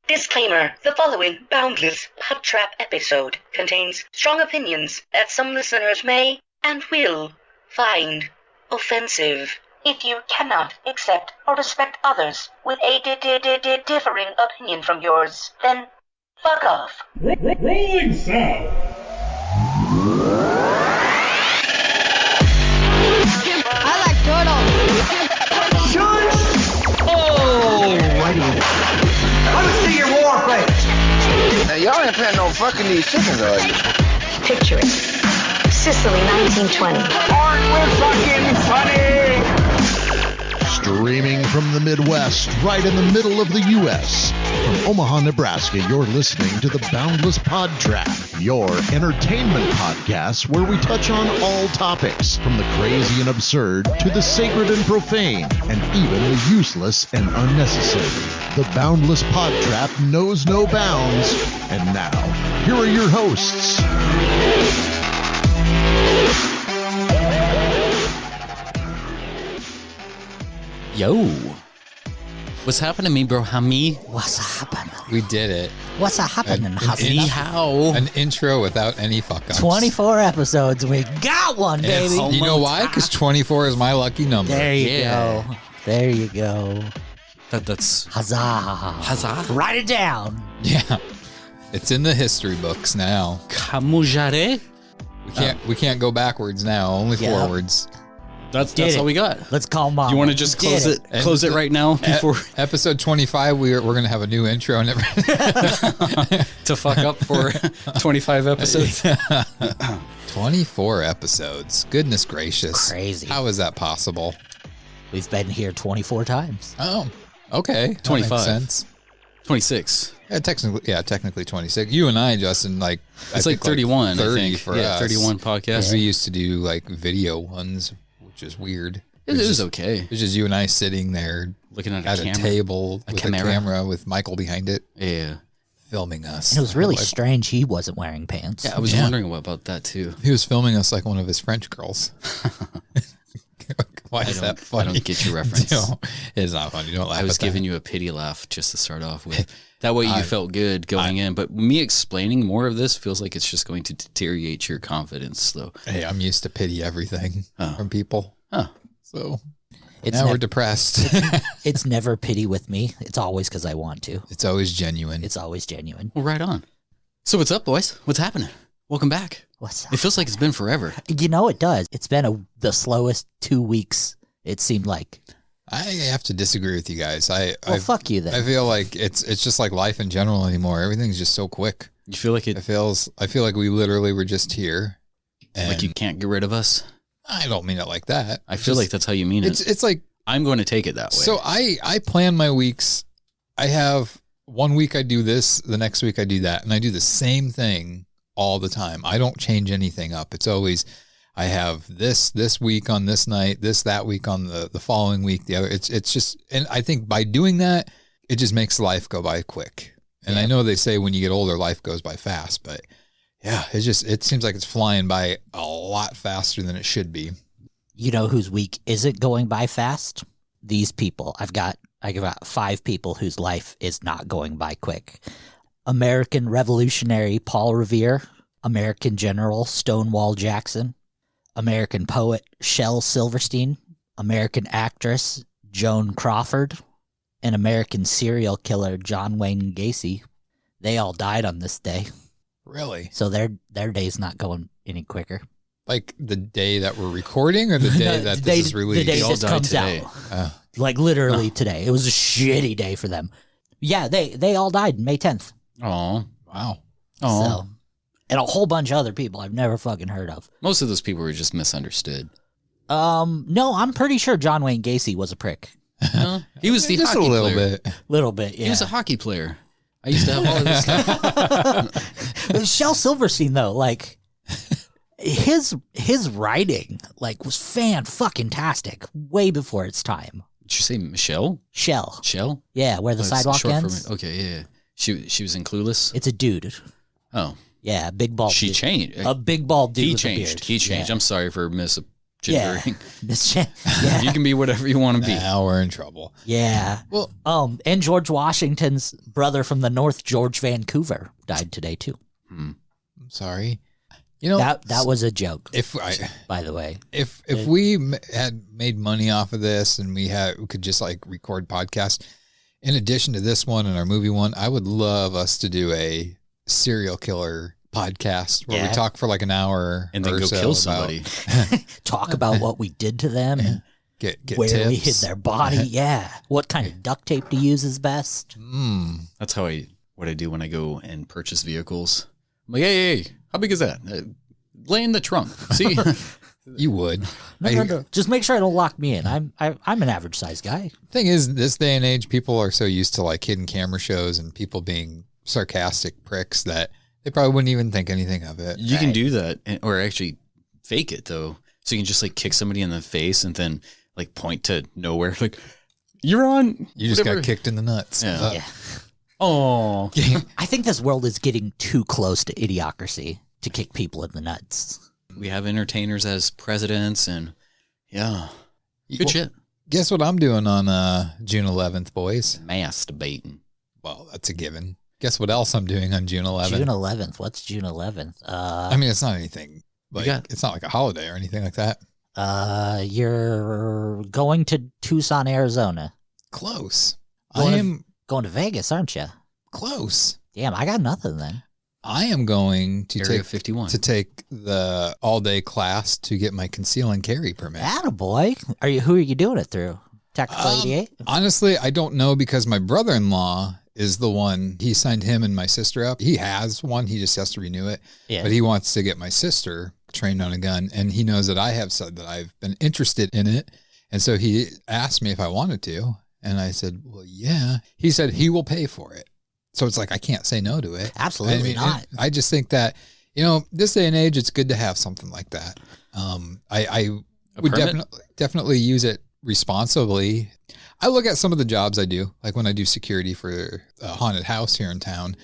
Disclaimer: the following Boundless PodTrap episode contains strong opinions that some listeners may and will find offensive. If you cannot accept or respect others with a differing opinion from yours, then fuck off. Rolling sound. I like turtles. Shush! Alrighty. Let me see your war face. Now, y'all ain't planning on fucking these chickens, are you? Picture it. Sicily, 1920. Aren't we fucking funny? Streaming from the Midwest, right in the middle of the U.S. From Omaha, Nebraska, you're listening to the Boundless PodTrap, your entertainment podcast where we touch on all topics, from the crazy and absurd to the sacred and profane, and even the useless and unnecessary. The Boundless PodTrap knows no bounds. And now, here are your hosts. Yo. What's happening to me, bro? Hami? What's happening? We did it. What's happening? An intro without any fuck-ups. 24 episodes. We got one, baby. You know why? Because 24 is my lucky number. There you go. There you go. That's... Huzzah. Write it down. Yeah. It's in the history books now. Kamujare? We can't go backwards now, only forwards. That's all we got. Let's call Mom. You want to just close it right now before episode 25? We're gonna have a new intro and everything to fuck up for 25 episodes. 24 episodes. Goodness gracious! Crazy. How is that possible? We've been here 24 times. Oh, okay. 25. That makes sense. 26. Yeah, technically 26. You and I, Justin, it's like 31. 30 I think. for us. 31 podcasts. We used to do like video ones, which is weird. It was okay. It was just you and I sitting there looking at a table with a camera with Michael behind it. Yeah. Filming us. And it was really strange he wasn't wearing pants. Yeah, I was wondering about that too. He was filming us like one of his French girls. Why is that funny? I don't get your reference. No, it's not funny. Don't laugh. I was giving you a pity laugh just to start off with. That way you felt good going in. But me explaining more of this feels like it's just going to deteriorate your confidence, though. Hey, I'm used to pity everything from people. Huh. So now we're depressed. It's never pity with me. It's always because I want to. It's always genuine. It's always genuine. Well, right on. So what's up, boys? What's happening? Welcome back. What's up? It feels like it's been forever. You know, it does. It's been the slowest 2 weeks, it seemed like. I have to disagree with you guys. Fuck you then. I feel like it's just like life in general anymore. Everything's just so quick. You feel like it? I feel like we literally were just here. And like you can't get rid of us? I don't mean it like that. I feel like that's how you mean it. It's like I'm going to take it that way. So I plan my weeks. I have 1 week I do this, the next week I do that, and I do the same thing all the time. I don't change anything up. It's always I have this week on this night, that week on the following week, the other. It's just, and I think by doing that, it just makes life go by quick. And I know they say when you get older, life goes by fast, but yeah, it seems like it's flying by a lot faster than it should be. You know whose week isn't going by fast? These people. I got 5 people whose life is not going by quick. American revolutionary Paul Revere, American General Stonewall Jackson, American poet Shel Silverstein, American actress Joan Crawford, and American serial killer John Wayne Gacy. They all died on this day. Really? So their day's not going any quicker. Like the day that we're recording or the day that this is released? The day all this comes today. out. Like literally today. It was a shitty day for them. Yeah, they all died May 10th. Oh, wow. Oh. So, and a whole bunch of other people I've never fucking heard of. Most of those people were just misunderstood. No, I'm pretty sure John Wayne Gacy was a prick. He was the just hockey a little player. Little bit, yeah. He was a hockey player. I used to have all of this stuff. Shel Silverstein, though, like his writing, like, was fan-fucking-tastic way before its time. Did you say Michelle? Shell. Yeah, where the it's sidewalk short ends. Okay, yeah. She was in Clueless? It's a dude. Oh. Yeah, big bald She dude. changed. A big bald dude He with changed. a beard. He changed. Yeah. I'm sorry for gendering. Yeah. You can be whatever you want to be. Now we're in trouble. Yeah. Well, And George Washington's brother from the North, George Vancouver, died today too. I'm sorry. You know, That was a joke. By the way, if we had made money off of this and we could just like record podcasts in addition to this one and our movie one, I would love us to do a serial killer podcast where we talk for like an hour and then or go so kill somebody. talk about what we did to them and get where tips. we hid their body. Yeah. What kind of duct tape to use is best. That's what I do when I go and purchase vehicles. I'm like, hey, how big is that? Lay in the trunk. See? You would. No. Just make sure I don't lock me in. I'm an average size guy. Thing is, this day and age, people are so used to like hidden camera shows and people being sarcastic pricks that they probably wouldn't even think anything of it. You can do that, or actually fake it though. So you can just like kick somebody in the face and then like point to nowhere, like you're on. You just got kicked in the nuts. Yeah. Oh, I think this world is getting too close to idiocracy to kick people in the nuts. We have entertainers as presidents, and good shit. Guess what I'm doing on June 11th, boys? Masturbating. Well, that's a given. Guess what else I'm doing on June 11th? June 11th. What's June 11th? I mean, it's not anything. Like, it's not like a holiday or anything like that. You're going to Tucson, Arizona. Close. Going to Vegas, aren't you? Close. Damn, I got nothing then. I am going to Area 51 to take the all-day class to get my conceal and carry permit. Attaboy. Who are you doing it through? Tactical 88? Honestly, I don't know because my brother-in-law is the one. He signed him and my sister up. He has one. He just has to renew it. Yeah. But he wants to get my sister trained on a gun, and he knows that I have said that I've been interested in it. And so he asked me if I wanted to, and I said, well, yeah. He said he will pay for it. So it's like, I can't say no to it. Absolutely not. I just think that, this day and age, it's good to have something like that. I would definitely use it responsibly. I look at some of the jobs I do, like when I do security for a haunted house here in town,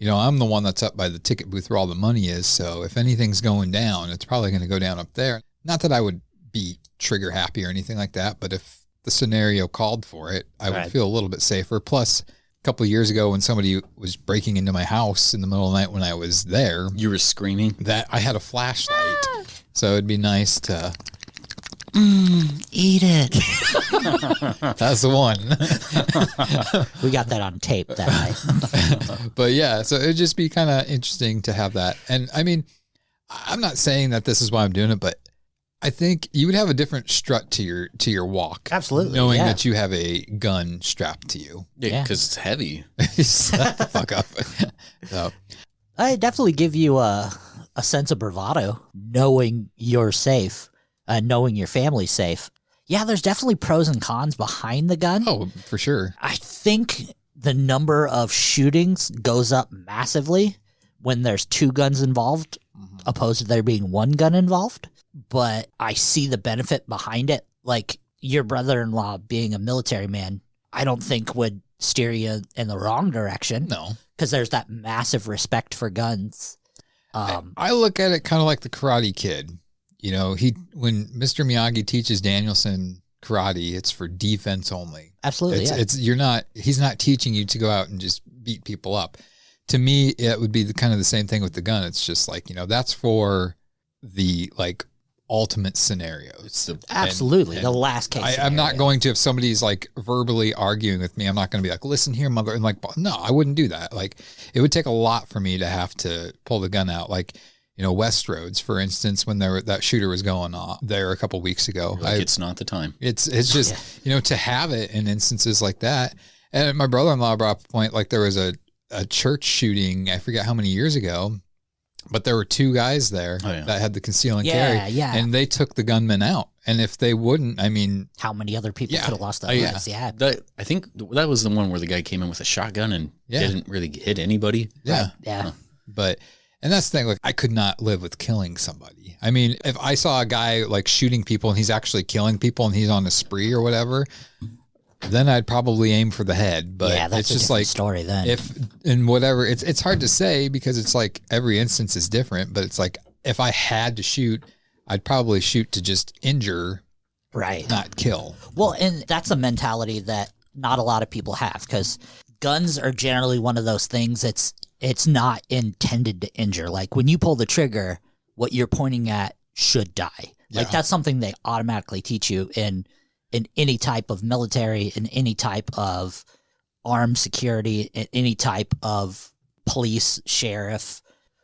I'm the one that's up by the ticket booth where all the money is. So if anything's going down, it's probably going to go down up there. Not that I would be trigger happy or anything like that, but if the scenario called for it, I would feel a little bit safer. Plus, couple of years ago when somebody was breaking into my house in the middle of the night when I was there. You were screaming? That I had a flashlight. So it'd be nice to eat it. That's the one. We got that on tape that night. But yeah, so it'd just be kind of interesting to have that. And I mean, I'm not saying that this is why I'm doing it, but I think you would have a different strut to your walk. Absolutely. Knowing that you have a gun strapped to you. Yeah, because it's heavy. Shut the fuck up. So. I definitely give you a sense of bravado, knowing you're safe, knowing your family's safe. Yeah, there's definitely pros and cons behind the gun. Oh, for sure. I think the number of shootings goes up massively when there's two guns involved, opposed to there being one gun involved. But I see the benefit behind it. Like your brother-in-law being a military man, I don't think would steer you in the wrong direction. No. Because there's that massive respect for guns. I look at it kind of like the Karate Kid. When Mr. Miyagi teaches Danielson karate, it's for defense only. Absolutely. He's not teaching you to go out and just beat people up. To me, it would be kind of the same thing with the gun. It's just like, that's for the ultimate scenarios. Absolutely. The last case. I'm not going to, if somebody's like verbally arguing with me, I'm not going to be like, listen here, mother. And like, no, I wouldn't do that. Like it would take a lot for me to have to pull the gun out. Like, Westroads, for instance, when that shooter was going off there a couple weeks ago. It's not the time. It's just, to have it in instances like that. And my brother-in-law brought up a point, like there was a church shooting, I forget how many years ago, but there were two guys there that had the conceal and carry. Yeah. And they took the gunman out. And if they wouldn't, I mean, how many other people could have lost their lives? Yeah. I think that was the one where the guy came in with a shotgun and didn't really hit anybody. Yeah. Right. Yeah. But, and that's the thing, like I could not live with killing somebody. I mean, if I saw a guy like shooting people and he's actually killing people and he's on a spree or whatever, then I'd probably aim for the head. But yeah, that's it's just like story then. It's hard to say because it's like every instance is different, but it's like if I had to shoot, I'd probably shoot to just injure, Right. not kill. Well, and that's a mentality that not a lot of people have, because guns are generally one of those things it's not intended to injure. Like when you pull the trigger, what you're pointing at should die. Like that's something they automatically teach you in any type of military, in any type of armed security, in any type of police, sheriff.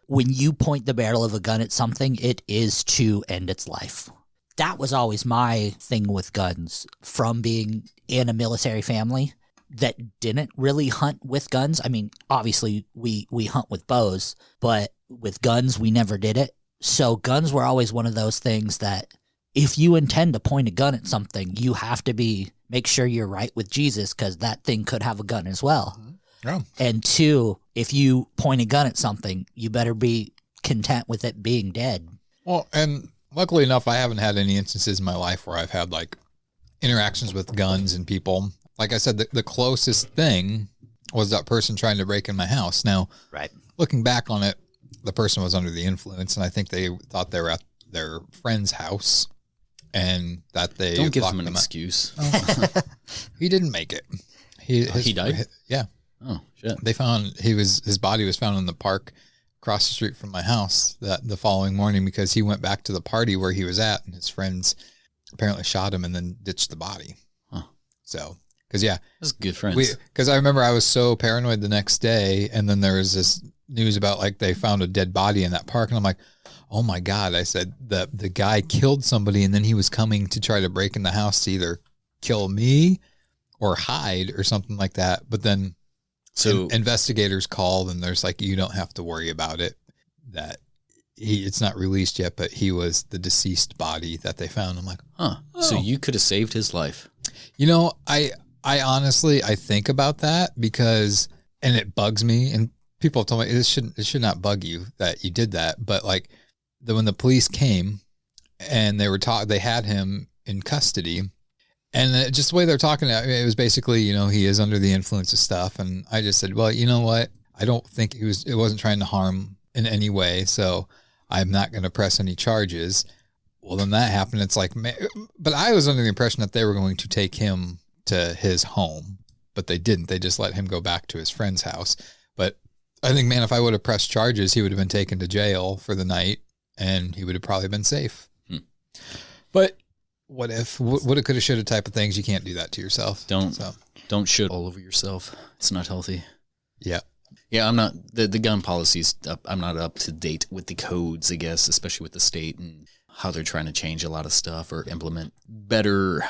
When you point the barrel of a gun at something, it is to end its life. That was always my thing with guns, from being in a military family that didn't really hunt with guns. I mean, obviously we hunt with bows, but with guns, we never did it. So guns were always one of those things that if you intend to point a gun at something, you have to make sure you're right with Jesus, because that thing could have a gun as well. Oh. And two, if you point a gun at something, you better be content with it being dead. Well, and luckily enough, I haven't had any instances in my life where I've had like interactions with guns and people. Like I said, the closest thing was that person trying to break in my house. Now, right, looking back on it, the person was under the influence, and I think they thought they were at their friend's house, and that they don't give him an excuse. He didn't make it. He died. Yeah. Oh shit! They found his body was found in the park across the street from my house the following morning, because he went back to the party where he was at, and his friends apparently shot him and then ditched the body. Huh. So, because that's good friends. Because I remember I was so paranoid the next day, and then there was this news about like they found a dead body in that park, and I'm like, oh my God. I said the guy killed somebody, and then he was coming to try to break in the house to either kill me or hide or something like that. But then investigators called, and there's like, you don't have to worry about it, that it's not released yet, but he was the deceased body that they found. I'm like, huh. Oh. So you could have saved his life. You know, I honestly, I think about that because, and it bugs me, and people have told me it should not bug you that you did that. But like when the police came and they had him in custody, and just the way they're talking, it was basically, he is under the influence of stuff. And I just said, well, you know what? I don't think it wasn't trying to harm in any way. So I'm not going to press any charges. Well, then that happened. It's like, but I was under the impression that they were going to take him to his home, but they didn't. They just let him go back to his friend's house. But I think, man, if I would have pressed charges, he would have been taken to jail for the night, and he would have probably been safe. But what if, woulda, coulda, shoulda type of things, you can't do that to yourself. Don't shoot all over yourself. It's not healthy. Yeah. Yeah, I'm not, the gun policies, I'm not up to date with the codes, I guess, especially with the state and how they're trying to change a lot of stuff or implement better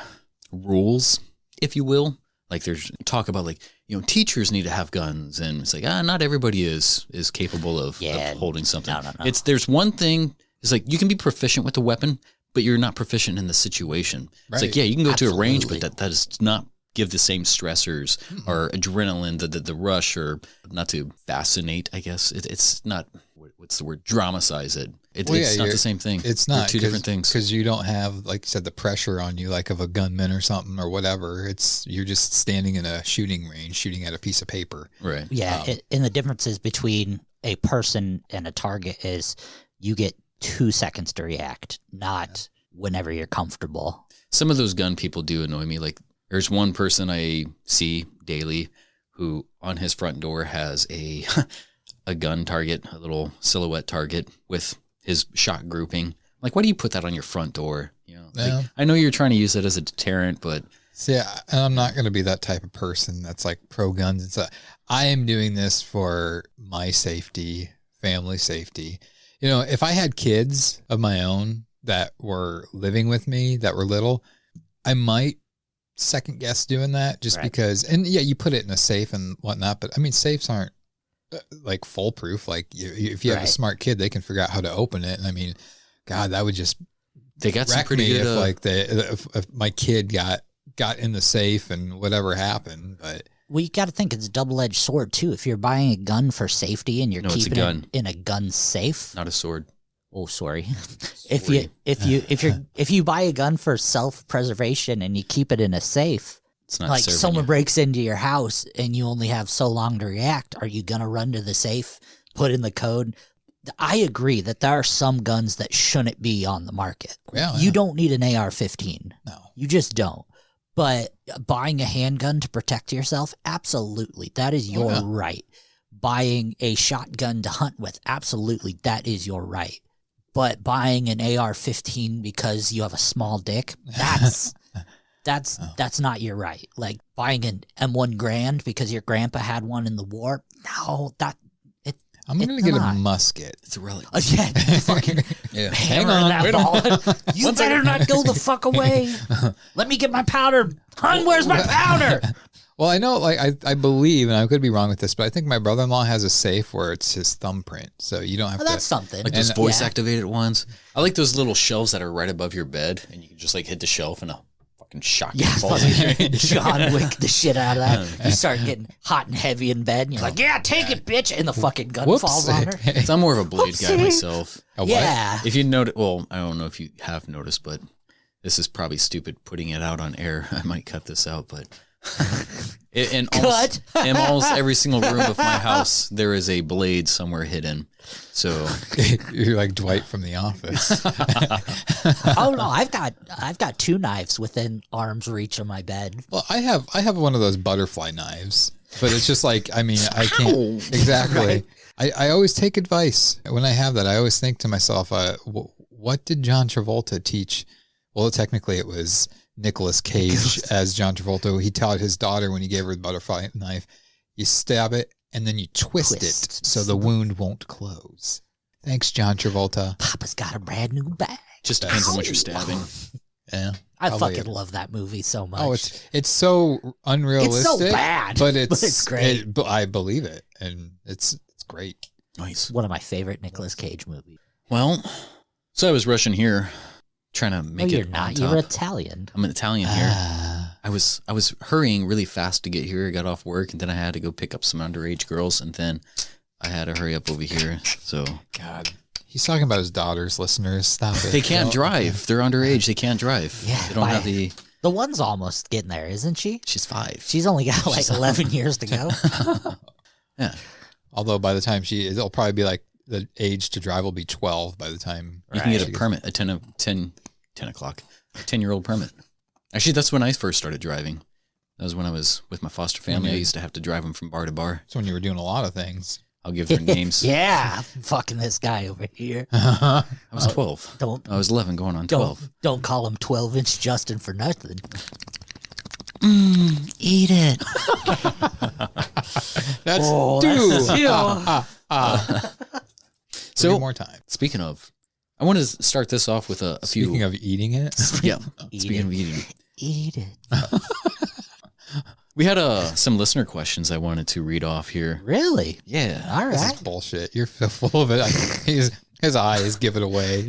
rules, if you will. Like there's talk about like, teachers need to have guns, and it's like, not everybody is capable of holding something. No. There's one thing, it's like you can be proficient with the weapon, but you're not proficient in the situation. Right. It's like, you can go to a range, but that does not give the same stressors or adrenaline, the rush, or not to fascinate, I guess. It's not, what's the word, dramatize it. It's not the same thing. It's not. They're two different things. Because you don't have, like you said, the pressure on you like of a gunman or something or whatever. You're just standing in a shooting range, shooting at a piece of paper. Right. Yeah, and the differences between a person and a target is you get 2 seconds to react, not whenever you're comfortable. Some of those gun people do annoy me. Like there's one person I see daily who on his front door has a gun target, a little silhouette target with his shot grouping. Like, why do you put that on your front door? Like, I know you're trying to use it as a deterrent, but see, I'm not going to be that type of person that's like pro guns. I am doing this for my safety, family safety. If I had kids of my own that were living with me that were little, I might second guess doing that just because, and you put it in a safe and whatnot, but I mean, safes aren't like foolproof. Like if you have a smart kid, they can figure out how to open it. And I mean, God, that would just, they got some wreck pretty me good, if my kid got in the safe and whatever happened. But well, you got to think it's a double-edged sword too. If you're buying a gun for safety and you're keeping it in a gun safe, not a sword. Oh, sorry. If you buy a gun for self-preservation and you keep it in a safe, it's not like someone breaks into your house and you only have so long to react. Are you gonna run to the safe, put in the code, I agree that there are some guns that shouldn't be on the market. Yeah, You don't need an AR-15. No. You just don't. But buying a handgun to protect yourself, absolutely. That is your right. Buying a shotgun to hunt with, absolutely. That is your right. But buying an AR-15 because you have a small dick, that's not your right. Like buying an M1 Grand because your grandpa had one in the war. No, I'm going to get a musket. It's a relic. Yeah, fucking Hang on. that Wait ball. You better not go the fuck away. Let me get my powder. Hun, where's my powder? Well, I know, like, I believe, and I could be wrong with this, but I think my brother-in-law has a safe where it's his thumbprint, so you don't have to. That's something. Like those voice-activated ones. I like those little shelves that are right above your bed, and you can just like hit the shelf and a fucking shotgun falls in. John Wick the shit out of that. You start getting hot and heavy in bed, and you're like, yeah, take it, bitch. And the fucking gun falls on her. So I'm more of a blade guy myself. A what? Yeah. If you notice, well, I don't know if you have noticed, but this is probably stupid putting it out on air. I might cut this out, but in almost every single room of my house, there is a blade somewhere hidden. So you're like Dwight from The Office. Oh no, I've got 2 knives within arm's reach of my bed. Well, I have one of those butterfly knives, but it's just like, I mean, I can't exactly. Right. I always take advice when I have that. I always think to myself, what did John Travolta teach? Well, technically, it was Nicolas Cage as John Travolta. He taught his daughter when he gave her the butterfly knife, you stab it and then you twist it so the wound won't close. Thanks, John Travolta. Papa's got a brand new bag. Just depends on what you're stabbing. Yeah. I fucking love that movie so much. Oh, it's so unrealistic. It's so bad, but it's great. But I believe it, and it's great. Nice. One of my favorite Nicolas Cage movies. Well, so I was rushing here, trying to make it. You're not. You're Italian. I'm an Italian here. I was hurrying really fast to get here. I got off work, and then I had to go pick up some underage girls, and then I had to hurry up over here. So God. He's talking about his daughters, listeners. Stop it. They can't drive. They're underage. They can't drive. Yeah, they don't have the. The one's almost getting there, isn't she? She's 5. She's only got like 11 years to go. Yeah. Although by the time it'll probably be like the age to drive will be 12 by the time. You can get a permit at 10 o'clock. A 10-year-old permit. Actually, that's when I first started driving. That was when I was with my foster family. I used to have to drive them from bar to bar. That's when you were doing a lot of things. I'll give their names. Yeah, fucking this guy over here. I was 12. I was 11 going on 12. Don't call him 12-inch Justin for nothing. Eat it. That's So more time. Speaking of, I want to start this off with a few. Speaking of eating it. Yeah. Speaking of eating. Eat it. We had some listener questions I wanted to read off here. Really? Yeah. All This right. is bullshit. You're full of it. His eyes give it away.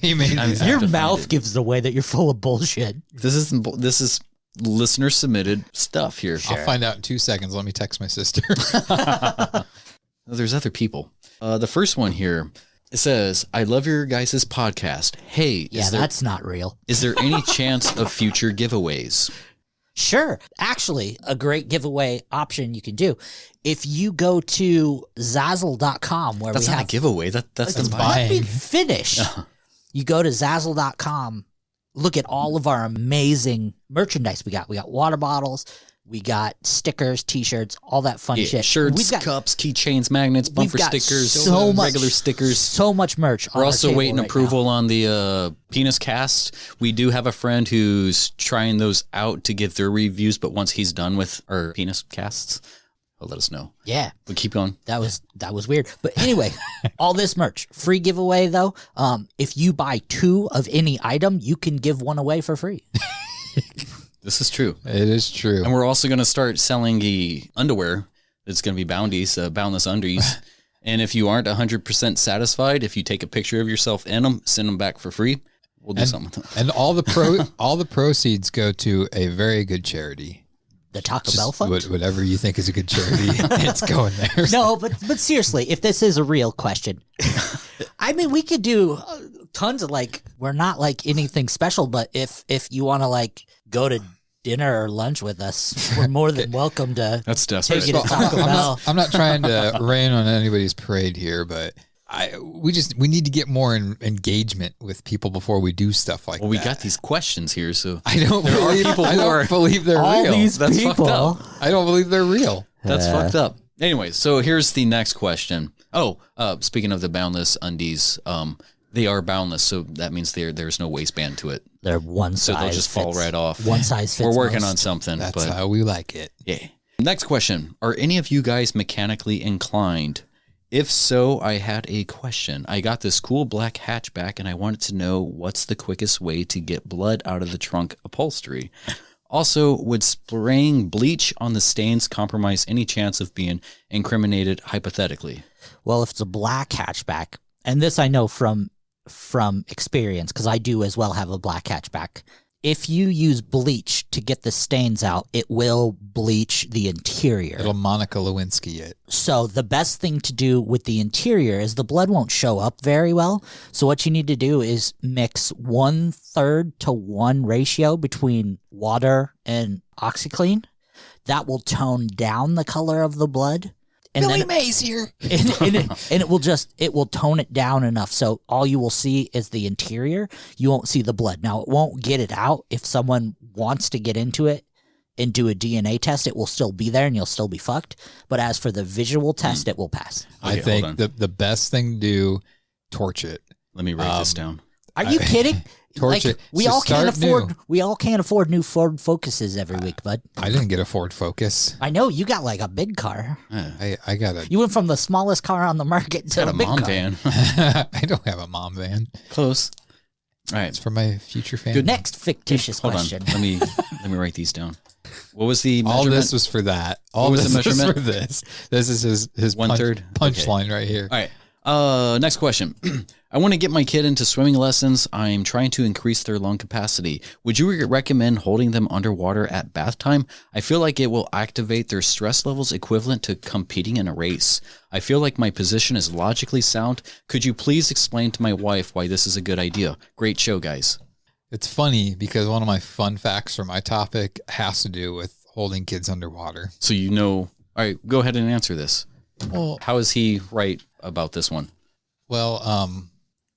He made Your mouth gives it away that you're full of bullshit. This is listener submitted stuff here. I'll find out in 2 seconds. Let me text my sister. There's other people. The first one here, it says, I love your guys' podcast. Hey, that's not real. Is there any chance of future giveaways? Sure. Actually, a great giveaway option you can do. If you go to Zazzle.com where that's we not have a giveaway. That's let me finish. You go to Zazzle.com, look at all of our amazing merchandise we got. We got water bottles, we got stickers, t-shirts, all that fun shit. Shirts, cups, keychains, magnets, bumper stickers, so much, regular stickers. So much merch. We're also waiting approval on the penis cast. We do have a friend who's trying those out to give their reviews, but once he's done with our penis casts, he'll let us know. Yeah. We keep going. That was weird. But anyway, all this merch. Free giveaway though. If you buy 2 of any item, you can give 1 away for free. This is true. It is true. And we're also going to start selling the underwear. It's going to be Boundless undies. And if you aren't 100% satisfied, if you take a picture of yourself in them, send them back for free. We'll do something with them. And all the proceeds go to a very good charity. The Taco Bell Fund? Whatever you think is a good charity, it's going there. No, but seriously, if this is a real question, I mean, we could do tons of we're not anything special, but if you want to go to dinner or lunch with us, we're more than welcome to That's desperate. take you to Taco Bell. I'm not trying to rain on anybody's parade here, but we need to get more engagement with people before we do stuff like that. Well, we got these questions here, so I don't believe they're all real. these That's people. fucked up. I don't believe they're real. That's fucked up. Anyway, so here's the next question. Oh, speaking of the Boundless undies, they are boundless, so that means there's no waistband to it. They're one size. So they'll just fall right off. One size fits. We're working most. on something. That's but how we like it. yeah. Next question. Are any of you guys mechanically inclined? If so, I had a question. I got this cool black hatchback and I wanted to know what's the quickest way to get blood out of the trunk upholstery. Also, would spraying bleach on the stains compromise any chance of being incriminated hypothetically? Well, if it's a black hatchback, and this I know from experience because I do as well have a black hatchback. If you use bleach to get the stains out, it will bleach the interior. It'll Monica Lewinsky it. So the best thing to do with the interior is the blood won't show up very well. So what you need to do is mix 1/3 to 1 ratio between water and OxyClean. That will tone down the color of the blood. And Billy then, Mays here. and it will tone it down enough so all you will see is the interior. You won't see the blood. Now it won't get it out. If someone wants to get into it and do a DNA test, it will still be there and you'll still be fucked. But as for the visual test, it will pass. I think the best thing to do, torch it. Let me write this down. Are you kidding? Torch it. We So all can't start new. afford. We all can't afford new Ford Focuses every week, bud. I didn't get a Ford Focus. I know you got like a big car. I got a. You went from the smallest car on the market to Got a a big mom car. van. I don't have a mom van. Close. All right. It's for my future family. Next fictitious Hold question. on. Let me write these down. What was the All measurement? this was for that. All was this the was measurement? for this. This is his 1/3? punchline right here. All right. Next question. I want to get my kid into swimming lessons. I'm trying to increase their lung capacity. Would you recommend holding them underwater at bath time? I feel like it will activate their stress levels equivalent to competing in a race. I feel like my position is logically sound. Could you please explain to my wife why this is a good idea? Great show, guys. It's funny because one of my fun facts for my topic has to do with holding kids underwater. So all right, go ahead and answer this. Well, How is he right about this one? well,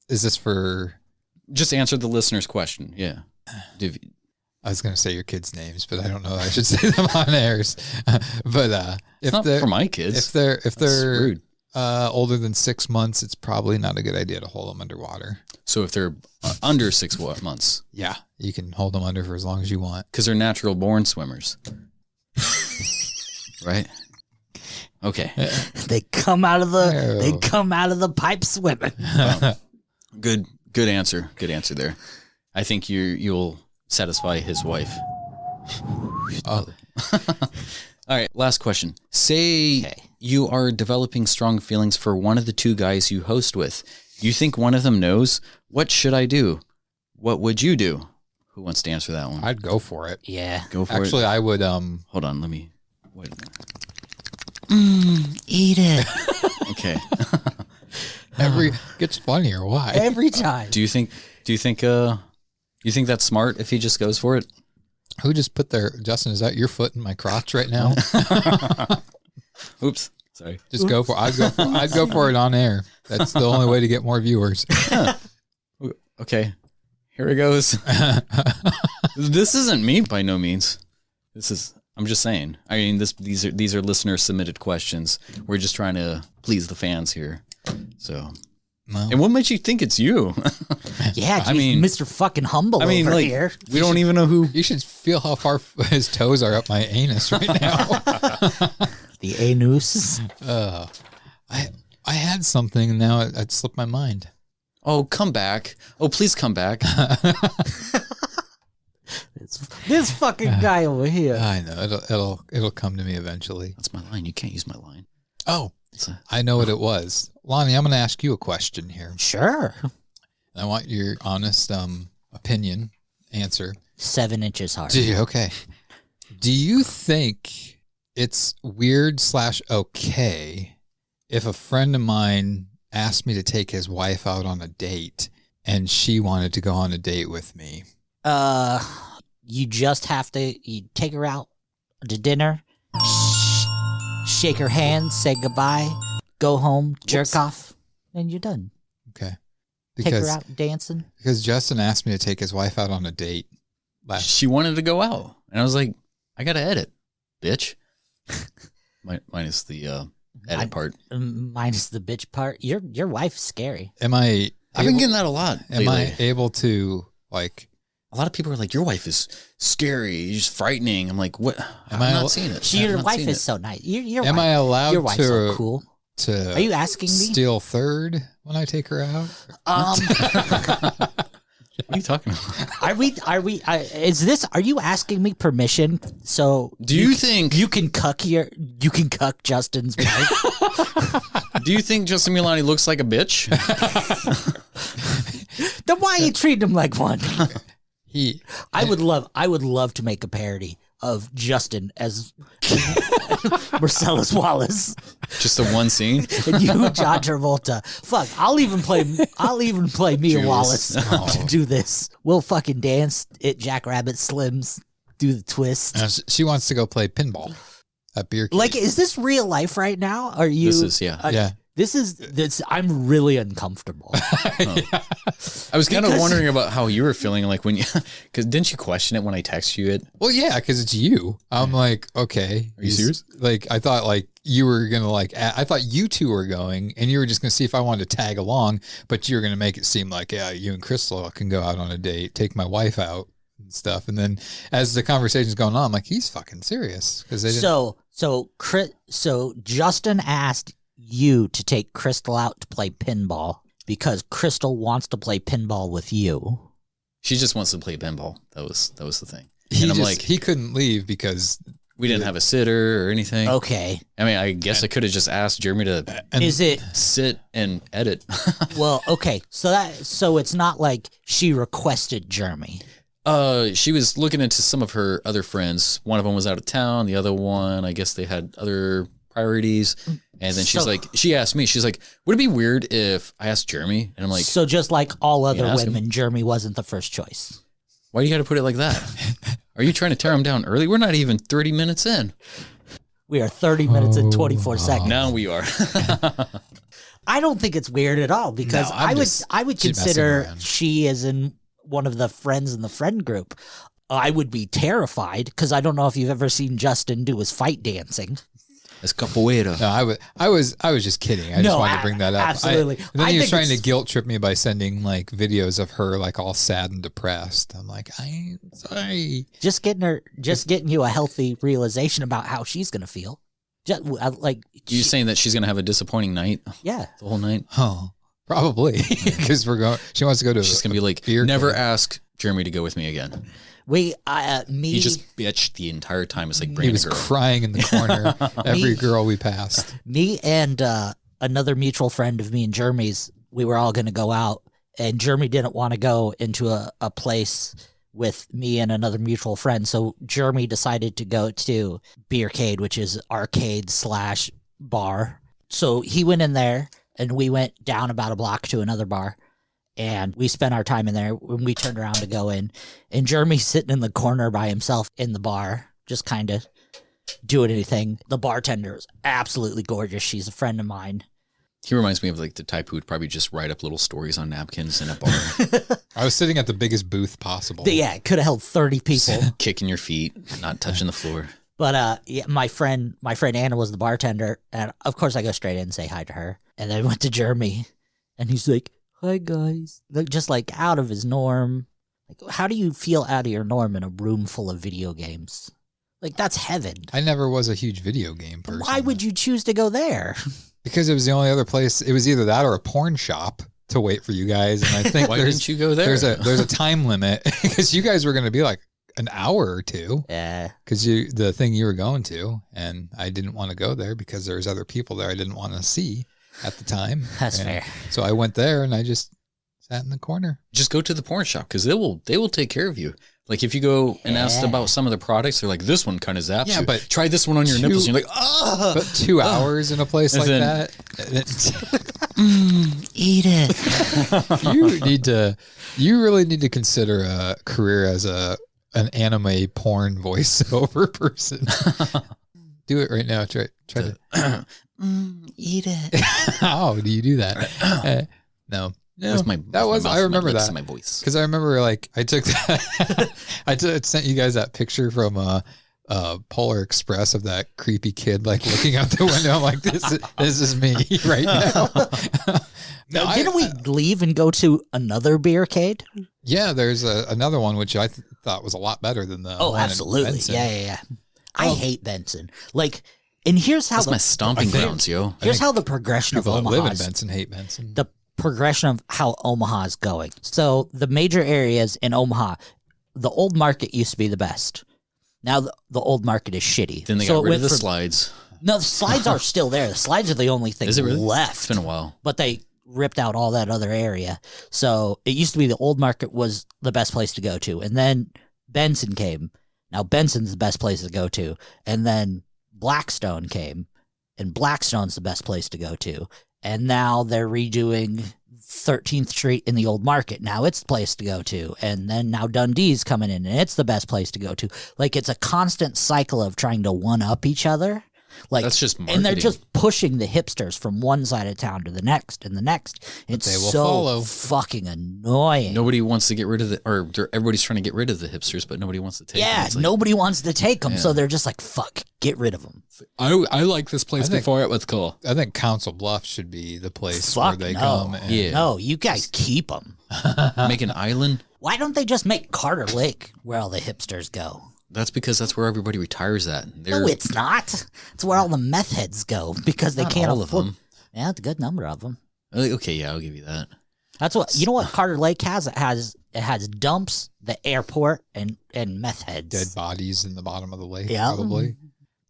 is this for? Just answer the listener's question. Yeah. I was going to say your kids' names, but I don't know. I should say them on airs. But if Not they're for my kids. if they're rude. older than 6 months, it's probably not a good idea to hold them underwater. So if they're under 6 months, Yeah, you can hold them under for as long as you want. because they're natural born swimmers, right? Okay, They come out of the pipe swimming. good answer. Good answer there. I think you'll satisfy his wife. Oh, All right, last question. Say Okay. you are developing strong feelings for one of the two guys you host with. You think one of them knows? What should I do? What would you do? Who wants to answer that one? I'd go for it. Yeah. Go for Actually, it. I would. Hold on. Let me wait. Eat it Every gets funnier. Why? every time. Do you think that's smart if he just goes for it? Who just put their Justin? Is that your foot in my crotch right now? Oops. Sorry. Just go for. I'd go for it on air. That's the only way to get more viewers. Okay. Here it goes. This isn't me by no means. I'm just saying. I mean, these are listener submitted questions. We're just trying to please the fans here. So, No. and what makes you think it's you? Yeah, I mean- Mr. Fucking Humble I mean, over like, here. we don't even know who. You should feel how far his toes are up my anus right now. The anus. I had something and now it slipped my mind. Oh, come back! Oh, please come back! This fucking guy over here. I know it'll come to me eventually. That's my line. You can't use my line. Oh, I know what it was. Lonnie, I'm going to ask you a question here. Sure. I want your honest opinion answer. 7 inches hard. Okay. Do you think it's weird / okay if a friend of mine asked me to take his wife out on a date and she wanted to go on a date with me? You just have to take her out to dinner, shake her hand, say goodbye, go home, jerk off. and you're done. Okay. Take her out dancing. Because Justin asked me to take his wife out on a date. She wanted to go out. And I was like, I got to edit, bitch. Minus the edit part. Minus the bitch part. Your wife's scary. I've been getting that a lot lately. Am I able to, like... A lot of people are like, your wife is scary. She's frightening. I'm like, what? I'm not seeing it. Your wife is so nice. Am I allowed your wife's so cool. To are you asking me? Steal third when I take her out? What are you talking about? Are you asking me permission? So do you think you can cuck Justin's wife? Do you think Justin Milani looks like a bitch? Then why are you treating him like one? I would love to make a parody of Justin as Marcellus Wallace. Just the one scene? And you, John Travolta. Fuck, I'll even play Mia Wallace to do this. We'll fucking dance at Jackrabbit Slims, do the twist. She wants to go play pinball at Beer Cave. Like, is this real life right now? Are you? This is, yeah. Yeah. This. I'm really uncomfortable. I was kind of wondering about how you were feeling, like when you, because didn't you question it when I texted you it? Well, yeah, because it's you. I'm like, okay, are you serious? Like, I thought like you were gonna I thought you two were going, and you were just gonna see if I wanted to tag along, but you were gonna make it seem like, yeah, you and Crystal can go out on a date, take my wife out and stuff, and then as the conversation's going on, I'm like, he's fucking serious because they didn't. So Justin asked you to take Crystal out to play pinball because Crystal wants to play pinball with you. She just wants to play pinball. That was the thing. And I'm like, he couldn't leave because we didn't have a sitter or anything. Okay. I mean, I guess I could have just asked Jeremy to sit and edit. Well, okay. So it's not like she requested Jeremy. She was looking into some of her other friends. One of them was out of town. The other one, I guess they had other priorities. And then she asked me, she's like, would it be weird if I asked Jeremy? And I'm like, so just like all other women, Jeremy wasn't the first choice. Why do you got to put it like that? Are you trying to tear him down early? We're not even 30 minutes in. We are 30 minutes and 24 seconds. Now we are. I don't think it's weird at all because I would consider she is in one of the friends in the friend group. I would be terrified because I don't know if you've ever seen Justin do his fight dancing. It's capoeira. No, I was just kidding. I just wanted to bring that up. Absolutely. Then he was trying to guilt trip me by sending like videos of her like all sad and depressed. I'm like, I'm sorry. Just getting you a healthy realization about how she's gonna feel. Just like you saying that she's gonna have a disappointing night. Yeah, the whole night. Oh, probably because she wants to go to. She's gonna be like, never ask Jeremy to go with me again. He just bitched the entire time. It's like he was crying in the corner. Every girl we passed. Me and another mutual friend of me and Jeremy's, we were all going to go out, and Jeremy didn't want to go into a place with me and another mutual friend. So Jeremy decided to go to Beercade, which is arcade/bar. So he went in there, and we went down about a block to another bar. And we spent our time in there when we turned around to go in. And Jeremy's sitting in the corner by himself in the bar, just kind of doing anything. The bartender is absolutely gorgeous. She's a friend of mine. He reminds me of like the type who would probably just write up little stories on napkins in a bar. I was sitting at the biggest booth possible. Yeah, it could have held 30 people. Kicking your feet, not touching the floor. But yeah, my friend Anna was the bartender. And of course I go straight in and say hi to her. And then I went to Jeremy and he's like, hi guys. Just like out of his norm. Like, how do you feel out of your norm in a room full of video games? Like, that's heaven. I never was a huge video game person. Why would you choose to go there? Because it was the only other place. It was either that or a porn shop to wait for you guys. And I think why didn't you go there? There's a time limit because you guys were going to be like an hour or two. Yeah. Because the thing you were going to, and I didn't want to go there because there's other people there I didn't want to see at the time. That's fair. So I went there and I just sat in the corner. Just go to the porn shop because they will take care of you. Like if you go and ask about some of the products, they're like, this one kind of zaps you. But try this one on your nipples. And you're like, ah. But 2 hours in a place like that. Eat it. You really need to consider a career as an anime porn voiceover person. Do it right now. Try to. Eat it. How do you do that? No. I remember that. My voice. Because I remember, like, I took that. Sent you guys that picture from Polar Express of that creepy kid, like, looking out the window. I'm like, this is me right now. Didn't we leave and go to another beercade? Yeah, there's another one which I thought was a lot better than the. Oh, one in absolutely. Benson. Yeah. I hate Benson. Like, and here's how That's my stomping grounds, yo. Here's how the progression of People that Omaha live in Benson hate Benson. The progression of how Omaha is going. So the major areas in Omaha, the old market used to be the best. Now the old market is shitty. Then they got rid of the slides. No, the slides are still there. The slides are the only thing left. It's been a while. But they ripped out all that other area. So it used to be the old market was the best place to go to. And then Benson came. Now Benson's the best place to go to. And then Blackstone came. And Blackstone's the best place to go to. And now they're redoing 13th Street in the old market. Now it's the place to go to. And then now Dundee's coming in and it's the best place to go to. Like, it's a constant cycle of trying to one-up each other. Like, that's just marketing. And they're just pushing the hipsters from one side of town to the next and the next. It's so fucking annoying. Nobody wants to get rid of everybody's trying to get rid of the hipsters, but nobody wants to take them. Yeah, nobody wants to take them, so they're just like, fuck, get rid of them. I like this place before it was cool. I think Council Bluffs should be the place where they come. And No, you guys keep them. Make an island? Why don't they just make Carter Lake where all the hipsters go? That's because that's where everybody retires at. No, it's not. It's where all the meth heads go because they can't all afford of them. Yeah, it's a good number of them. Okay, yeah, I'll give you that. That's what you know. What Carter Lake has? It has dumps, the airport, and meth heads. Dead bodies in the bottom of the lake, Yeah. probably.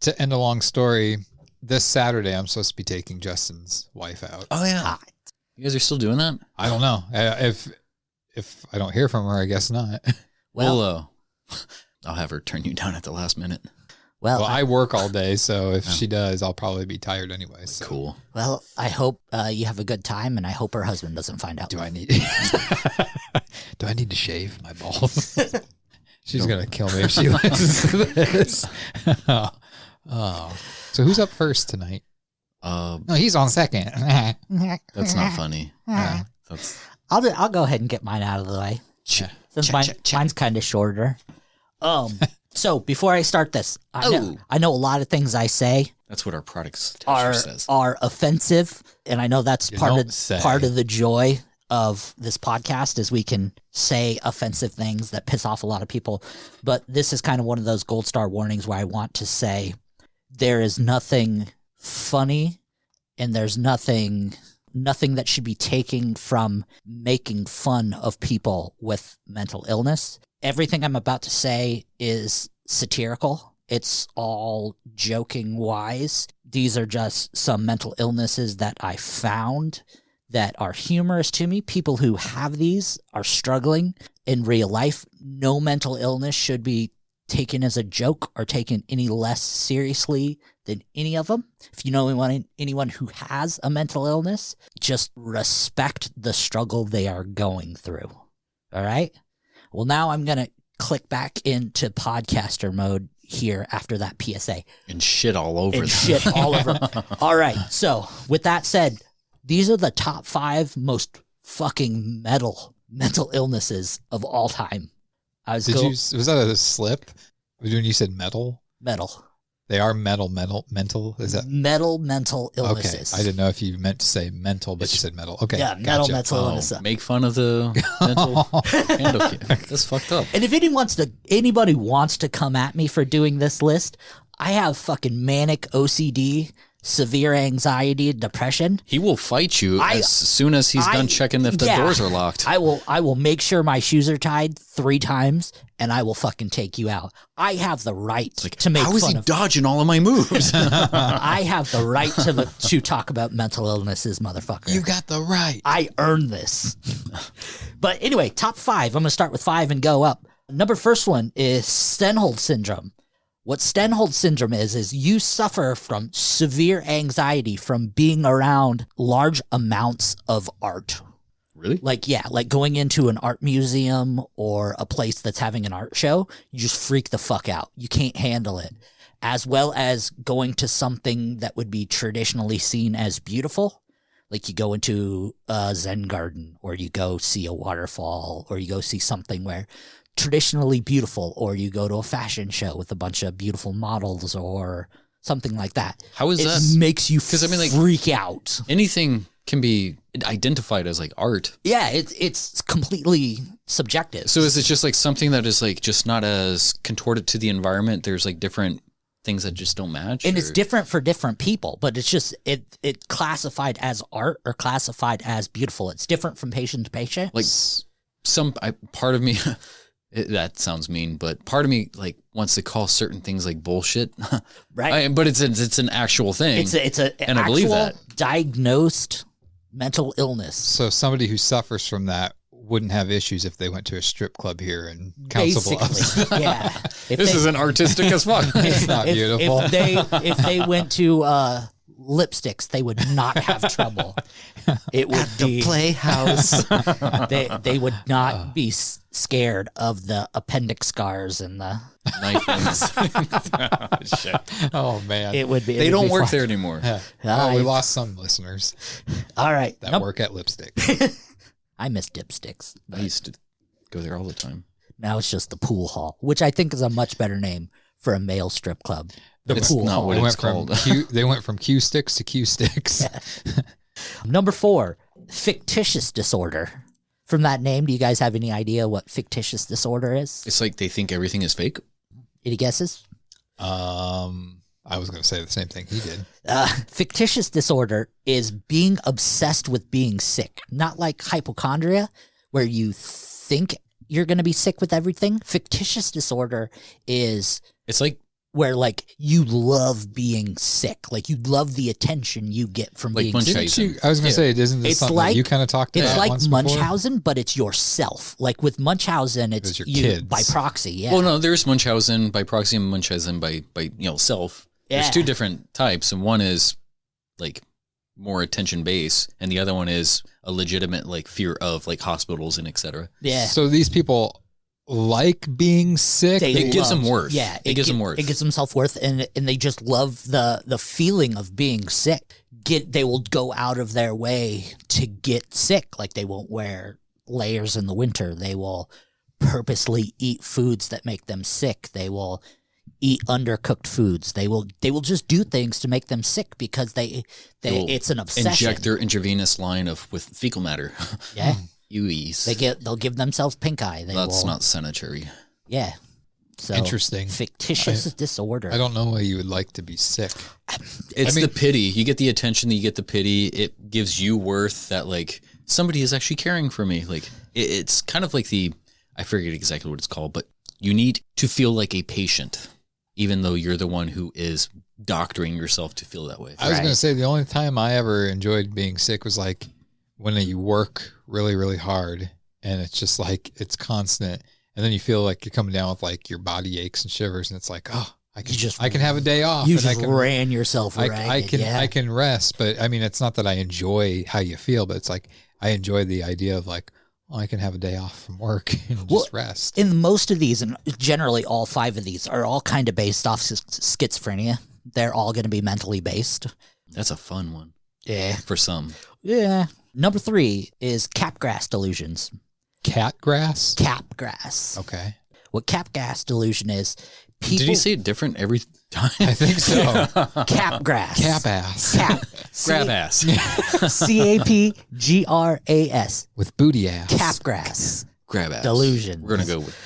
To end a long story, this Saturday I'm supposed to be taking Justin's wife out. Oh yeah, you guys are still doing that? I don't know. If I don't hear from her, I guess not. Well, I'll have her turn you down at the last minute. Well, I work all day, so if she does, I'll probably be tired anyway. So. Cool. Well, I hope you have a good time, and I hope her husband doesn't find out. Do I need to shave my balls? She's going to kill me if she listens to this. Oh. So who's up first tonight? No, he's on second. That's not funny. I'll go ahead and get mine out of the way. Since mine's kind of shorter. So before I start this, I know a lot of things I say. That's what our products says. Are offensive, and I know that's part of the joy of this podcast is we can say offensive things that piss off a lot of people. But this is kind of one of those gold star warnings where I want to say there is nothing funny, and there's nothing that should be taken from making fun of people with mental illness. Everything I'm about to say is satirical. It's all joking wise. These are just some mental illnesses that I found that are humorous to me. People who have these are struggling in real life. No mental illness should be taken as a joke or taken any less seriously than any of them. If you know anyone who has a mental illness, just respect the struggle they are going through. All right? Well, now I'm going to click back into podcaster mode here after that PSA. And shit all over them. All right. So with that said, these are the top 5 most fucking mental illnesses of all time. Was that a slip when you said metal? Metal. They are mental. Is that mental illnesses? Okay. I didn't know if you meant to say mental, but you said metal. Okay. Yeah, gotcha. mental illness. Make fun of the mental. That's fucked up. And if anybody wants to come at me for doing this list, I have fucking manic OCD, severe anxiety, depression. He will fight you as soon as he's done checking if the doors are locked. I will make sure my shoes are tied 3 times, and I will fucking take you out. I have the right to make fun of... How is he dodging all of my moves? I have the right to talk about mental illnesses, motherfucker. You got the right. I earned this. But anyway, top 5. I'm going to start with 5 and go up. First one is Stenhold syndrome. What Stenhold syndrome is you suffer from severe anxiety from being around large amounts of art. Really? Like going into an art museum or a place that's having an art show, you just freak the fuck out. You can't handle it. as well as going to something that would be traditionally seen as beautiful. Like you go into a Zen garden, or you go see a waterfall, or you go see something where traditionally beautiful, or you go to a fashion show with a bunch of beautiful models or something like that. How is it that? Makes you I mean, like, freak out. Anything can be identified as like art. Yeah, it's completely subjective. So is it just like something that is like just not as contorted to the environment? There's like different things that just don't match, and it's different for different people, but it's just it classified as art or classified as beautiful. It's different from patient to patient. Like part of me, that sounds mean, but part of me like wants to call certain things like bullshit, right? But it's an actual thing. It's a and I believe that diagnosed mental illness. So somebody who suffers from that wouldn't have issues if they went to a strip club here in Council Bluffs. Yeah. This isn't artistic as fuck. It's not beautiful. If they went to lipsticks, they would not have trouble. It would be the Playhouse. They would not be scared of the appendix scars and the knife things. Shit. Oh man, it would be. They don't work there anymore. Oh, we lost some listeners. All right, that work at lipstick. I miss dipsticks. I used to go there all the time. Now it's just the pool hall, which I think is a much better name for a male strip club. The It's pool not hall. what it's called. They went from Q sticks to Q sticks. Yeah. Number 4, fictitious disorder. From that name, do you guys have any idea what fictitious disorder is? It's like they think everything is fake. Any guesses? I was going to say the same thing he did. Fictitious disorder is being obsessed with being sick. Not like hypochondria, where you think you're going to be sick with everything. Fictitious disorder is... It's like... where like you love being sick, like you love the attention you get from like being sick. I was going to say, isn't this something that you kind of talked about? It's like once Munchausen, but it's yourself. Like with Munchausen, it's your you kids. by proxy. Yeah. Well, no, there's Munchausen by proxy and Munchausen by self. Yeah. There's two different types, and one is like more attention based, and the other one is a legitimate like fear of like hospitals and etc. Yeah. So these people like being sick. It gives them worth. Yeah, it gives them worth. It gives them self-worth, and they just love the feeling of being sick. They will go out of their way to get sick. Like they won't wear layers in the winter. They will purposely eat foods that make them sick. They will eat undercooked foods. They will just do things to make them sick because it's an obsession. Inject their intravenous line with fecal matter. Yeah. Uis. They'll give themselves pink eye. That's not sanitary. Yeah. So interesting. Fictitious disorder. I don't know why you would like to be sick. It's the pity. You get the attention, you get the pity. It gives you worth that like somebody is actually caring for me. Like it's kind of like I forget exactly what it's called, but you need to feel like a patient, even though you're the one who is doctoring yourself to feel that way. I was going to say the only time I ever enjoyed being sick was like when you work really, really hard and it's just like it's constant. And then you feel like you're coming down with like your body aches and shivers, and it's like, oh, I can have a day off. You and just I can, ran yourself ragged. I can rest, but I mean, it's not that I enjoy how you feel, but it's like I enjoy the idea of like, oh, I can have a day off from work and just rest. In most of these, and generally all 5 of these, are all kind of based off schizophrenia. They're all going to be mentally based. That's a fun one. Yeah. For some. Yeah. Number 3 is capgrass delusions. Catgrass? Capgrass. Okay. What capgrass delusion is, people... Did you say it different every time? I think so. Capgrass. Capass. Grab ass. CAPGRAS. With booty ass. Capgrass. Grab ass. Delusion. We're going to go with...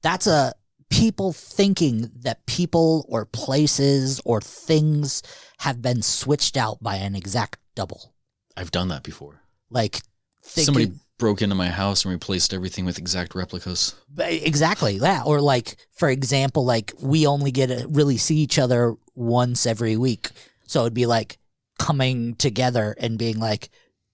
That's a people thinking that people or places or things have been switched out by an exact double. I've done that before. Like somebody broke into my house and replaced everything with exact replicas. Exactly that. Or like, for example, like we only get to really see each other once every week. So it'd be like coming together and being like,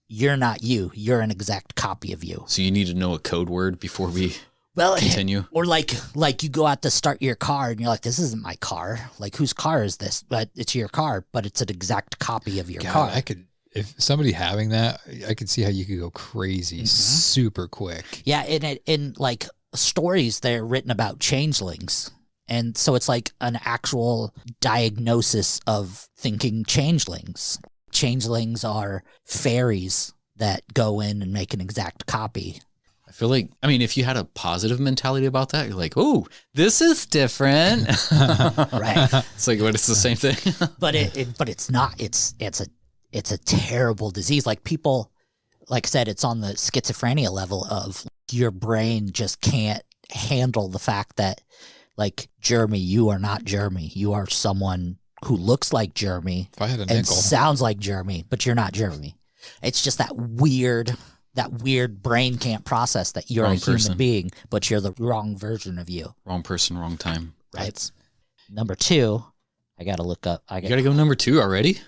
you're not you. You're an exact copy of you. So you need to know a code word before we continue? Or like you go out to start your car and you're like, this isn't my car. Like, whose car is this? But it's your car, but it's an exact copy of your car. If somebody having that, I could see how you could go crazy super quick. Yeah, in like stories, they're written about changelings, And so it's like an actual diagnosis of thinking changelings. Changelings are fairies that go in and make an exact copy. I feel like, I mean, if you had a positive mentality about that, you're like, oh, this is different. Right. It's like, but it's the same thing. But it's not. It's a terrible disease. Like people, like I said, it's on the schizophrenia level of your brain just can't handle the fact that, like, Jeremy, you are not Jeremy. You are someone who looks like Jeremy If I had a and nickel, sounds like Jeremy, but you're not Jeremy. It's just that weird brain can't process that you're Wrong a human person. being, but you're the wrong version of you. Wrong person, wrong time. Right. Number 2, I got to look up. You got to go number 2 already?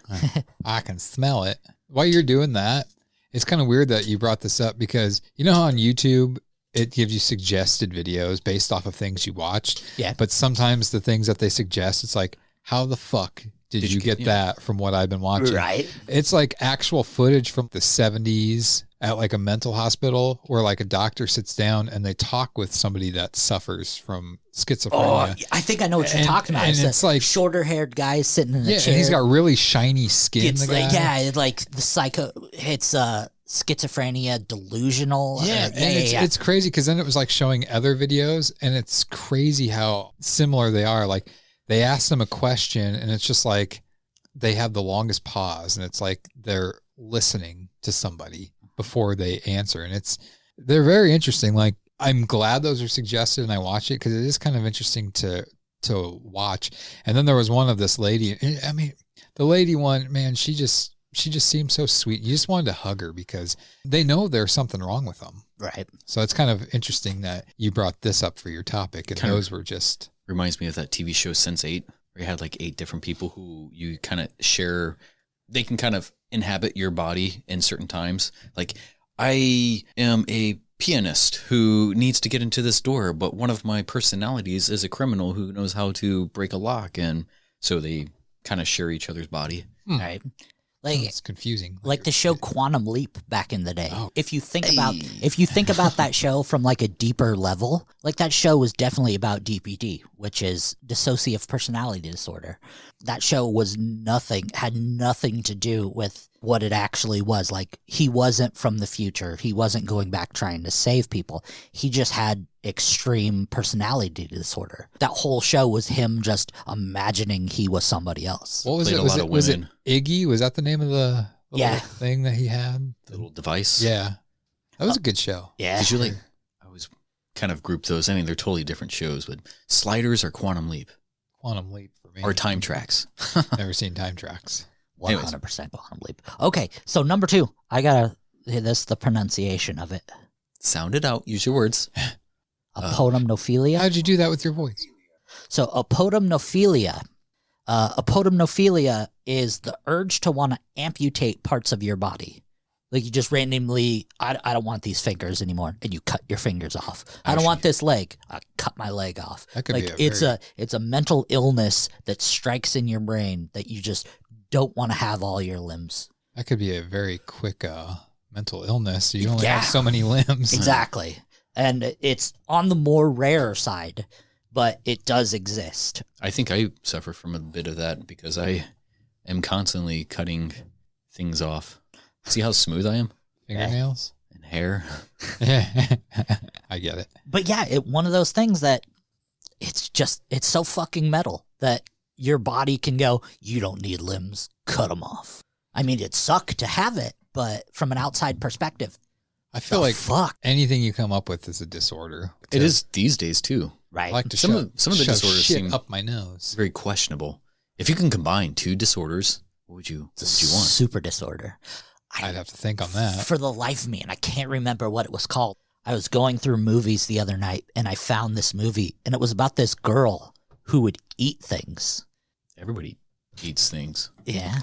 I can smell it. While you're doing that, it's kind of weird that you brought this up because you know how on YouTube it gives you suggested videos based off of things you watched? Yeah. But sometimes the things that they suggest, it's like, how the fuck did you get that from what I've been watching? Right. It's like actual footage from the 70s at like a mental hospital where like a doctor sits down and they talk with somebody that suffers from schizophrenia. Oh, I think I know what you're And- talking about. and it's like- shorter-haired guy sitting in a Yeah, chair. and he's got really shiny skin. It's the guy. like, yeah, like the psycho. It's schizophrenia delusional. Yeah, and it's crazy because then it was like showing other videos, and it's crazy how similar they are. Like they ask them a question, and it's just like they have the longest pause, and it's like they're listening to somebody before they answer, and they're very interesting. Like I'm glad those are suggested, and I watch it because it is kind of interesting to watch. And then there was one of this lady. I mean, the lady one, man, she just seemed so sweet. You just wanted to hug her because they know there's something wrong with them. Right. So it's kind of interesting that you brought this up for your topic, and Kind of those were just reminds me of that TV show Sense8, where you had like 8 different people who you kind of share. They can kind of inhabit your body in certain times. Like, I am a pianist who needs to get into this door, but one of my personalities is a criminal who knows how to break a lock. And so they kind of share each other's body. Right. Like it's confusing. like the show Quantum Leap back in the day. Oh. If you think about that show from like a deeper level, like that show was definitely about DPD, which is dissociative personality disorder. That show had nothing to do with what it actually was. Like he wasn't from the future. He wasn't going back trying to save people. He just had extreme personality disorder. That whole show was him just imagining he was somebody else. What was Played it? a Was lot it, of was it women. Iggy? Was that the name of the little thing that he had? The little device. Yeah, that was a good show. Yeah. Did you like, I was kind of grouped those. I mean, they're totally different shows, but Sliders or Quantum Leap Quantum Leap for me. or Time Tracks. Never seen Time Tracks. 100% Quantum Leap. Okay, so number 2, I gotta this the pronunciation of it. Sound it out. Use your words. Apotemnophilia. How'd you do that with your voice? So apotemnophilia. Apotemnophilia is the urge to want to amputate parts of your body. Like you just randomly, I don't want these fingers anymore, and you cut your fingers off. I don't want this leg. I cut my leg off. That could Like be it's a mental illness that strikes in your brain that you just don't want to have all your limbs. That could be a very quick mental illness. You only Yeah. have so many limbs. Exactly. And it's on the more rare side, but it does exist. I think I suffer from a bit of that because I am constantly cutting things off. See how smooth I am? Fingernails. And hair. I get it. But yeah, one of those things that it's so fucking metal that your body can go, you don't need limbs, cut them off. I mean, it'd suck to have it, but from an outside perspective, I feel the like fuck, anything you come up with is a disorder. It is these days too. right? I like to Some shove, of the shove disorders shit seem up my nose. very questionable. If you can combine 2 disorders, what would you want? Super disorder. I'd have to think on that. For the life of me, and I can't remember what it was called. I was going through movies the other night, and I found this movie, and it was about this girl who would eat things. Everybody eats things. Yeah.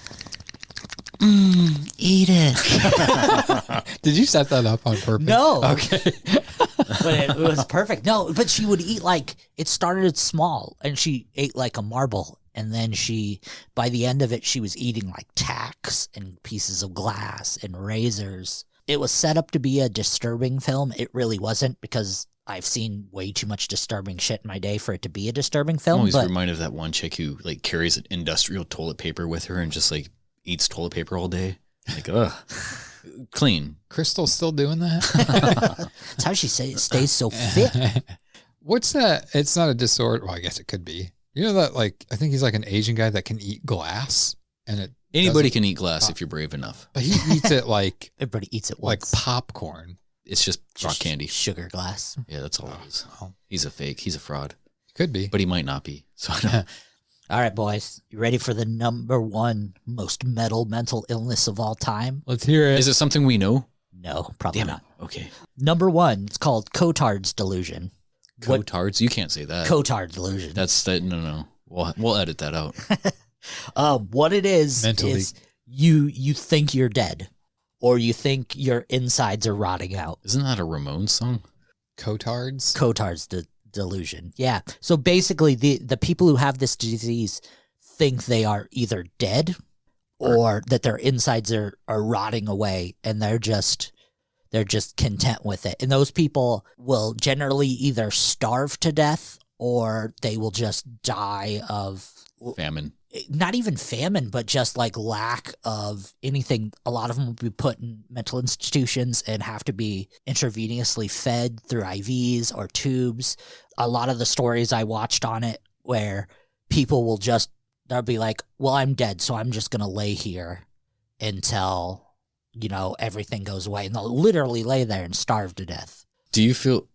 Eat it. Did you set that up on purpose? No. Okay. But it was perfect. No, but she would eat like, it started small, and she ate like a marble. And then by the end of it, she was eating like tacks and pieces of glass and razors. it was set up to be a disturbing film. It really wasn't, because I've seen way too much disturbing shit in my day for it to be a disturbing film. I'm always reminded of that one chick who like carries an industrial toilet paper with her and just like eats toilet paper all day. Like, ugh. Clean. Crystal's still doing that? That's how she stays so fit. What's that? It's not a disorder. Well, I guess it could be. You know that, like, I think he's like an Asian guy that can eat glass, and anybody can eat glass if you're brave enough. But he eats it like everybody eats it like once. popcorn. It's just rock candy, sugar glass. Yeah, that's all it is. He's a fake. He's a fraud. Could be, but he might not be. So I don't. All right, boys, you ready for the number one most mental illness of all time? Let's hear it. Is it something we know? No, probably not. Okay. Number one, it's called Cotard's delusion. Cotards? You can't say that. Cotard delusion. That's that. No. We'll edit that out. What it is Mentally. is you think you're dead, or you think your insides are rotting out. Isn't that a Ramones song? Cotards? Cotard's delusion. Yeah. So basically, the people who have this disease think they are either dead or that their insides are rotting away, and they're just content with it. And those people will generally either starve to death or they will just die of famine. Not even famine, but just like lack of anything. A lot of them will be put in mental institutions and have to be intravenously fed through IVs or tubes. A lot of the stories I watched on it where people they'll be like, well, I'm dead, so I'm just going to lay here until, everything goes away. And they'll literally lay there and starve to death. Do you feel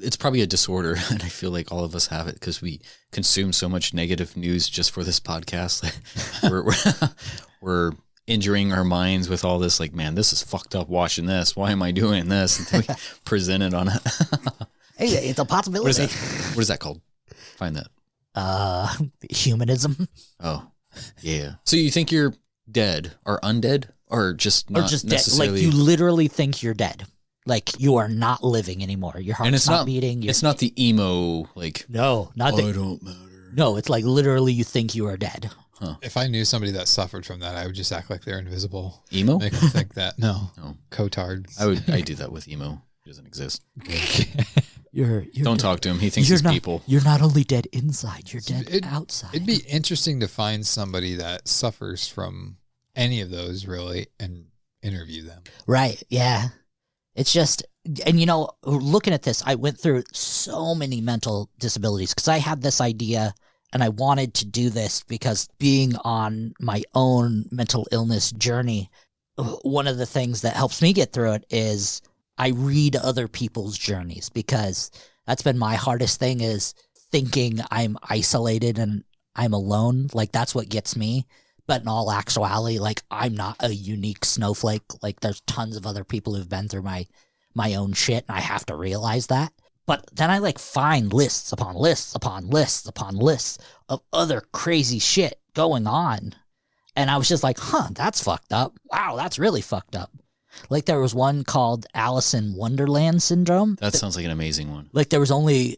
it's probably a disorder, and I feel like all of us have it because we consume so much negative news just for this podcast. We're injuring our minds with all this, like, man, this is fucked up watching this. Why am I doing this? And then we present it on it. Hey, it's a possibility. What is that called? Find that. Humanism. Oh, yeah. So you think you're dead or undead or just not dead? Necessarily... Like you literally think you're dead. Like you are not living anymore. Your heart's not beating. It's not the emo, like, no, not I don't matter. No, it's like literally you think you are dead. Huh. If I knew somebody that suffered from that, I would just act like they're invisible. Emo? Make them think that. No. Cotards. I do that with emo. It doesn't exist. You're don't talk to him. He thinks he's people. You're not only dead inside, you're dead outside. It'd be interesting to find somebody that suffers from any of those, really, and interview them. Right. Yeah. It's just, and looking at this, I went through so many mental disabilities because I had this idea and I wanted to do this because being on my own mental illness journey, one of the things that helps me get through it is I read other people's journeys, because that's been my hardest thing, is thinking I'm isolated and I'm alone. Like that's what gets me. But in all actuality, like I'm not a unique snowflake. Like there's tons of other people who've been through my own shit, and I have to realize that. But then I find lists upon lists upon lists upon lists of other crazy shit going on. And I was just like, that's fucked up. Wow, that's really fucked up. Like there was one called Alice in Wonderland syndrome. That sounds like an amazing one. Like there's only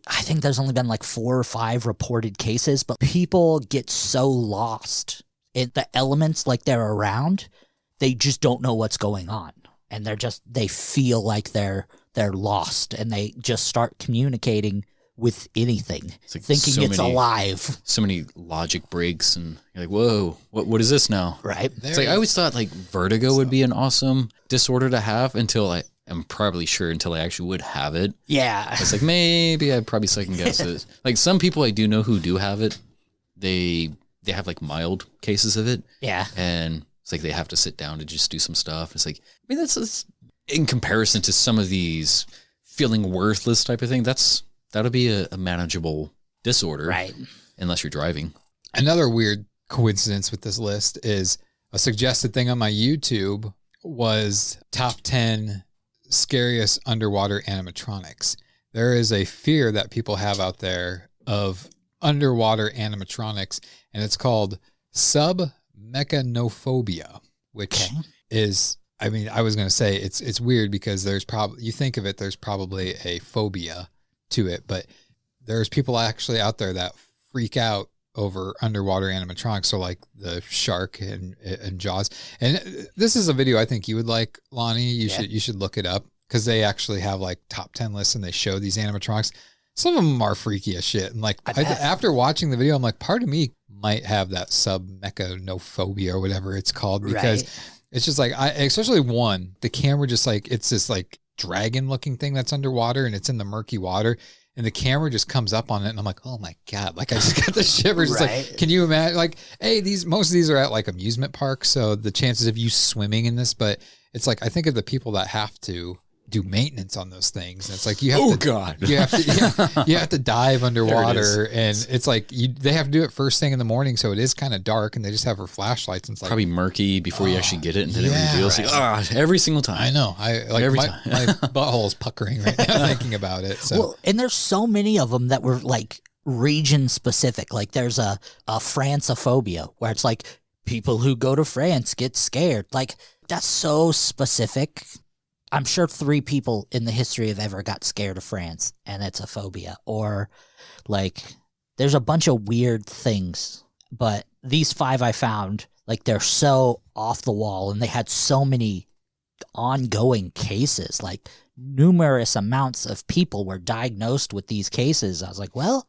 been like 4 or 5 reported cases, but people get so lost in the elements like they're around, they just don't know what's going on. And they feel like they're lost, and they just start communicating with anything, thinking it's alive. So many logic breaks, and you're like, whoa, what is this now? Right. It's like, I always thought like vertigo would be an awesome disorder to have until I actually would have it. Yeah. It's like, maybe I'd probably second guess it. Like some people I do know who do have it, they have like mild cases of it. Yeah. And it's like they have to sit down to just do some stuff. It's like, I mean, that's in comparison to some of these feeling worthless type of thing, that'll be a manageable disorder. Right. Unless you're driving. Another weird coincidence with this list is a suggested thing on my YouTube was top 10 scariest underwater animatronics. There is a fear that people have out there of underwater animatronics, and it's called submechanophobia, which is, I mean, I was going to say it's weird because there's you think of it, there's probably a phobia to it, but there's people actually out there that freak out over underwater animatronics, so like the shark and Jaws. And this is a video I think you would like, Lonnie. You should look it up because they actually have like top 10 lists and they show these animatronics. Some of them are freaky as shit. And like after watching the video, I'm like, part of me might have that submechanophobia or whatever it's called, because it's just like, especially one, the camera just like, it's this like dragon looking thing that's underwater and it's in the murky water. And the camera just comes up on it, and I'm like, "Oh my god!" Like I just got the shivers. It's like, can you imagine? Like, hey, most of these are at like amusement parks, so the chances of you swimming in this, but it's like I think of the people that have to do maintenance on those things. And it's like you have to dive underwater, and it's like they have to do it first thing in the morning, so it is kind of dark, and they just have her flashlights. And it's like probably murky before you actually get it, and then it reveals. Like, every single time. I know. My butthole is puckering right now thinking about it. So. Well, and there's so many of them that were like region specific. Like there's a Francophobia where it's like people who go to France get scared. Like that's so specific. I'm sure 3 people in the history have ever got scared of France, and it's a phobia. Or, like, there's a bunch of weird things, but these 5 I found, like, they're so off the wall, and they had so many ongoing cases. Like, numerous amounts of people were diagnosed with these cases. I was like, well,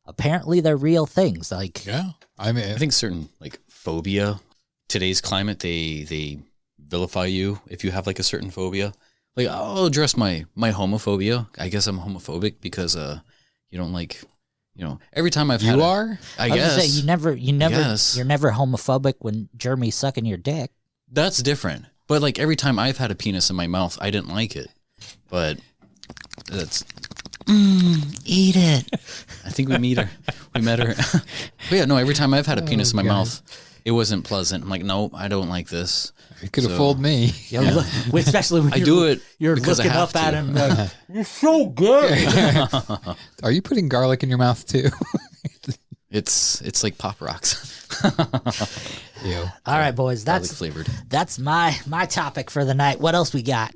apparently they're real things. Like, yeah, I mean, I think certain, like, phobia, today's climate, they vilify you if you have like a certain phobia. Like I'll address my homophobia. I guess I'm homophobic because you don't like, every time I've had I guess say, you're never homophobic when Jeremy's sucking your dick. That's different. But like every time I've had a penis in my mouth, I didn't like it. But that's eat it. I think we met her. But yeah, no, every time I've had a penis in my mouth, it wasn't pleasant. I'm like, no, I don't like this. You could have fooled me. Yeah. Especially when you're looking up at him. Like, you're so good. Are you putting garlic in your mouth too? It's like Pop Rocks. Ew. All right, boys. That's flavored. That's my topic for the night. What else we got?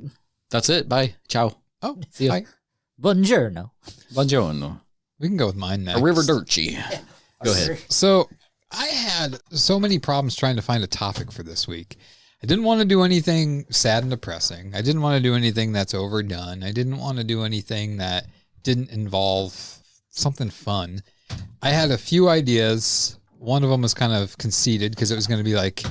That's it. Bye. Ciao. Oh, see you. Bye. Buongiorno. Buongiorno. We can go with mine next. Arrivederci. Go ahead. So I had so many problems trying to find a topic for this week. I didn't want to do anything sad and depressing. I didn't want to do anything that's overdone. I didn't want to do anything that didn't involve something fun. I had a few ideas. One of them was kind of conceited because it was going to be like,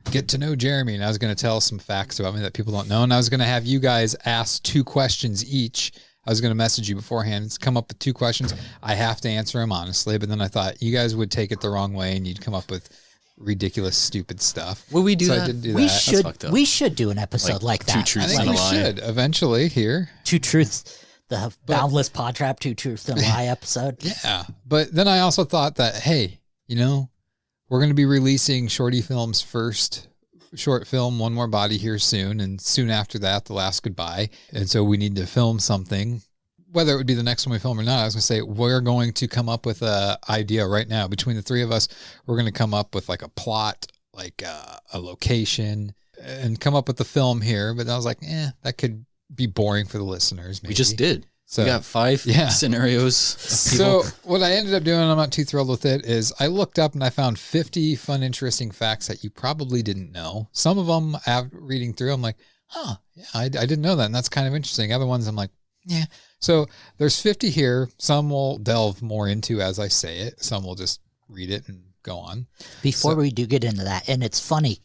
get to know Jeremy. And I was going to tell some facts about me that people don't know. And I was going to have you guys ask 2 questions each. I was going to message you beforehand, come up with 2 questions. I have to answer them honestly. But then I thought you guys would take it the wrong way and you'd come up with ridiculous, stupid stuff. Will we do that? I didn't do that. We should do an episode like that. 2 truths I think and a we lie. should eventually here. 2 truths, the Boundless PodTrap 2 truths and a lie episode. Yeah. But then I also thought that, hey, we're going to be releasing Shorty Film's first short film, One More Body, here soon. And soon after that, The Last Goodbye. And so we need to film something. Whether it would be the next one we film or not, I was going to say, we're going to come up with an idea right now. Between the 3 of us, we're going to come up with like a plot, like a location, and come up with the film here. But I was like, that could be boring for the listeners. Maybe. We just did. So we got 5 scenarios. So what I ended up doing, I'm not too thrilled with it, is I looked up and I found 50 fun, interesting facts that you probably didn't know. Some of them, after reading through, I'm like, I didn't know that. And that's kind of interesting. Other ones, I'm like, yeah. So there's 50 here. Some will delve more into as I say it. Some will just read it and go on. Before we do get into that, and it's funny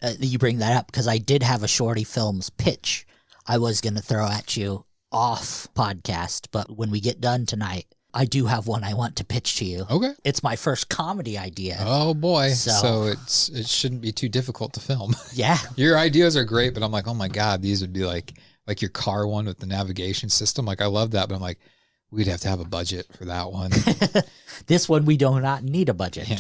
that you bring that up because I did have a Shorty Films pitch I was going to throw at you off podcast, but when we get done tonight, I do have one I want to pitch to you. Okay. It's my first comedy idea. Oh boy. So it shouldn't be too difficult to film. Yeah. Your ideas are great, but I'm like, oh my God, these would be like your car one with the navigation system. Like I love that, but I'm like, we'd have to have a budget for that one. This one, we do not need a budget. Yeah.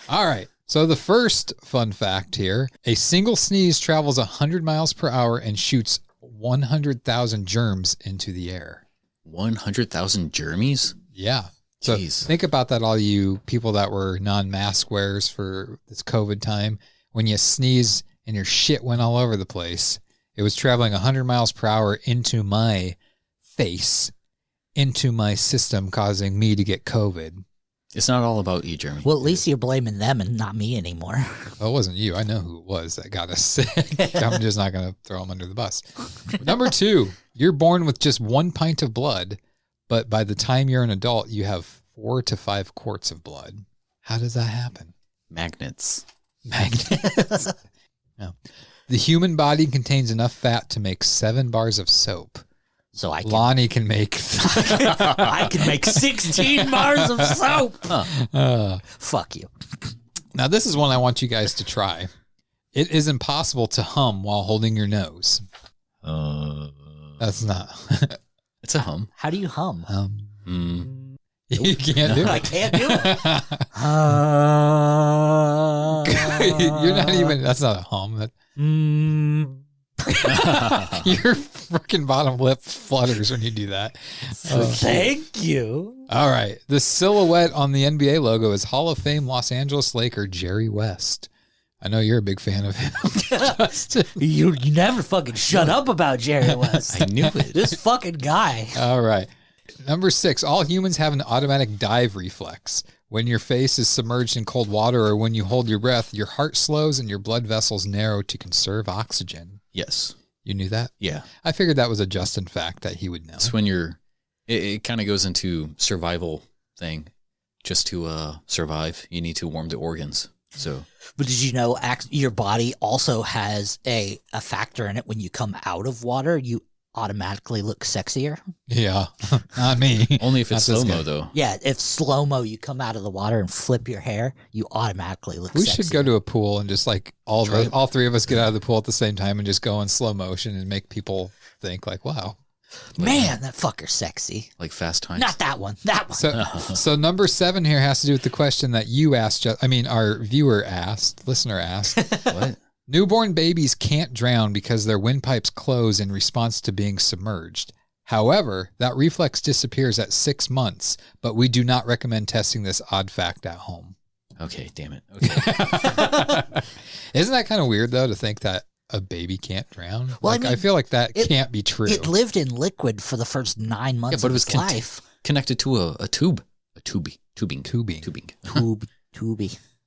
All right. So the first fun fact here, a single sneeze travels 100 miles per hour and shoots 100,000 germs into the air. 100,000 germies? Yeah. So think about that, all you people that were non-mask wearers for this COVID time. When you sneeze and your shit went all over the place, it was traveling 100 miles per hour into my face, into my system, causing me to get COVID. It's not all about you, Jeremy. Well, at least you're blaming them and not me anymore. Well, it wasn't you. I know who it was that got us sick. I'm just not going to throw them under the bus. Number 2, you're born with just 1 pint of blood, but by the time you're an adult, you have 4 to 5 quarts of blood. How does that happen? Magnets. Magnets. No. The human body contains enough fat to make 7 bars of soap. So Lonnie can make I can make 16 bars of soap. Fuck you. Now, this is one I want you guys to try. It is impossible to hum while holding your nose. That's not. It's a hum. How do you hum? You can't do it. I can't do it. You're not even. That's not a hum. Your freaking bottom lip flutters when you do that. Thank you. All right. The silhouette on the NBA logo is Hall of Fame Los Angeles Laker Jerry West. I know you're a big fan of him. Justin. You never fucking shut up about Jerry West. I knew it. This fucking guy. All right. Number 6, all humans have an automatic dive reflex. When your face is submerged in cold water or when you hold your breath, your heart slows and your blood vessels narrow to conserve oxygen. Yes. You knew that? Yeah. I figured that was a Justin fact that he would know. It's when it kind of goes into survival thing. Just to survive, you need to warm the organs. So, but did you know your body also has a factor in it? When you come out of water, you automatically look sexier. Yeah, not me. Only if it's slow-mo, though. Yeah, if slow-mo, you come out of the water and flip your hair, you automatically look sexier. We should go to a pool and just like all 3 of us get out of the pool at the same time and just go in slow motion and make people think like, wow. Man, that fucker's sexy. Like Fast Times? Not that one. That one. So number 7 here has to do with the question that you asked. Our listener asked. What? Newborn babies can't drown because their windpipes close in response to being submerged. However, that reflex disappears at 6 months, but we do not recommend testing this odd fact at home. Okay, damn it. Okay. Isn't that kind of weird, though, to think that a baby can't drown? Well, I feel like that can't be true. It lived in liquid for the first 9 months of its life. Connected to a tube. Tubing.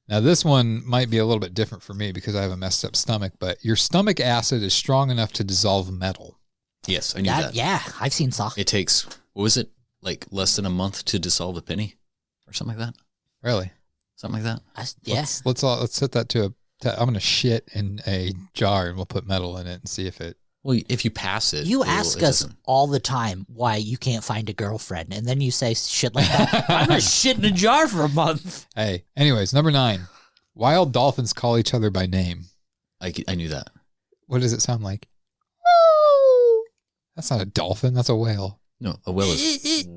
Now, this one might be a little bit different for me because I have a messed up stomach, but your stomach acid is strong enough to dissolve metal. Yes, I knew that. Yeah, I've seen soccer. It takes, what was it, like less than a month to dissolve a penny or something like that? Really? Something like that? Yes. Let's set that to I'm going to shit in a jar and we'll put metal in it and see if it. Well, if you pass it. You ask us all the time why you can't find a girlfriend, and then you say shit like that. I'm going to shit in a jar for a month. Hey, anyways, number 9. Wild dolphins call each other by name. I knew that. What does it sound like? That's not a dolphin. That's a whale. No, a whale is.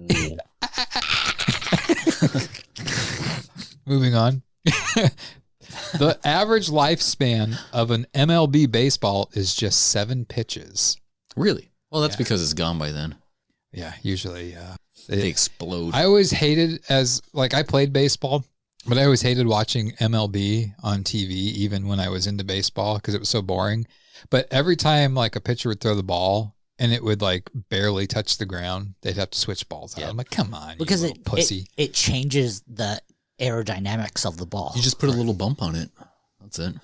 Moving on. The average lifespan of an MLB baseball is just 7 pitches. Really? Well, that's because it's gone by then. Yeah, usually. They explode. I always hated I played baseball, but I always hated watching MLB on TV, even when I was into baseball, because it was so boring. But every time like a pitcher would throw the ball and it would like barely touch the ground, they'd have to switch balls out. Yeah. I'm like, come on, because you pussy. It changes the aerodynamics of the ball. You just put a little bump on it. That's it.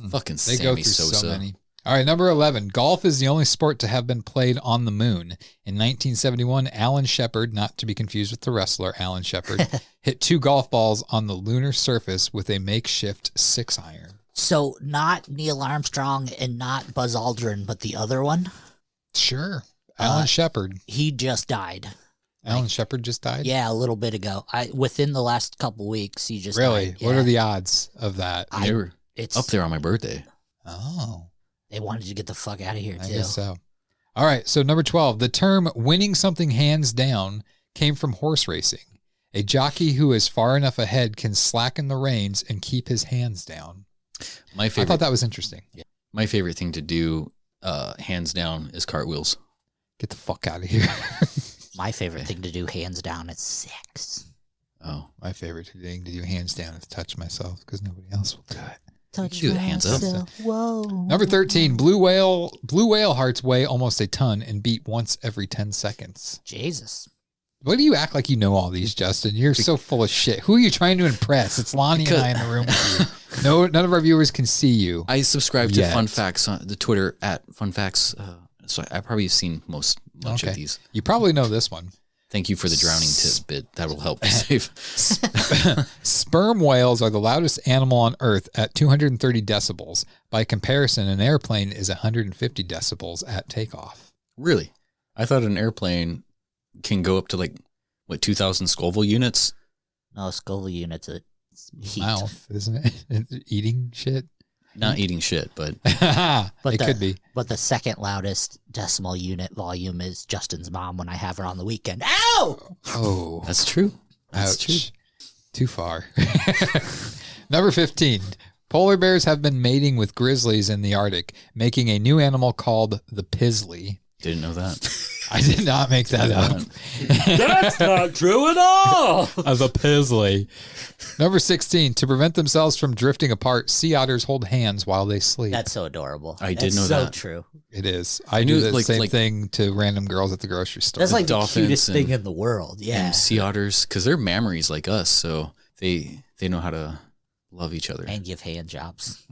Fucking They Sammy go through Sosa. so many. All right, number 11. Golf is the only sport to have been played on the moon. In 1971, Alan Shepard, not to be confused with the wrestler Alan Shepard, hit 2 golf balls on the lunar surface with a makeshift 6-iron. So not Neil Armstrong and not Buzz Aldrin, but the other one? Sure. Alan Shepard. He just died. Alan Shepard just died? Yeah, a little bit ago. Within the last couple weeks, he just really? died. What are the odds of that? They were up there on my birthday. Oh. They wanted to get the fuck out of here, too. I guess so. All right, so number 12. The term winning something hands down came from horse racing. A jockey who is far enough ahead can slacken the reins and keep his hands down. I thought that was interesting. Yeah. My favorite thing to do, hands down, is cartwheels. Get the fuck out of here. My favorite thing to do, hands down, is sex. Oh. My favorite thing to do, hands down, is touch myself because nobody else will do it. Touch you do the hands up. Whoa. Number 13, blue whale hearts weigh almost a ton and beat once every 10 seconds. Jesus. Why do you act like you know all these, Justin? You're so full of shit. Who are you trying to impress? It's Lonnie and I in the room with you. No, none of our viewers can see you. I subscribe to Fun Facts on the Twitter at Fun Facts. So I probably seen much of these. You probably know this one. Thank you for the drowning tidbit. That will help save. Sperm whales are the loudest animal on Earth at 230 decibels. By comparison, an airplane is 150 decibels at takeoff. Really? I thought an airplane can go up to 2,000 Scoville units? No, Scoville units are heat. Mouth, isn't it? Eating shit? Not eating shit, but it could be. But the second loudest decimal unit volume is Justin's mom when I have her on the weekend. Ow! Oh. That's true. That's Ouch. true. Too far. Number 15. Polar bears have been mating with grizzlies in the Arctic, making a new animal called the pizzly. Didn't know that. I did not make that up. That's not true at all. Of a pizzly. Number 16. To prevent themselves from drifting apart, sea otters hold hands while they sleep. That's so adorable. I did know so that. True. It is. I do the same thing to random girls at the grocery store. That's like the Dolphins cutest thing in the world. Yeah. And sea otters, because they're mammaries like us, so they know how to love each other. And give hand jobs.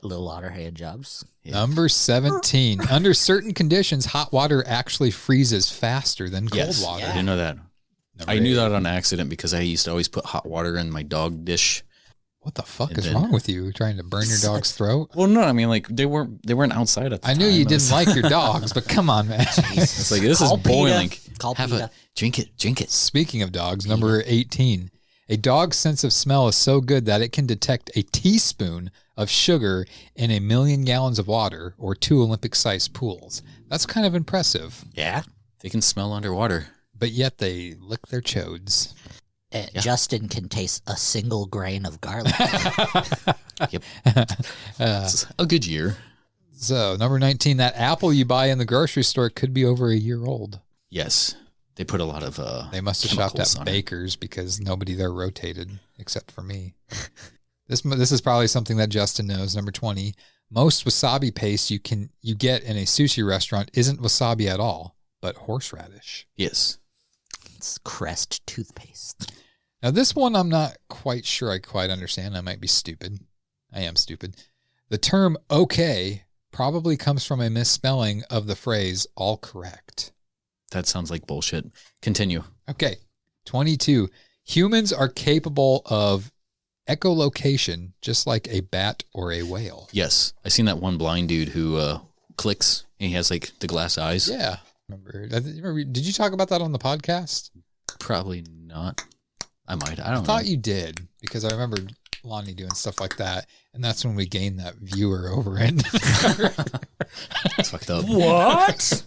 Little otter hand jobs. Yeah. Number 17. Under certain conditions, hot water actually freezes faster than cold water. I didn't know that. I knew that on accident because I used to always put hot water in my dog dish. What the fuck is wrong with you? Trying to burn your dog's throat? Well, no, I mean, they weren't outside at the time. I knew you didn't like your dogs, but come on, man. It's like, this is boiling. Drink it. Speaking of dogs, number 18. A dog's sense of smell is so good that it can detect a teaspoon of sugar in 1 million gallons of water or 2 Olympic-sized pools. That's kind of impressive. Yeah. They can smell underwater. But yet they lick their chodes. Justin can taste a single grain of garlic. Yep. It's a good year. So, number 19, that apple you buy in the grocery store could be over a year old. Yes. They put a lot of They must have shopped at Baker's because nobody there rotated except for me. This is probably something that Justin knows. Number 20, most wasabi paste you get in a sushi restaurant isn't wasabi at all, but horseradish. Yes. It's Crest toothpaste. Now, this one I'm not quite sure I quite understand. I might be stupid. I am stupid. The term okay probably comes from a misspelling of the phrase all correct. That sounds like bullshit. Continue. Okay. 22. Humans are capable of echolocation just like a bat or a whale. Yes. I seen that one blind dude who clicks and he has like the glass eyes. Yeah. Remember, did you talk about that on the podcast? Probably not. I might. I don't know. I thought you did because I remember Lonnie doing stuff like that. And that's when we gained that viewer over it. That's fucked up. What?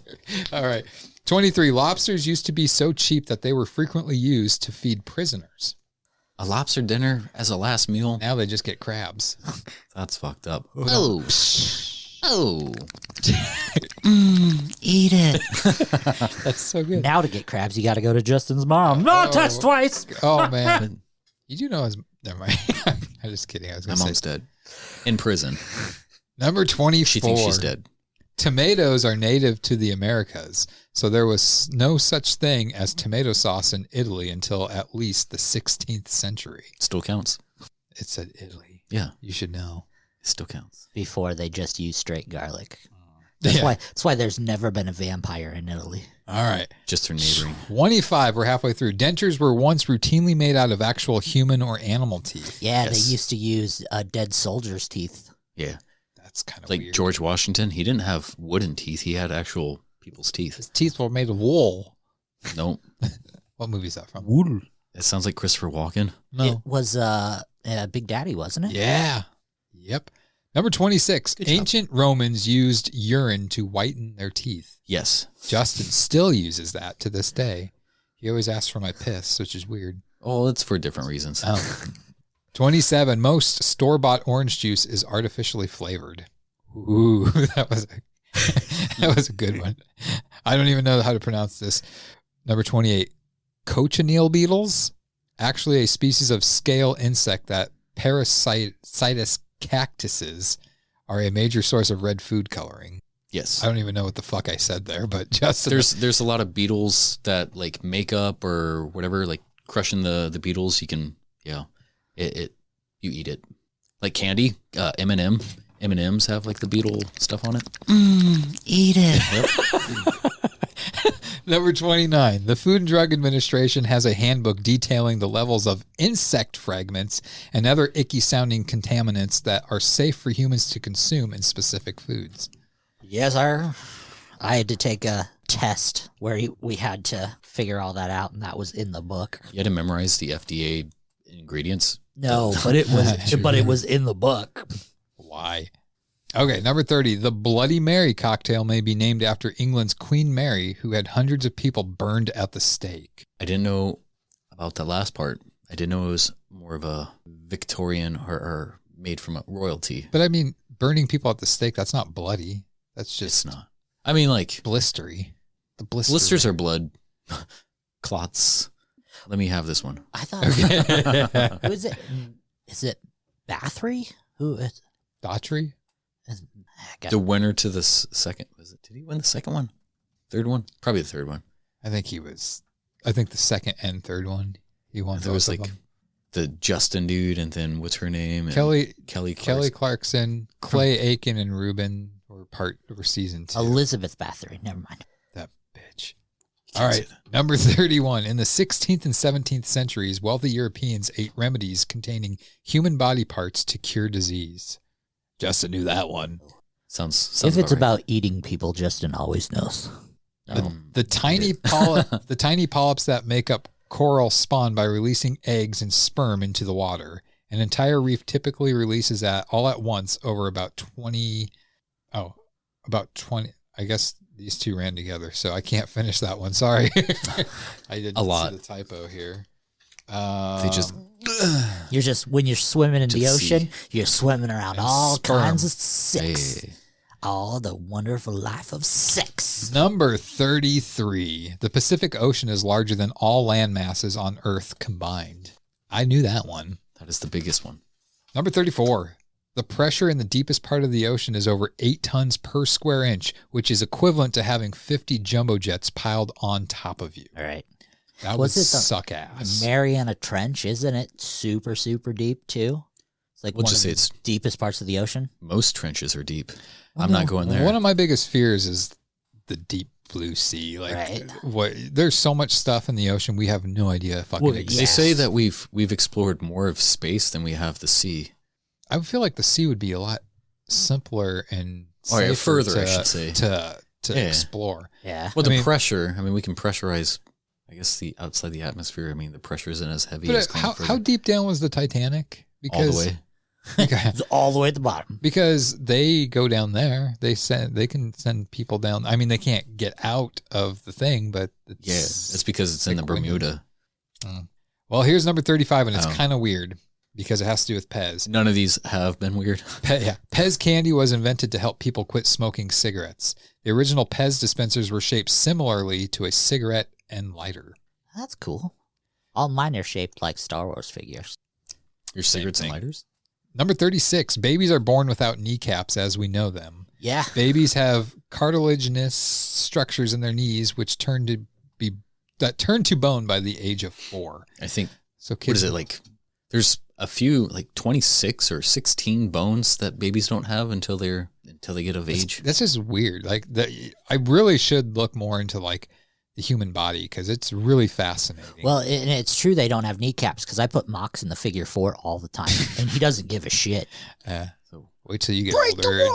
All right. 23. Lobsters used to be so cheap that they were frequently used to feed prisoners. A lobster dinner as a last meal? Now they just get crabs. That's fucked up. Oh. Eat it. That's so good. Now to get crabs, you got to go to Justin's mom. No, touch twice. Oh, man. You do know his... Never mind. I'm just kidding. I was My going to say... mom's dead. In prison. Number 24. She thinks she's dead. Tomatoes are native to the Americas, so there was no such thing as tomato sauce in Italy until at least the 16th century. Still counts. It said Italy. Yeah. You should know. It still counts. Before they just used straight garlic. That's why there's never been a vampire in Italy. All right. Just their neighboring. 25. We're halfway through. Dentures were once routinely made out of actual human or animal teeth. Yeah, They used to use dead soldiers' teeth. Yeah. That's kind of like weird. George Washington. He didn't have wooden teeth. He had actual people's teeth. His teeth were made of wool. Nope. What movie is that from? Wool. It sounds like Christopher Walken. No. It was Big Daddy, wasn't it? Yeah. Yep. Number 26. Ancient Romans used urine to whiten their teeth. Yes. Justin still uses that to this day. He always asks for my piss, which is weird. Oh, it's for different reasons. Oh. 27. Most store-bought orange juice is artificially flavored. Ooh, that was a good one. I don't even know how to pronounce this. Number 28. Cochineal beetles, actually a species of scale insect that parasitous cactuses are a major source of red food coloring. Yes. I don't even know what the fuck I said there, but just There's a lot of beetles that like make up or whatever, like crushing the beetles. You can, you eat it. Like candy, M&Ms have like the beetle stuff on it. Eat it. Yep. Number 29. The Food and Drug Administration has a handbook detailing the levels of insect fragments and other icky-sounding contaminants that are safe for humans to consume in specific foods. Yes, sir. I had to take a test where we had to figure all that out, and that was in the book. You had to memorize the FDA ingredients. No, but it was in the book. Why? Okay, number 30. The Bloody Mary cocktail may be named after England's Queen Mary, who had hundreds of people burned at the stake. I didn't know about the last part. I didn't know it was more of a Victorian or made from a royalty. But I mean, burning people at the stake, that's not bloody. That's It's just not. I mean, like blistery. The blisters are blood clots. Let me have this one. I thought. Who is it? Is it Bathory? Who is? Daughtry? The winner to the second. Was it? Did he win the second one? Third one? Probably the third one. I think the second and third one. He won. There was like the Justin dude, and then what's her name? And Kelly Clarkson. Clarkson, Clay Aiken, and Ruben were season 2. Elizabeth Bathory. Never mind. That bitch. All right, number 31. In the 16th and 17th centuries, wealthy Europeans ate remedies containing human body parts to cure disease. Justin knew that one. Sounds if it's right. about eating people, Justin always knows. The tiny polyps that make up coral spawn by releasing eggs and sperm into the water. An entire reef typically releases that all at once over about 20. I guess these two ran together, so I can't finish that one. Sorry. I didn't see the typo here. You're just, when you're swimming in the ocean, you're swimming around all sperm. kinds of sex. Hey. All the wonderful life of sex. Number 33. The Pacific Ocean is larger than all land masses on Earth combined. I knew that one. That is the biggest one. Number 34. The pressure in the deepest part of the ocean is over 8 tons per square inch, which is equivalent to having 50 jumbo jets piled on top of you. All right. That would suck ass. Mariana Trench, isn't it super, super deep too? It's like We'll one just of say the it's deepest parts of the ocean. most trenches are deep. I'm not going there. One of my biggest fears is the deep blue sea. Like, there's so much stuff in the ocean we have no idea fucking exists. They say that we've explored more of space than we have the sea. I would feel like the sea would be a lot simpler and safer further, I should say, to explore. Yeah. Well, pressure. I mean, we can pressurize. I guess the outside the atmosphere. I mean, the pressure isn't as heavy. As how deep down was the Titanic? All the way. It's all the way at the bottom. Because they go down there. They can send people down. I mean, they can't get out of the thing, but it's because it's in the Bermuda. Well, here's number 35, and it's kind of weird because it has to do with Pez. None of these have been weird. Pez candy was invented to help people quit smoking cigarettes. The original Pez dispensers were shaped similarly to a cigarette and lighter. That's cool. All mine are shaped like Star Wars figures. Your cigarettes and lighters? Number 36. Babies are born without kneecaps as we know them. Yeah. Babies have cartilaginous structures in their knees which turn to bone by the age of 4. I think. So kids, what is it like? There's a few, like 26 or 16 bones that babies don't have until they get of age. That's just weird. Like I really should look more into like the human body because it's really fascinating. Well, and it's true they don't have kneecaps because I put Mox in the figure 4 all the time, and he doesn't give a shit. So wait till you get older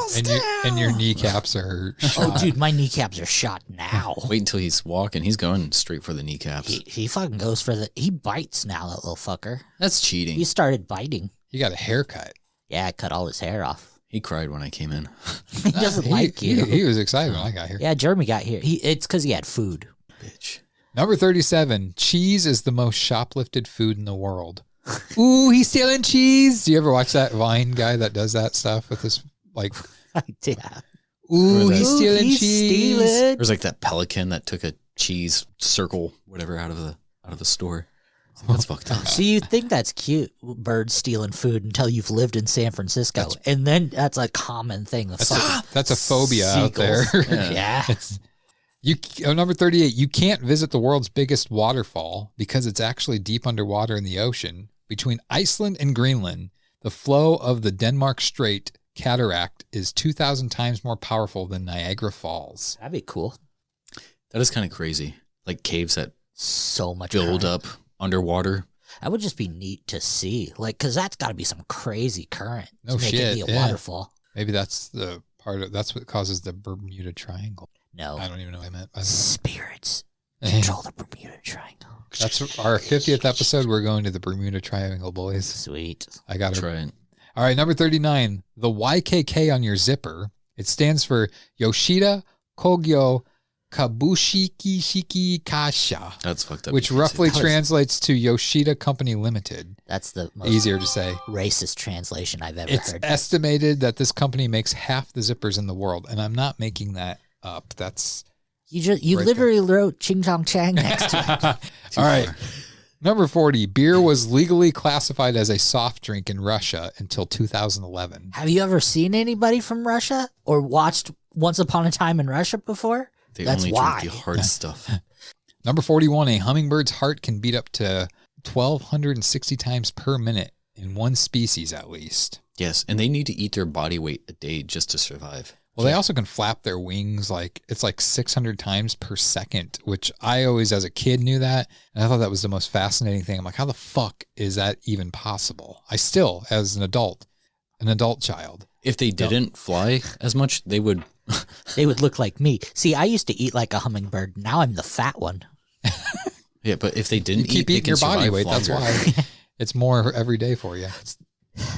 and your kneecaps are shot. Oh, dude, my kneecaps are shot now. Wait until he's walking. He's going straight for the kneecaps. He fucking goes for he bites now, that little fucker. That's cheating. He started biting. He got a haircut. Yeah, I cut all his hair off. He cried when I came in. He doesn't like you. He was excited when I got here. Yeah, Jeremy got here. It's because he had food. Bitch. Number 37. Cheese is the most shoplifted food in the world. Ooh, he's stealing cheese. Do you ever watch that Vine guy that does that stuff with his like? Yeah. Ooh, he's stealing cheese. There's like that pelican that took a cheese circle, whatever, out of the store. That's fucked up. So you think that's cute, birds stealing food, until you've lived in San Francisco, and then that's a common thing. That's a phobia out there. Yeah. Number 38, you can't visit the world's biggest waterfall because it's actually deep underwater in the ocean. Between Iceland and Greenland, the flow of the Denmark Strait cataract is 2,000 times more powerful than Niagara Falls. That'd be cool. That is kind of crazy. Like caves that So much build current. up underwater. That would just be neat to see. Like, because that's got to be some crazy current No to make shit, it be a yeah. waterfall. Maybe that's that's what causes the Bermuda Triangle. No. I don't even know what I meant. Spirits control the Bermuda Triangle. That's our 50th episode. We're going to the Bermuda Triangle, boys. Sweet. I got it. Try it. All right, number 39, the YKK on your zipper. It stands for Yoshida Kogyo Kabushiki Shiki Kasha, That's fucked up. which You can't roughly say that. translates to Yoshida Company Limited. That's the most Easier to say. racist translation I've ever It's heard. estimated that this company makes half the zippers in the world, and I'm not making that up. That's You right literally wrote Ching Chong Chang next to it. all right. Number 40, beer was legally classified as a soft drink in Russia until 2011. Have you ever seen anybody from Russia or watched Once Upon a Time in Russia before? They That's only why. drink the hard stuff. Number 41, a hummingbird's heart can beat up to 1,260 times per minute in one species at least. Yes, and they need to eat their body weight a day just to survive. Well, they also can flap their wings it's like 600 times per second, which I always, as a kid, knew that. And I thought that was the most fascinating thing. I'm like, how the fuck is that even possible? I still, as an adult child. If they didn't fly as much, they would. They would look like me. See, I used to eat like a hummingbird. Now I'm the fat one. Yeah, but if they You didn't keep eat, eating they your can body survive weight. That's longer. why it's more every day for you.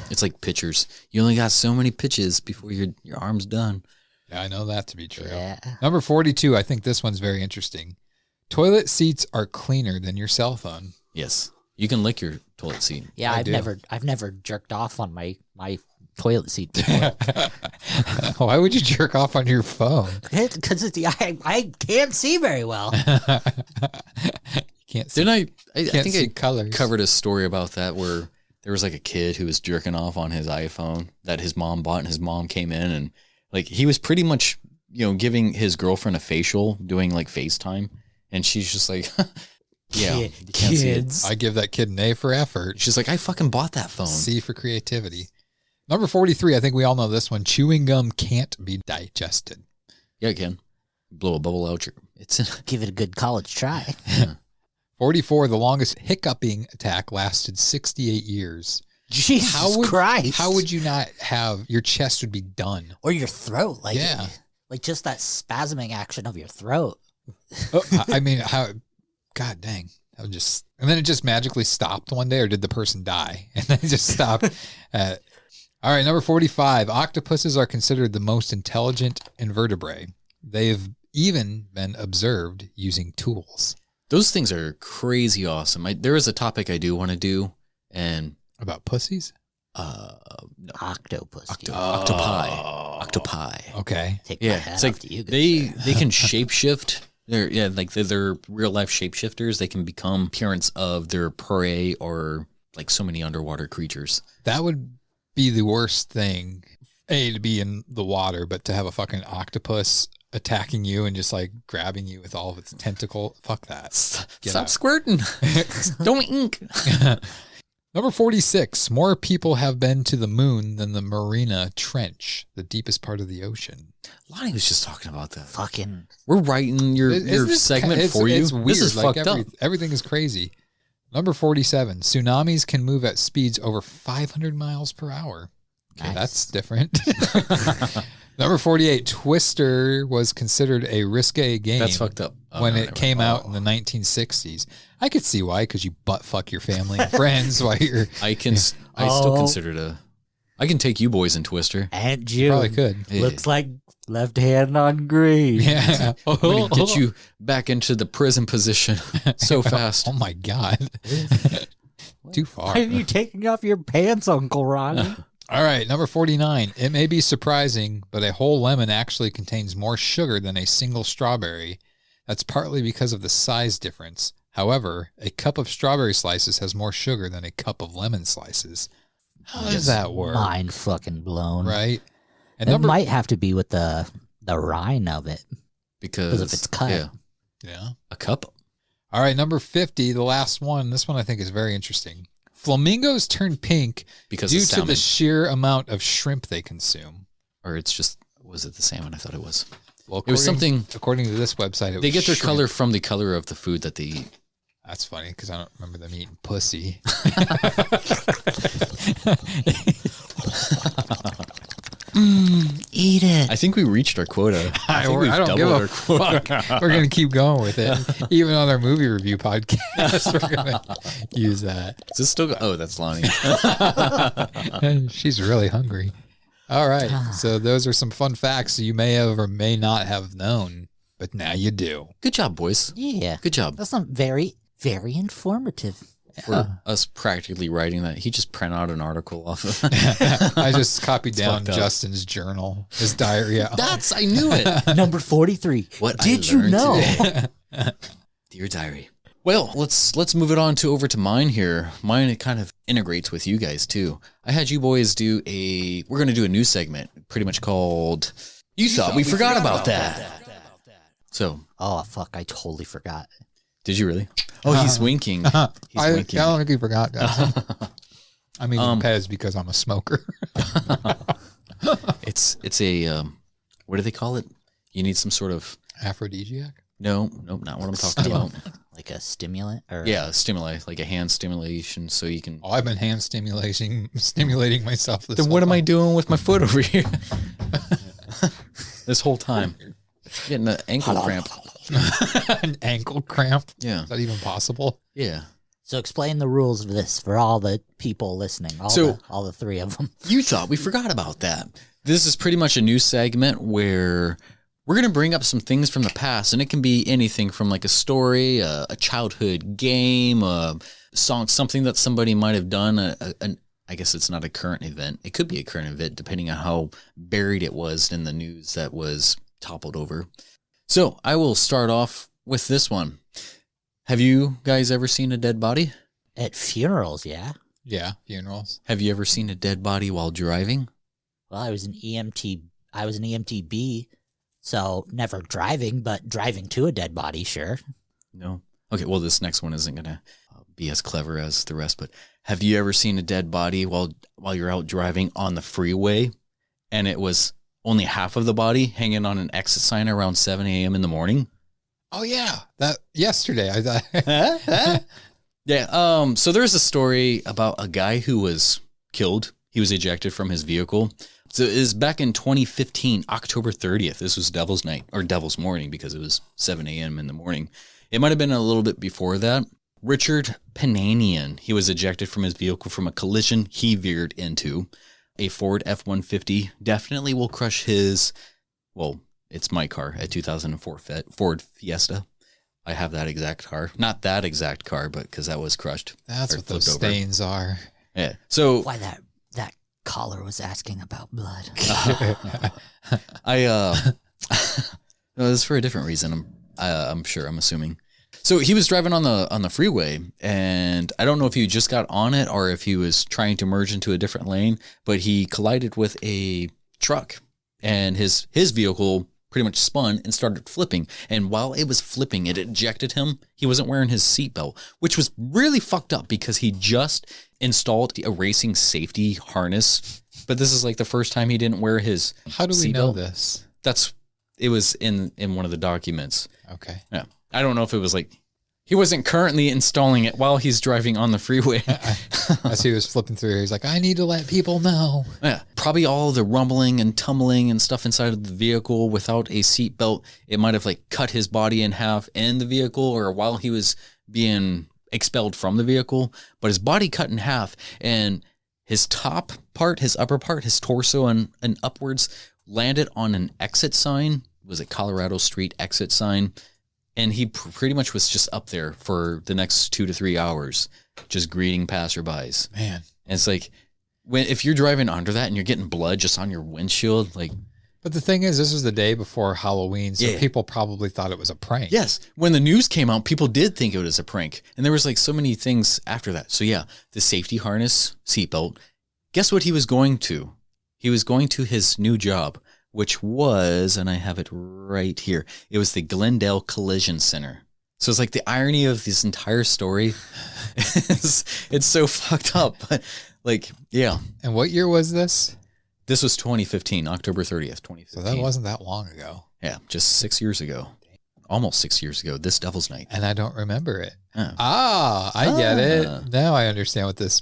It's like pitchers. You only got so many pitches before your arm's done. Yeah, I know that to be true. Yeah. Number 42, I think this one's very interesting. Toilet seats are cleaner than your cell phone. Yes, you can lick your toilet seat. Yeah, I I've never jerked off on my toilet seat before. Why would you jerk off on your phone? Because I can't see very well. You can't see. Didn't I Can't think see I colors. covered a story about that where there was like a kid who was jerking off on his iPhone that his mom bought, and his mom came in and like he was pretty much, giving his girlfriend a facial, doing like FaceTime, and she's just like, yeah, you can't see it. Kids. I give that kid an A for effort. She's like, I fucking bought that phone. C for creativity. Number 43, I think we all know this one. Chewing gum can't be digested. Yeah, it can. Blow a bubble out your. It's in. Give it a good college try. 44, the longest hiccuping attack lasted 68 years. Jesus Christ. How would you not have, your chest would be done. Or your throat. Like, Yeah. like just that spasming action of your throat. I mean, God dang. And then it just magically stopped one day, or did the person die? And then it just stopped. All right, number 45. Octopuses are considered the most intelligent invertebrate. They've even been observed using tools. Those things are crazy awesome. There is a topic I do want to do, and About pussies? no, Octopus. dude. octopi. Okay. Take my Yeah, hat it's off like to you. good they sir. can shapeshift. They're real life shapeshifters. They can become appearance of their prey or like so many underwater creatures. That would be the worst thing. A, to be in the water, but to have a fucking octopus attacking you and just like grabbing you with all of its tentacle. Fuck that. Get Stop out. squirting. Don't ink. Number 46. More people have been to the moon than the Mariana Trench, the deepest part of the ocean. Lonnie was just talking about that. Fucking. We're writing your Isn't this segment it's- for you. It's weird. This is like fucked up. Everything is crazy. Number 47. Tsunamis can move at speeds over 500 miles per hour. Okay, Nice. that's different. Number 48. Twister was considered a risque game. That's fucked up. Oh, when no, it never came mind. out in the 1960s. I could see why, because you butt fuck your family and friends while you're. I still Oh. consider it I can take you boys in Twister. And You June. probably could. Yeah. Looks like left hand on green. Yeah. I'm gonna get you back into the prison position so fast. Oh my God. Too far. Why are you taking off your pants, Uncle Ronnie? All right, number 49. It may be surprising, but a whole lemon actually contains more sugar than a single strawberry. That's partly because of the size difference. However, a cup of strawberry slices has more sugar than a cup of lemon slices. How does that work? Mind fucking blown. Right? And It might have to be with the rind of it. Because if it's cut. Yeah. A cup. All right, number 50, the last one. This one I think is very interesting. Flamingos turn pink Because due of to salmon. the sheer amount of shrimp they consume. Or it's just, was it the salmon? I thought it was. Well, It was something. According to this website, it They was get their shrimp. color from the color of the food that they eat. That's funny because I don't remember them eating pussy. Eat it. I think we reached our quota. I think we've I don't give doubled a our quota. fuck. We're going to keep going with it. Even on our movie review podcast, we're going to use that. Is this still? Oh, that's Lonnie. She's really hungry. All right. So those are some fun facts you may have or may not have known, but now you do. Good job, boys. Yeah. Good job. That's not very, very informative. For us practically writing that, he just printed out an article off of. I just copied down fucked up. Justin's journal, his diary. I knew it. Number 43. What Did I you learned know? today. Dear diary. Well, let's move it on to over to mine here. Mine, it kind of integrates with you guys too. I had you boys we're going to do a new segment pretty much called You Thought We Forgot About That. So. Oh, fuck. I totally forgot. Did you really? Oh, he's winking. He's winking. I don't think you forgot, guys. I'm eating Pez because I'm a smoker. It's a, what do they call it? You need some sort of... Aphrodisiac? No, not what I'm talking about. Like a stimulant? Or Yeah, stimuli, like a hand stimulation so you can... Oh, I've been hand stimulating myself this Then whole what am I time. doing with my foot over here? This whole time. Getting an ankle cramp. An ankle cramp? Yeah. Is that even possible? Yeah. So explain the rules of this for all the people listening. All the three of them. You thought we forgot about that. This is pretty much a new segment where we're going to bring up some things from the past, and it can be anything from like a story, a childhood game, a song, something that somebody might have done. I guess it's not a current event. It could be a current event depending on how buried it was in the news that was toppled over. So I will start off with this one. Have you guys ever seen a dead body? At funerals, yeah. Yeah, funerals. Have you ever seen a dead body while driving? Well, I was an EMTB, so never driving, but driving to a dead body, sure. No. Okay, well, this next one isn't going to be as clever as the rest, but have you ever seen a dead body while you're out driving on the freeway and it was only half of the body hanging on an exit sign around 7 a.m. in the morning? Oh, yeah. That yesterday, I thought. Yeah. So there's a story about a guy who was killed. He was ejected from his vehicle. So it was back in 2015, October 30th. This was Devil's Night, or Devil's Morning, because it was 7 a.m. in the morning. It might have been a little bit before that. Richard Pananian, he was ejected from his vehicle from a collision he veered into. A Ford F-150 definitely will crush his, well, it's my car, a 2004 Ford Fiesta. I have that exact car. Not that exact car, but because that was crushed. That's or what those flipped over. stains are. Yeah. So Why that caller was asking about blood. no, this is for a different reason. I'm sure. I'm assuming. So he was driving on the freeway, and I don't know if he just got on it or if he was trying to merge into a different lane, but he collided with a truck, and his vehicle pretty much spun and started flipping. And while it was flipping, it ejected him. He wasn't wearing his seatbelt, which was really fucked up because he just installed a racing safety harness. But this is like the first time he didn't wear his How do we know seatbelt. this? It was in one of the documents. Okay. Yeah. I don't know if it was like he wasn't currently installing it while he's driving on the freeway. As he was flipping through, he's like, I need to let people know. Yeah. Probably all the rumbling and tumbling and stuff inside of the vehicle without a seatbelt. It might have like cut his body in half in the vehicle or while he was being expelled from the vehicle, but his body cut in half and his top part, his upper part, his torso and upwards landed on an exit sign. Was it Colorado Street exit sign? And he pretty much was just up there for the next 2 to 3 hours, just greeting passerbys. Man. And it's like, if you're driving under that and you're getting blood just on your windshield, like But the thing is, this was the day before Halloween, so Yeah. people probably thought it was a prank. Yes. When the news came out, people did think it was a prank. And there was like so many things after that. So yeah, the safety harness, seatbelt. Guess what he was going to? He was going to his new job, which was, and I have it right here, it was the Glendale Collision Center. So it's like the irony of this entire story. It's so fucked up. But like, yeah. And what year was this? This was 2015, October 30th, 2015. So that wasn't that long ago. Yeah, just 6 years ago. Almost 6 years ago, this Devil's Night. And I don't remember it. Oh. I get it. Now I understand what this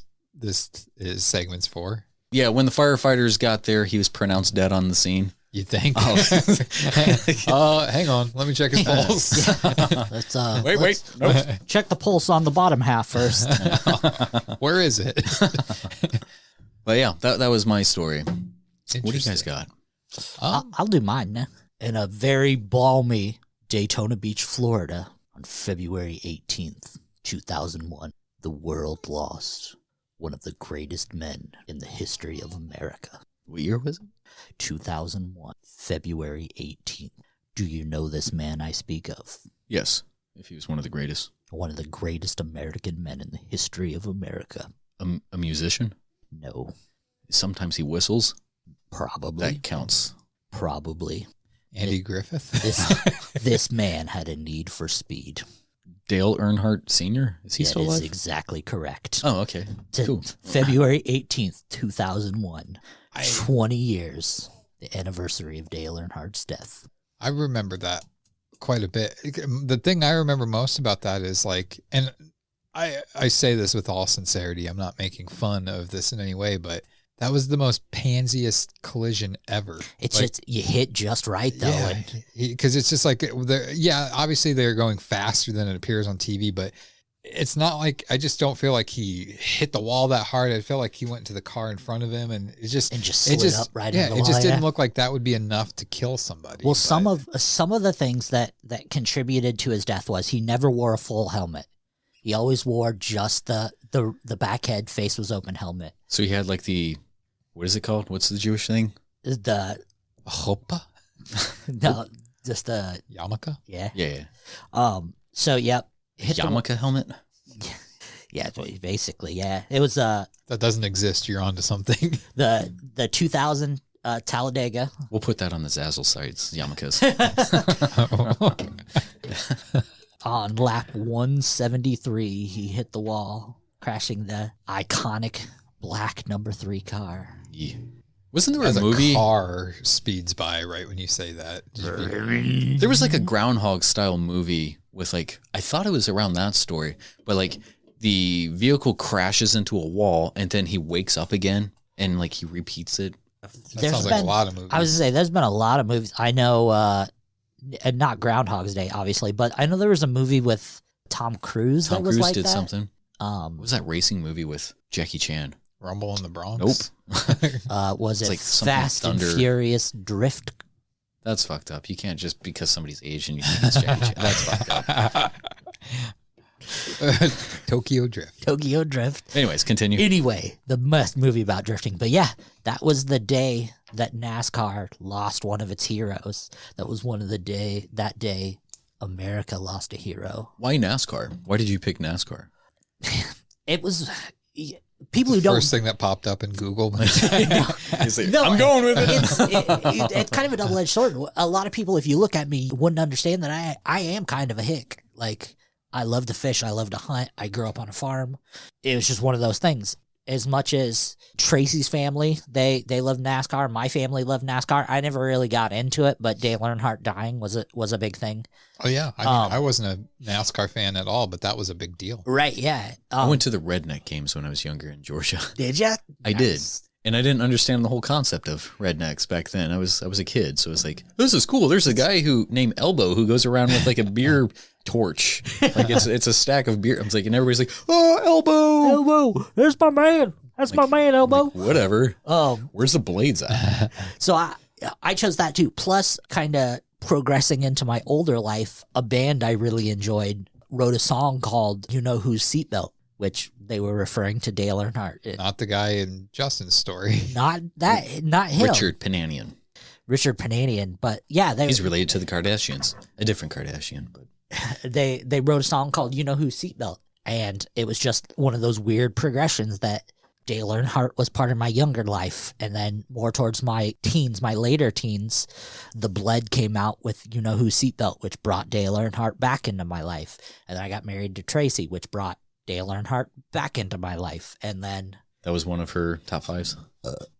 is segment's for. Yeah, when the firefighters got there, he was pronounced dead on the scene. You think? Oh. Hang on. Let me check his pulse. Let's Wait. Nope. check the pulse on the bottom half first. Where is it? But yeah, that was my story. What do you guys got? I'll do mine now. In a very balmy Daytona Beach, Florida, on February 18th, 2001, the world lost one of the greatest men in the history of America. What year was it? 2001, February 18th. Do you know this man I speak of? Yes, if he was one of the greatest. One of the greatest American men in the history of America. A musician? No. Sometimes he whistles. Probably. That counts. Probably. Andy Griffith? This man had a need for speed. Dale Earnhardt Sr.? Is he still alive? That is exactly correct. Oh, okay. Cool. February 18th, 2001. 20 years. The anniversary of Dale Earnhardt's death. I remember that quite a bit. The thing I remember most about that is like, and I say this with all sincerity, I'm not making fun of this in any way, but that was the most pansiest collision ever. It's like, just, you hit just right though. Yeah, because it's just like, obviously they're going faster than it appears on TV, but it's not like, I just don't feel like he hit the wall that hard. I feel like he went into the car in front of him and it just slid up right in the wall. It just didn't look like that would be enough to kill somebody. Well, some of the things that contributed to his death was he never wore a full helmet. He always wore just the back head, face was open helmet. So he had like what is it called? What's the Jewish thing? The chuppah? No, just the yarmulke. Yeah. So yep. Yarmulke helmet. Yeah, basically, yeah. It was that doesn't exist. You're onto something. The 2000 Talladega. We'll put that on the Zazzle sites. Yarmulkes. On lap 173, he hit the wall, crashing the iconic black number 3 car. Yeah. Wasn't there As a movie? Car speeds by right when you say that. There was like a Groundhog style movie with like, I thought it was around that story, but like the vehicle crashes into a wall and then he wakes up again and like he repeats it. That sounds like a lot of movies. I was going to say, there's been a lot of movies. I know, not Groundhog's Day, obviously, but I know there was a movie with Tom Cruise Tom that was Cruise like did that. Something. What was that racing movie with Jackie Chan? Rumble in the Bronx? Nope. Was it like Fast and Thunder. Furious Drift? That's fucked up. You can't just because somebody's Asian, you think it's Jackie Chan. That's fucked up. Tokyo Drift. Tokyo Drift. Anyways, continue. Anyway, the best movie about drifting. But yeah, that was the day that NASCAR lost one of its heroes. That was that day America lost a hero. Why NASCAR? Why did you pick NASCAR? It was people who don't. First thing that popped up in Google. No, I'm going with it. It's kind of a double-edged sword. A lot of people, if you look at me, wouldn't understand that I am kind of a hick. Like, I love to fish. I love to hunt. I grew up on a farm. It was just one of those things. As much as Tracy's family, they love NASCAR. My family loved NASCAR. I never really got into it, but Dale Earnhardt dying was a big thing. Oh yeah, I mean, I wasn't a NASCAR fan at all, but that was a big deal. Right? Yeah. I went to the redneck games when I was younger in Georgia. Did ya? I did. And I didn't understand the whole concept of rednecks back then. I was a kid, so it was like, this is cool. There's a guy named Elbow who goes around with like a beer torch. Like it's a stack of beer. I was like, and everybody's like, oh, Elbow. There's my man. That's my man, Elbow. Like, whatever. Where's the blades at? So I chose that too. Plus, kind of progressing into my older life, a band I really enjoyed wrote a song called "You Know Whose Seatbelt," which they were referring to Dale Earnhardt. Not the guy in Justin's story. Not him. Richard Pananian. Richard Pananian. But yeah, He's related to the Kardashians. A different Kardashian, but they wrote a song called You Know Who Seatbelt. And it was just one of those weird progressions that Dale Earnhardt was part of my younger life. And then more towards my teens, my later teens, The Bled came out with You Know Who Seatbelt, which brought Dale Earnhardt back into my life. And then I got married to Tracy, which brought Dale Earnhardt back into my life. And then that was one of her top fives.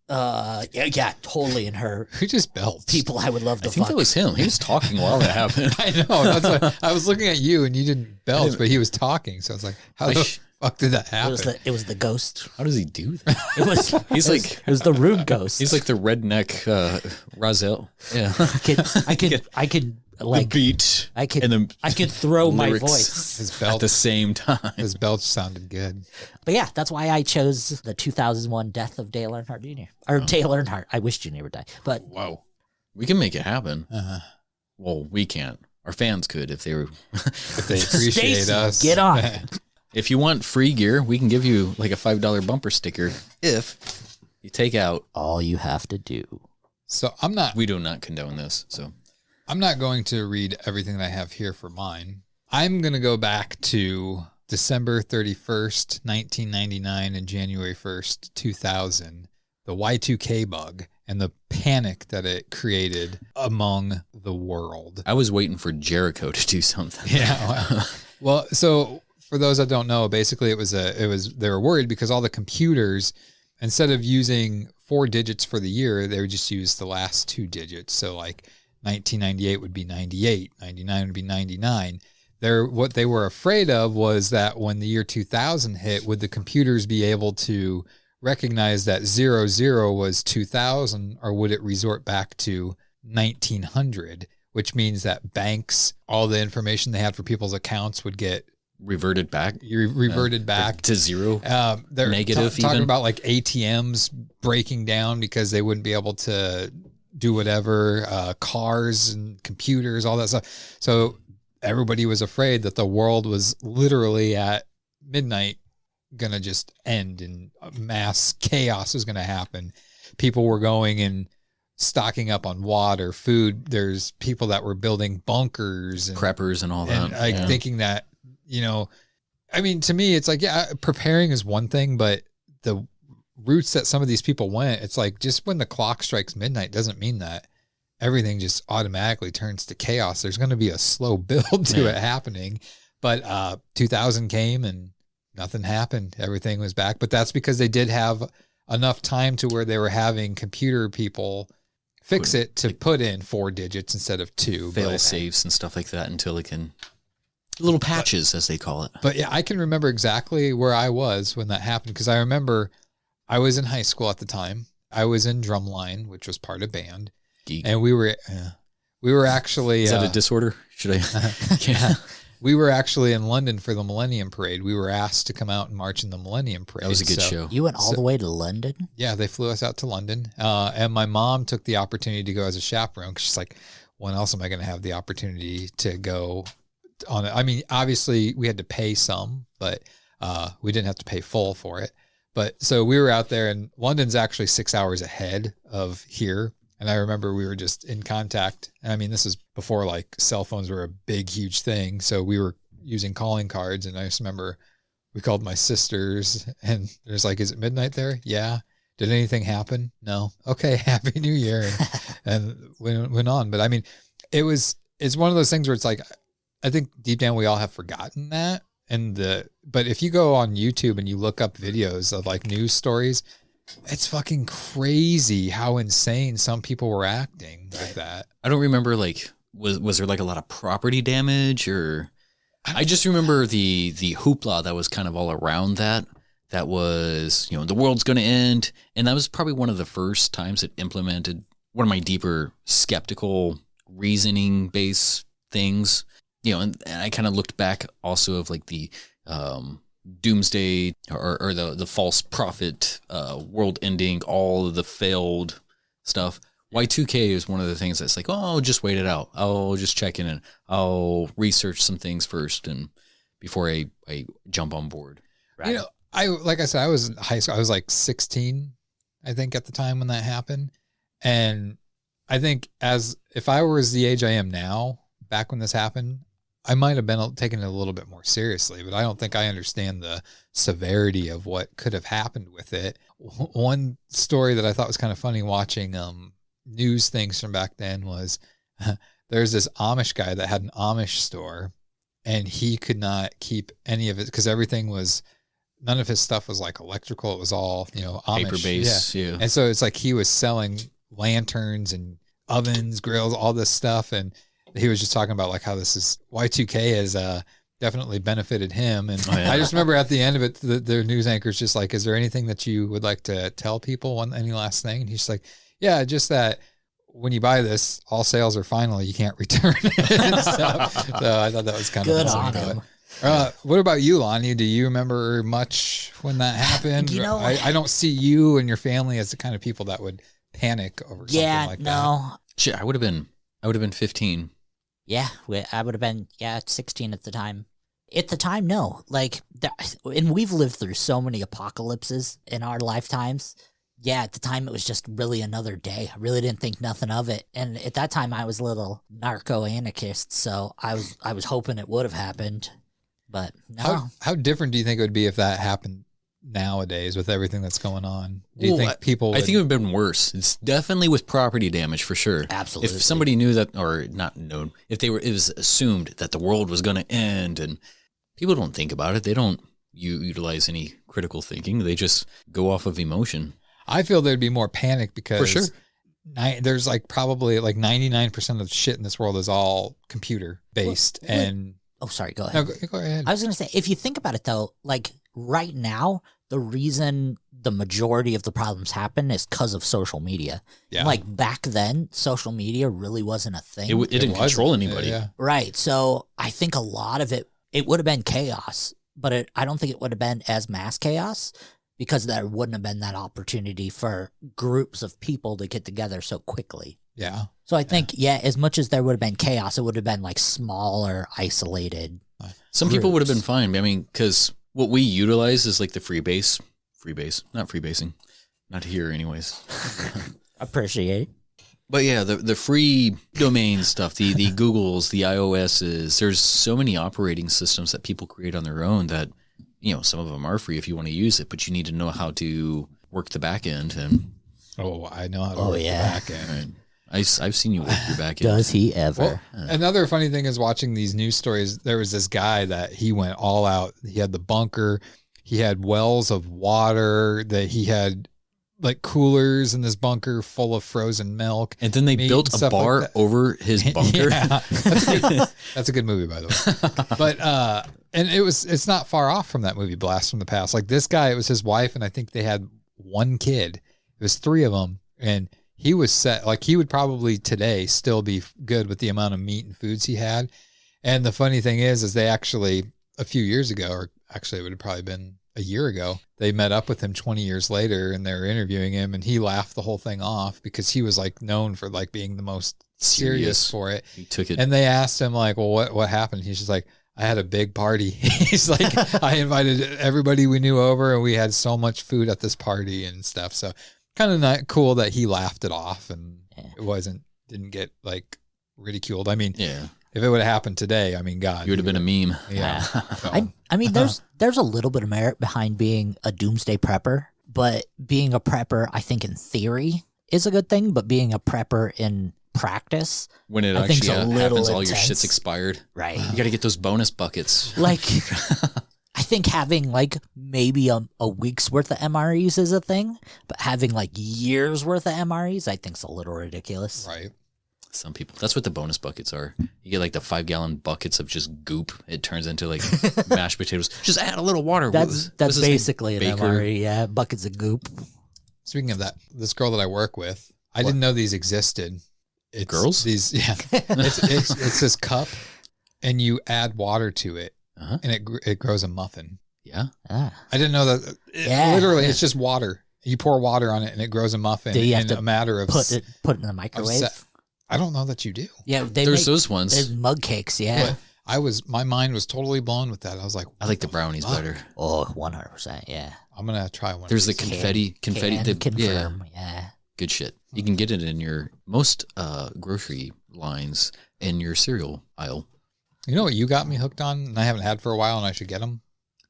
Yeah, totally in her. Who just belched? People I would love to I think fuck. that was him. He was talking while that happened. I know. That's what, I was looking at you and you didn't belch, but he was talking. So I was like, how the fuck did that happen? It was the ghost. How does he do that? It was the room ghost. He's like the redneck Razel. Yeah. I could like the beat. I could and throw my lyrics voice. His belch at the same time. His belch sounded good. But yeah, that's why I chose the 2001 death of Dale Earnhardt Jr. Or Dale Earnhardt. I wish Jr. would die. But whoa, we can make it happen. Uh-huh. Well, we can't. Our fans could if they were. If they appreciate Stacey, us. get on. If you want free gear, we can give you like a $5 bumper sticker if you take out. All you have to do. So we do not condone this. So I'm not going to read everything that I have here for mine. I'm going to go back to December 31st, 1999 and January 1st, 2000, the Y2K bug and the panic that it created among the world. I was waiting for Jericho to do something. Yeah. Well, so for those that don't know, basically they were worried because all the computers, instead of using 4 digits for the year, they would just use the last 2 digits. So like 1998 would be 98, 99 would be 99. What they were afraid of was that when the year 2000 hit, would the computers be able to recognize that 00 was 2000, or would it resort back to 1900, which means that banks, all the information they had for people's accounts would get reverted back back to zero. They're negative talking even about like ATMs breaking down because they wouldn't be able to do whatever, cars and computers, all that stuff. So everybody was afraid that the world was literally at midnight going to just end and mass chaos was going to happen. People were going and stocking up on water, food. There's people that were building bunkers and preppers and all that. And thinking that, I mean, to me, it's like, yeah, preparing is one thing, but the routes that some of these people went, it's like just when the clock strikes midnight doesn't mean that everything just automatically turns to chaos. There's going to be a slow build to it happening. But 2000 came and nothing happened. Everything was back. But that's because they did have enough time to where they were having computer people fix it to put in 4 digits instead of 2. Fail safes and stuff like that until it can... Little patches, as they call it. But yeah, I can remember exactly where I was when that happened, because I remember I was in high school at the time. I was in drumline, which was part of band. Geek. And we were actually... Is that a disorder? Should I... Yeah. We were actually in London for the Millennium Parade. We were asked to come out and march in the Millennium Parade. That was a good show. You went all the way to London? Yeah, they flew us out to London. And my mom took the opportunity to go as a chaperone, because she's like, when else am I going to have the opportunity to go on it? I mean, obviously we had to pay some, but we didn't have to pay full for it. But so we were out there, and London's actually 6 hours ahead of here. And I remember we were just in contact. And I mean, this is before like cell phones were a big, huge thing. So we were using calling cards. And I just remember we called my sisters and there's like, is it midnight there? Yeah. Did anything happen? No. Okay. Happy New Year. And went on. But I mean, it's one of those things where it's like, I think deep down we all have forgotten that. But if you go on YouTube and you look up videos of like news stories, it's fucking crazy how insane some people were acting like that. I don't remember, like, was there like a lot of property damage, or I just remember the hoopla that was kind of all around that. That was, the world's going to end. And that was probably one of the first times it implemented one of my deeper skeptical reasoning based things, and I kind of looked back also of like the, doomsday or the false prophet, world ending, all of the failed stuff. Y2K is one of the things that's like, oh, just wait it out. I'll just check in and I'll research some things first and before I jump on board. Right. Like I said, I was in high school. I was like 16, I think, at the time when that happened. And I think if I was the age I am now, back when this happened, I might have been taking it a little bit more seriously, but I don't think I understand the severity of what could have happened with it. One story that I thought was kind of funny watching news things from back then was there's this Amish guy that had an Amish store, and he could not keep any of it because none of his stuff was like electrical. It was all, Amish. Paper-based, yeah. And so it's like he was selling lanterns and ovens, grills, all this stuff, and he was just talking about like how this is Y2K has definitely benefited him. And I just remember at the end of it, the news anchor's just like, is there anything that you would like to tell people? Any last thing? And he's like, yeah, just that when you buy this, all sales are final. You can't return it. And stuff. So I thought that was kind Good of on funny. him. What about you, Lonnie? Do you remember much when that happened? I don't see you and your family as the kind of people that would panic over something like that. Shit, I would have been 15. Yeah, I would have been 16 at the time. At the time, no. And we've lived through so many apocalypses in our lifetimes. Yeah, at the time it was just really another day. I really didn't think nothing of it. And at that time I was a little narco-anarchist, so I was hoping it would have happened. But no. How different do you think it would be if that happened nowadays with everything that's going on? Do you think people would... I think it would have been worse. It's definitely with property damage for sure. Absolutely. If somebody knew that, or not known, if it was assumed that the world was going to end, and people don't think about it. They don't utilize any critical thinking. They just go off of emotion. I feel there'd be more panic because for sure. There's probably 99% of shit in this world is all computer based. Oh, sorry. Go ahead. No, go ahead. I was going to say, if you think about it though, right now, the reason the majority of the problems happen is because of social media. Yeah. Back then, social media really wasn't a thing. It didn't control anybody. Yeah. Right. So I think a lot of it would have been chaos, but I don't think it would have been as mass chaos because there wouldn't have been that opportunity for groups of people to get together so quickly. Yeah. So I think, as much as there would have been chaos, it would have been smaller, isolated. Some people would have been fine. I mean, because what we utilize is the not freebasing, not here anyways. Appreciate. But yeah, the free domain stuff, the Googles, the iOSs, there's so many operating systems that people create on their own that, some of them are free if you want to use it, but you need to know how to work the back end. And I know how to work the back end. Right. I've seen you work your back end. Does he ever? Well, another funny thing is watching these news stories. There was this guy that he went all out. He had the bunker. He had wells of water that he had coolers in this bunker full of frozen milk. And then they built a bar over his bunker. Yeah, that's a good movie, by the way. But and it's not far off from that movie Blast from the Past. This guy, it was his wife, and I think they had one kid. It was three of them, and he was set. He would probably today still be good with the amount of meat and foods he had. And the funny thing is they actually a few years ago, or actually it would have probably been a year ago, they met up with him 20 years later and they were interviewing him, and he laughed the whole thing off because he was known for being the most serious for it. He took it. And they asked him well, what happened? He's just like, I had a big party. He's like, I invited everybody we knew over and we had so much food at this party and stuff. So kind of not cool that he laughed it off and it didn't get ridiculed. I mean, if it would have happened today, I mean, God, you would have been a meme. Yeah. So. I mean, there's a little bit of merit behind being a doomsday prepper, but being a prepper, I think in theory is a good thing, but being a prepper in practice, when it I actually happens, all intense. your shit's expired. Right. You got to get those bonus buckets. I think having maybe a week's worth of MREs is a thing, but having years worth of MREs, I think is a little ridiculous. Right. Some people, that's what the bonus buckets are. You get the 5-gallon buckets of just goop. It turns into mashed potatoes. Just add a little water. That's basically an MRE. Yeah. Buckets of goop. Speaking of that, this girl that I work with, I didn't know these existed. It's girls? These, yeah. It's this cup, and you add water to it, and it grows a muffin. Yeah. Ah. I didn't know that. Literally, it's just water. You pour water on it, and it grows a muffin. Do you have in to a matter of put it in the microwave? I don't know that you do. Yeah, there's those ones. There's mug cakes. Yeah. But my mind was totally blown with that. I was like, I like the brownies better. Oh, 100%. Yeah. I'm gonna try one. There's the confetti. Can confirm. Yeah. Good shit. You can get it in your most grocery lines in your cereal aisle. You know what you got me hooked on and I haven't had for a while and I should get them?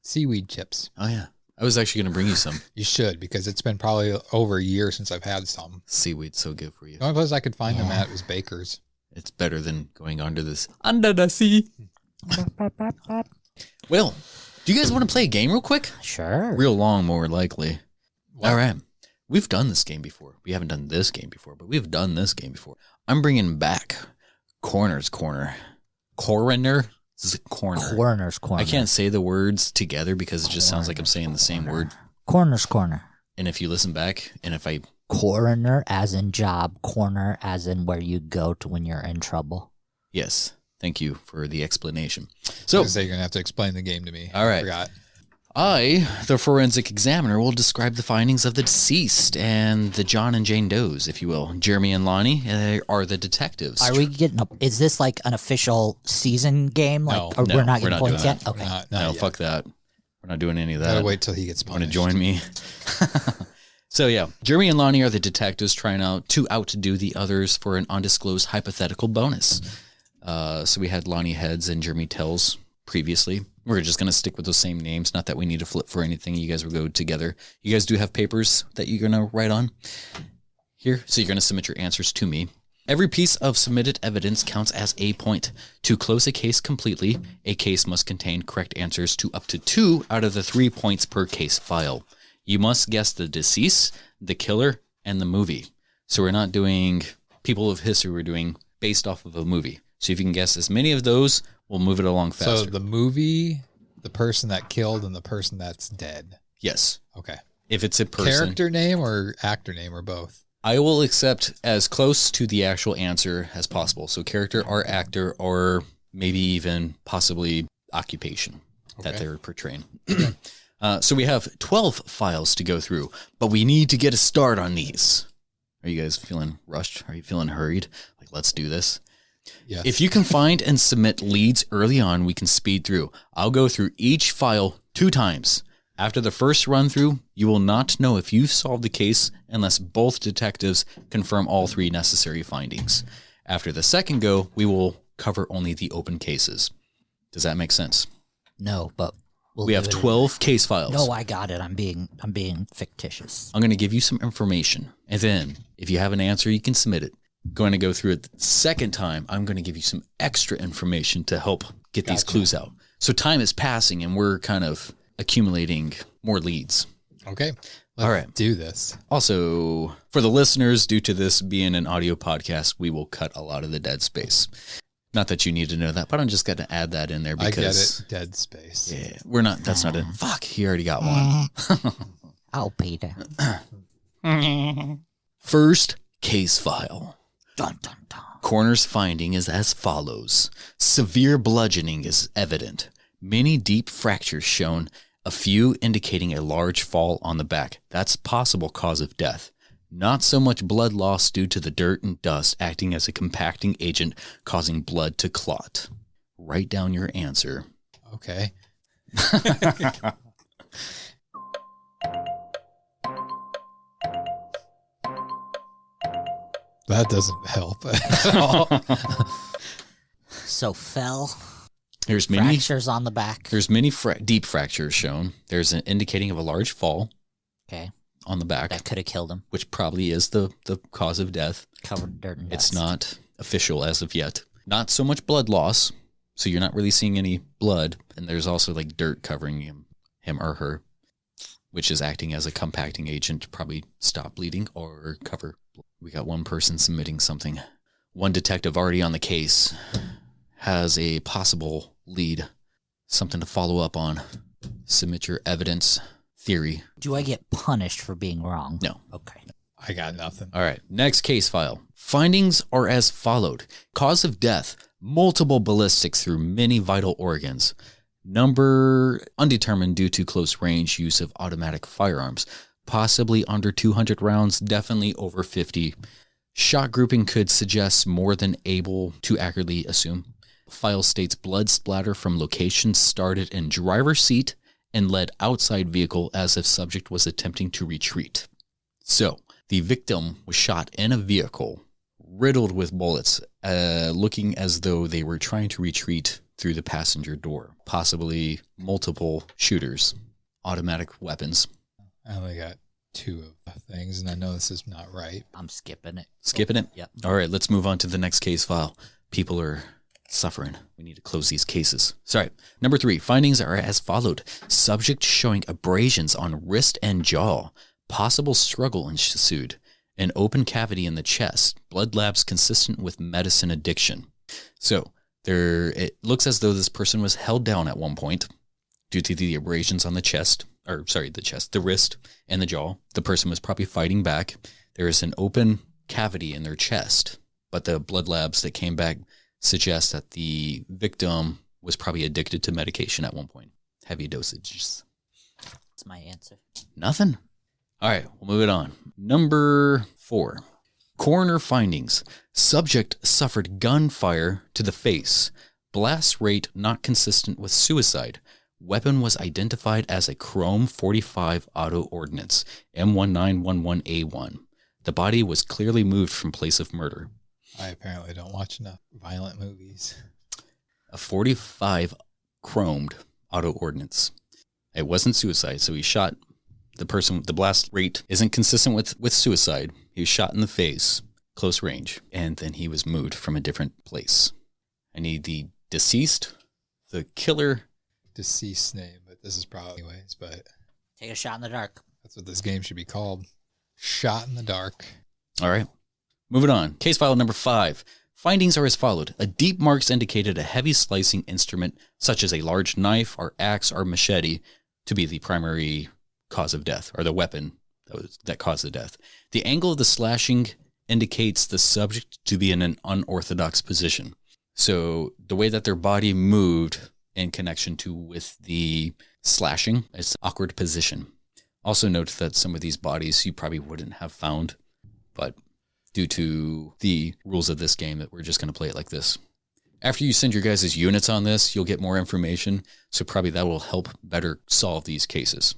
Seaweed chips. Oh, yeah. I was actually going to bring you some. You should, because it's been probably over a year since I've had some. Seaweed's so good for you. The only place I could find them at was Baker's. It's better than going under the sea. Well, do you guys want to play a game real quick? Sure. Real long, more likely. What? All right. We've done this game before. We haven't done this game before, but we've done this game before. I'm bringing back Coroner's Corner. Coroner's Corner. Coroner's Corner. I can't say the words together because it just sounds like I'm saying the same word. Coroner's Corner. And if you listen back, and if I... Coroner as in job, corner as in where you go to when you're in trouble. Yes. Thank you for the explanation. So So, you're going to have to explain the game to me. All right. I forgot. I, the forensic examiner, will describe the findings of the deceased and the John and Jane Does, if you will. Jeremy and Lonnie are the detectives. Are we getting up? Is this like an official season game? Like, No. or No, we're not we're getting not points doing yet? that. Okay. Not No, yet. fuck that. We're not doing any of that. Gotta wait till he gets Want to punished. join me? So yeah, Jeremy and Lonnie are the detectives trying to outdo the others for an undisclosed hypothetical bonus. So we had Lonnie heads and Jeremy tails previously. We're just going to stick with those same names. Not that we need to flip for anything. You guys will go together. You guys do have papers that you're going to write on here. So you're going to submit your answers to me. Every piece of submitted evidence counts as a point. To close a case completely, a case must contain correct answers to up to 2 out of the 3 points per case file. You must guess the deceased, the killer, and the movie. So we're not doing people of history. We're doing based off of a movie. So if you can guess as many of those, we'll move it along faster. So the movie, the person that killed, and the person that's dead. Yes. Okay. If it's a person. Character name or actor name or both? I will accept as close to the actual answer as possible. So character or actor or maybe even possibly occupation that Okay. they're portraying. So we have 12 files to go through, but we need to get a start on these. Are you guys feeling rushed? Are you feeling hurried? Like, let's do this. Yeah. If you can find and submit leads early on, we can speed through. I'll go through each file 2 times. After the first run through, you will not know if you've solved the case unless both detectives confirm all 3 necessary findings. After the second go, we will cover only the open cases. Does that make sense? No, but We have 12 case files. No, I got it. I'm being fictitious. I'm going to give you some information. And then if you have an answer, you can submit it. Going to go through it the second time. I'm going to give you some extra information to help get these clues out. So time is passing and we're kind of accumulating more leads. Okay. All right. Do this. Also, for the listeners, due to this being an audio podcast, we will cut a lot of the dead space. Not that you need to know that, but I'm just going to add that in there because... I get it. Dead space. Yeah, we're not, that's not it. Fuck, he already got one. Oh, Peter. First case file. Dun, dun, dun. Coroner's finding is as follows. Severe bludgeoning is evident. Many deep fractures shown, a few indicating a large fall on the back. That's possible cause of death. Not so much blood loss due to the dirt and dust acting as a compacting agent causing blood to clot. Write down your answer. Okay. That doesn't help at all. So fell. There's many Fractures on the back. There's many deep fractures shown. There's an indicating of a large fall Okay. on the back, That could have killed him. which probably is the cause of death. Covered in dirt and dust. It's not official as of yet. Not so much blood loss, so you're not really seeing any blood. And there's also like dirt covering him or her, which is acting as a compacting agent to probably stop bleeding or cover. We got one person submitting something. One detective already on the case has a possible lead, something to follow up on. Submit your evidence theory. Do I get punished for being wrong? No. Okay. I got nothing. All right, next case file. Findings are as followed. Cause of death, multiple ballistics through many vital organs. Number undetermined due to close range use of automatic firearms. Possibly under 200 rounds, definitely over 50. Shot grouping could suggest more than able to accurately assume. File states blood splatter from location started in driver's seat and led outside vehicle as if subject was attempting to retreat. So, The victim was shot in a vehicle, riddled with bullets, looking as though they were trying to retreat through the passenger door. Possibly multiple shooters, automatic weapons. I only got 2 of things, and I know this is not right. I'm skipping it. Skipping it? Yep. All right, let's move on to the next case file. People are suffering. We need to close these cases. Sorry. Number 3, findings are as followed. Subject showing abrasions on wrist and jaw. Possible struggle ensued. An open cavity in the chest. Blood labs consistent with medicine addiction. So it looks as though this person was held down at one point due to the abrasions on the wrist and the jaw. The person was probably fighting back. There is an open cavity in their chest, but the blood labs that came back suggest that the victim was probably addicted to medication at one point. Heavy dosages. That's my answer. Nothing? All right, we'll move it on. Number 4. Coroner findings. Subject suffered gunfire to the face. Blast rate not consistent with suicide. Weapon was identified as a Chrome 45 auto ordnance, M1911A1. The body was clearly moved from place of murder. I apparently don't watch enough violent movies. A 45 chromed auto ordnance. It wasn't suicide, so he shot the person. The blast rate isn't consistent with suicide. He was shot in the face, close range, and then he was moved from a different place. I need the deceased, the killer. Deceased name, but this is probably anyways, but Take a shot in the dark. that's what this game should be called. Shot in the dark. All right. Moving on. Case file number 5. Findings are as followed. A deep marks indicated a heavy slicing instrument, such as a large knife or axe or machete, to be the primary cause of death, or the weapon that caused the death. The angle of the slashing indicates the subject to be in an unorthodox position. So the way that their body moved in connection to with the slashing, it's an awkward position. Also note that some of these bodies you probably wouldn't have found, but due to the rules of this game that we're just going to play it like this. After you send your guys' units on this, you'll get more information, so probably that will help better solve these cases.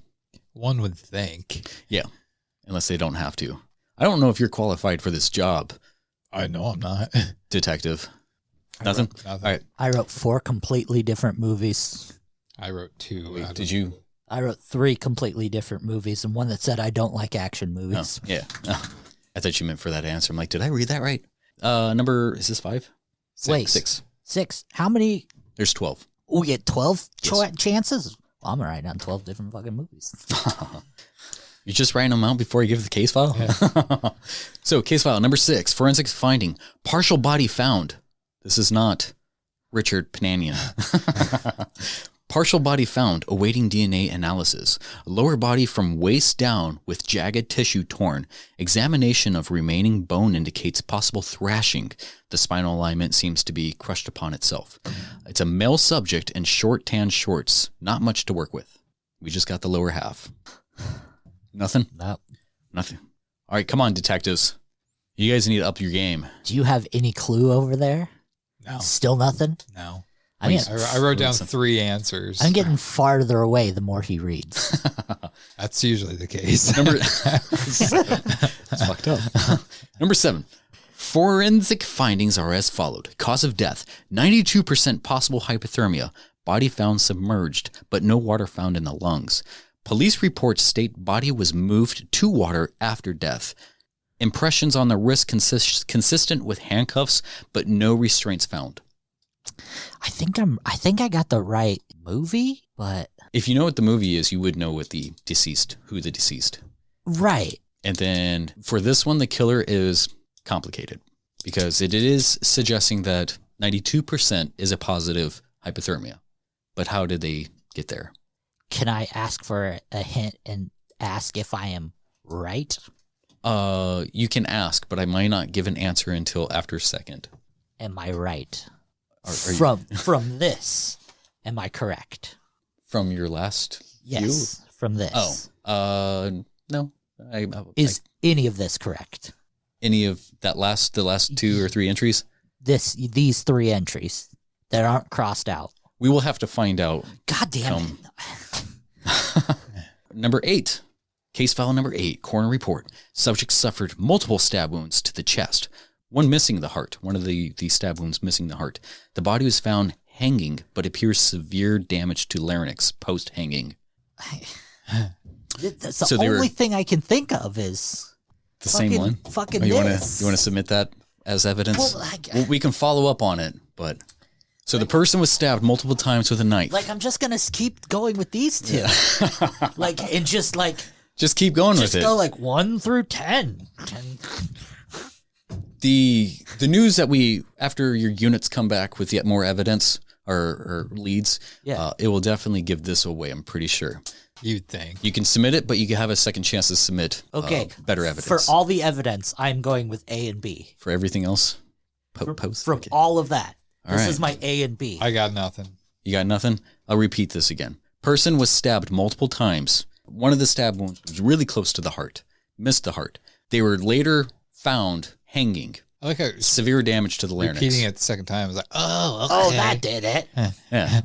One would think. Yeah, unless they don't have to. I don't know if you're qualified for this job. I know I'm not. Detective. Nothing? Nothing. All right. I wrote 4 completely different movies. I wrote 2. Wait, did you? I wrote 3 completely different movies and one that said I don't like action movies. Oh, yeah. I thought you meant for that answer. I'm like, did I read that right? Is this 5? Wait. 6. How many? There's 12. We get 12 Yes. chances? Well, I'm writing down 12 different fucking movies. You're just writing them out before you give the case file? Yeah. So, case file number 6, forensics finding. Partial body found. This is not Richard Pananian. Partial body found, awaiting DNA analysis. Lower body from waist down with jagged tissue torn. Examination of remaining bone indicates possible thrashing. The spinal alignment seems to be crushed upon itself. It's a male subject in short tan shorts. Not much to work with. We just got the lower half. Nothing? No. Nothing. All right, come on, detectives. You guys need to up your game. Do you have any clue over there? No. Still nothing? No. I mean, I wrote down 3 answers. I'm getting farther away the more he reads. That's usually the case. That's fucked up. Number 7. Forensic findings are as followed. Cause of death, 92% possible hypothermia. Body found submerged, but no water found in the lungs. Police reports state body was moved to water after death. Impressions on the wrist consistent with handcuffs, but no restraints found. I think I got the right movie, but If you know what the movie is, you would know who the deceased. right. And then for this one, the killer is complicated because it is suggesting that 92% is a positive hypothermia. But how did they get there? Can I ask for a hint and ask if I am right? You can ask, but I might not give an answer until after second. Am I right? Are From this, am I correct? From your last Yes, from this. No. Is any of this correct? Any of the last 2 or 3 entries? These 3 entries that aren't crossed out. We will have to find out. God damn it. Number 8. Case file number 8, coroner report. Subject suffered multiple stab wounds to the chest, one missing the heart, one of the stab wounds missing the heart. The body was found hanging, but appears severe damage to larynx post-hanging. That's the only thing I can think of is the same one. Fucking you this. Want to submit that as evidence? Well, we can follow up on it, but so the person was stabbed multiple times with a knife. Like, I'm just gonna keep going with these two, just keep going with it. Just go like 1 through 10. The news that after your units come back with yet more evidence or leads, it will definitely give this away. I'm pretty sure. You'd think. You can submit it, but you can have a second chance to submit better evidence. For all the evidence, I'm going with A and B. For everything else? Post? From all of that. This right. is my A and B. I got nothing. You got nothing? I'll repeat this again. Person was stabbed multiple times. One of the stab wounds was really close to the heart. Missed the heart. They were later found hanging. I like how severe damage to the larynx. Repeating it the second time, I was like, oh, okay. Oh, that did it. Yeah.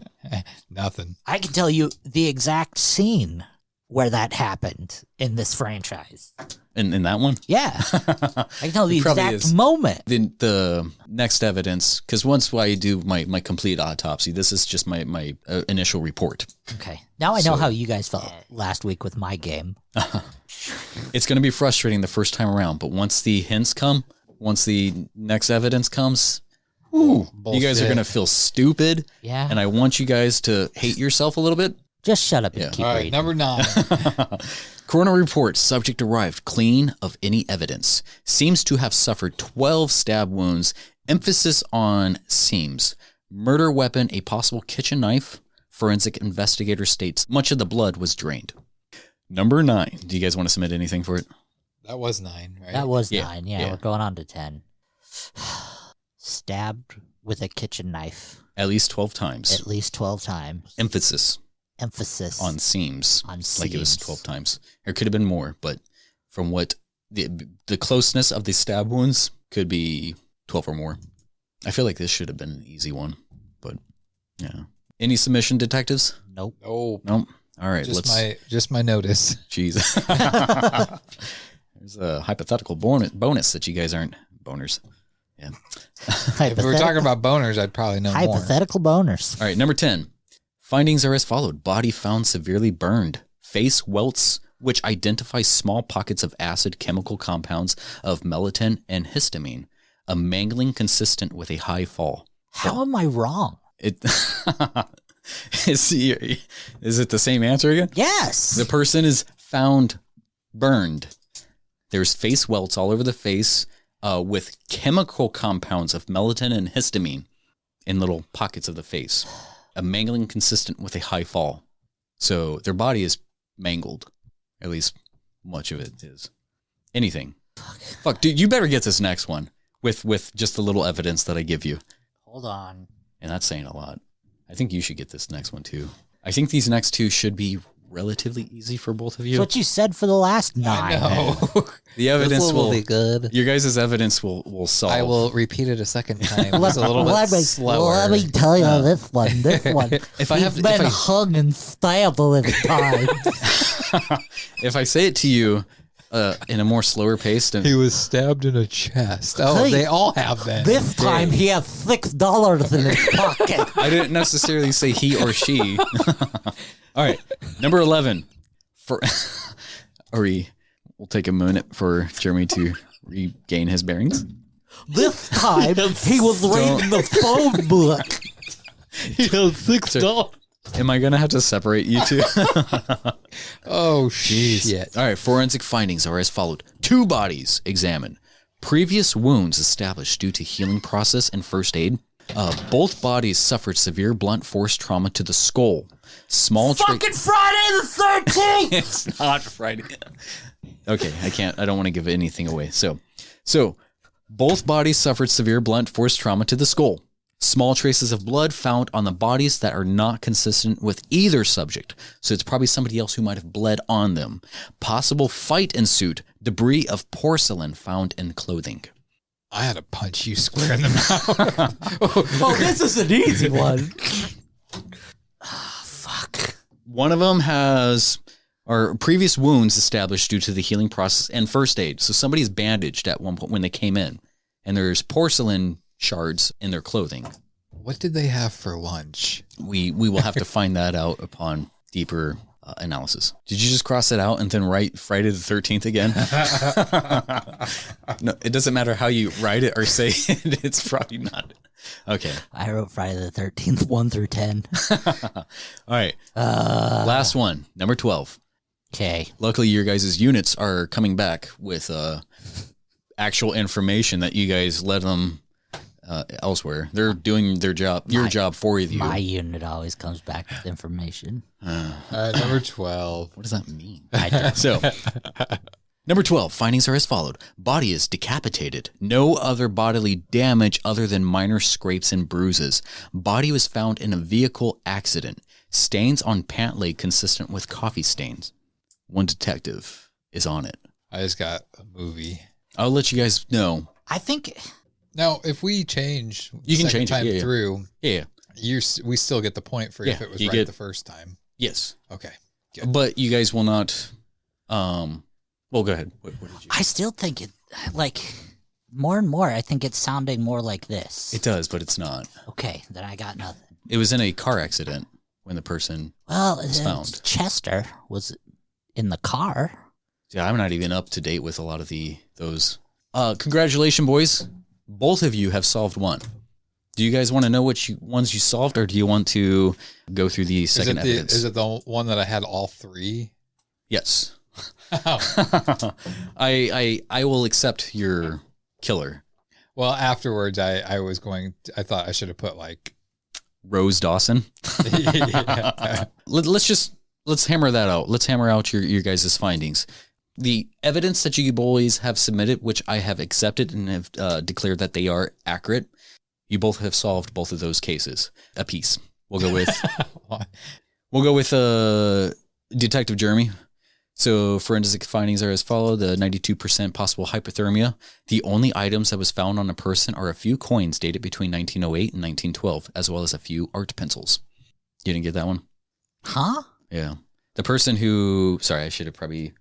Nothing. I can tell you the exact scene where that happened in this franchise. In that one? Yeah. I can tell the exact moment. The next evidence, because once I do my complete autopsy, this is just my initial report. Okay. Now I know how you guys felt last week with my game. It's going to be frustrating the first time around, but once the hints come, once the next evidence comes, you guys are going to feel stupid. Yeah. And I want you guys to hate yourself a little bit. Just shut up and keep reading. Number 9. Coroner report, subject arrived clean of any evidence. Seems to have suffered 12 stab wounds. Emphasis on seams. Murder weapon, a possible kitchen knife. Forensic investigator states much of the blood was drained. Number 9. Do you guys want to submit anything for it? That was 9, right? That was 9. Yeah, we're going on to 10. Stabbed with a kitchen knife. At least 12 times. At least 12 times. Emphasis on seams. Like it was 12 times. There could have been more, but from what the closeness of the stab wounds could be 12 or more. I feel like this should have been an easy one, but yeah. Any submission, detectives? Nope. Oh. Nope. All right. Just my notice. Jeez. There's a hypothetical bonus that you guys aren't boners. Yeah. If we were talking about boners, I'd probably know more. Hypothetical boners. All right. Number 10. Findings are as followed. Body found severely burned. Face welts, which identify small pockets of acid chemical compounds of melatonin and histamine. A mangling consistent with a high fall. How am I wrong? Is it the same answer again? Yes. The person is found burned. There's face welts all over the face with chemical compounds of melatonin and histamine in little pockets of the face. A mangling consistent with a high fall. So their body is mangled. At least much of it is. Anything. Fuck, dude, you better get this next one with just the little evidence that I give you. Hold on. And that's saying a lot. I think you should get this next one too. I think these next two should be relatively easy for both of you. That's what you said for the last 9. I know. The evidence will be good. Your guys' evidence will solve. I will repeat it a second time. It's a little bit slower. Let me tell you this one. He's been hung and stabbed 11 times. If I say it to you in a more slower pace, he was stabbed in a chest. Oh, they all have been. This time he has $6 in his pocket. I didn't necessarily say he or she. All right, number 11. We'll take a minute for Jeremy to regain his bearings. This time he was reading the phone book. He has $6. Am I gonna have to separate you two? Oh shit! All right, forensic findings are as followed: 2 bodies examined. Previous wounds established due to healing process and first aid. Both bodies suffered severe blunt force trauma to the skull. Fucking Friday the 13th. It's not Friday. Okay, I don't want to give anything away. So both bodies suffered severe blunt force trauma to the skull. Small traces of blood found on the bodies that are not consistent with either subject. So it's probably somebody else who might have bled on them. Possible fight ensued. Debris of porcelain found in clothing. I had to punch you square in the mouth. Oh, this is an easy one. Oh, fuck. One of them has Are previous wounds established due to the healing process and first aid. So somebody's bandaged at one point when they came in, and there's porcelain shards in their clothing. What did they have for lunch? We will have to find that out upon deeper analysis. Did you just cross it out and then write Friday the 13th again? No, it doesn't matter how you write it or say it. It's probably not. Okay. I wrote Friday the 13th, 1 through 10. All right. Last one, number 12. Okay. Luckily, your guys' units are coming back with actual information that you guys let them elsewhere. They're doing their job, your job for you. My unit always comes back with information. Number 12. What does that mean? So, number 12, findings are as followed. Body is decapitated. No other bodily damage other than minor scrapes and bruises. Body was found in a vehicle accident. Stains on pant leg consistent with coffee stains. One detective is on it. I just got a movie. I'll let you guys know. I think... Now, if we change you can change time it. through, yeah. We still get the point for if it was right the first time. Yes. Okay. Good. But you guys will not... well, go ahead. What did you... I still think it, like, more and more, I think it's sounding more like this. It does, but it's not. Okay, then I got nothing. It was in a car accident when the person was found. Chester was in the car. Yeah, I'm not even up to date with a lot of those. Congratulations, boys. Both of you have solved one. Do you guys want to know which ones you solved, or do you want to go through the second evidence? Is it the one that I had all three? Yes. I will accept your killer. Well, afterwards, I thought I should have put like Rose Dawson. Yeah. Let's hammer that out. Let's hammer out your guys' findings. The evidence that you boys have submitted, which I have accepted and have declared that they are accurate, you both have solved both of those cases a piece. We'll go with Detective Jeremy. So forensic findings are as follow: the 92% possible hypothermia. The only items that was found on a person are a few coins dated between 1908 and 1912, as well as a few art pencils. You didn't get that one? Huh? Yeah. The person who, sorry, I should have probably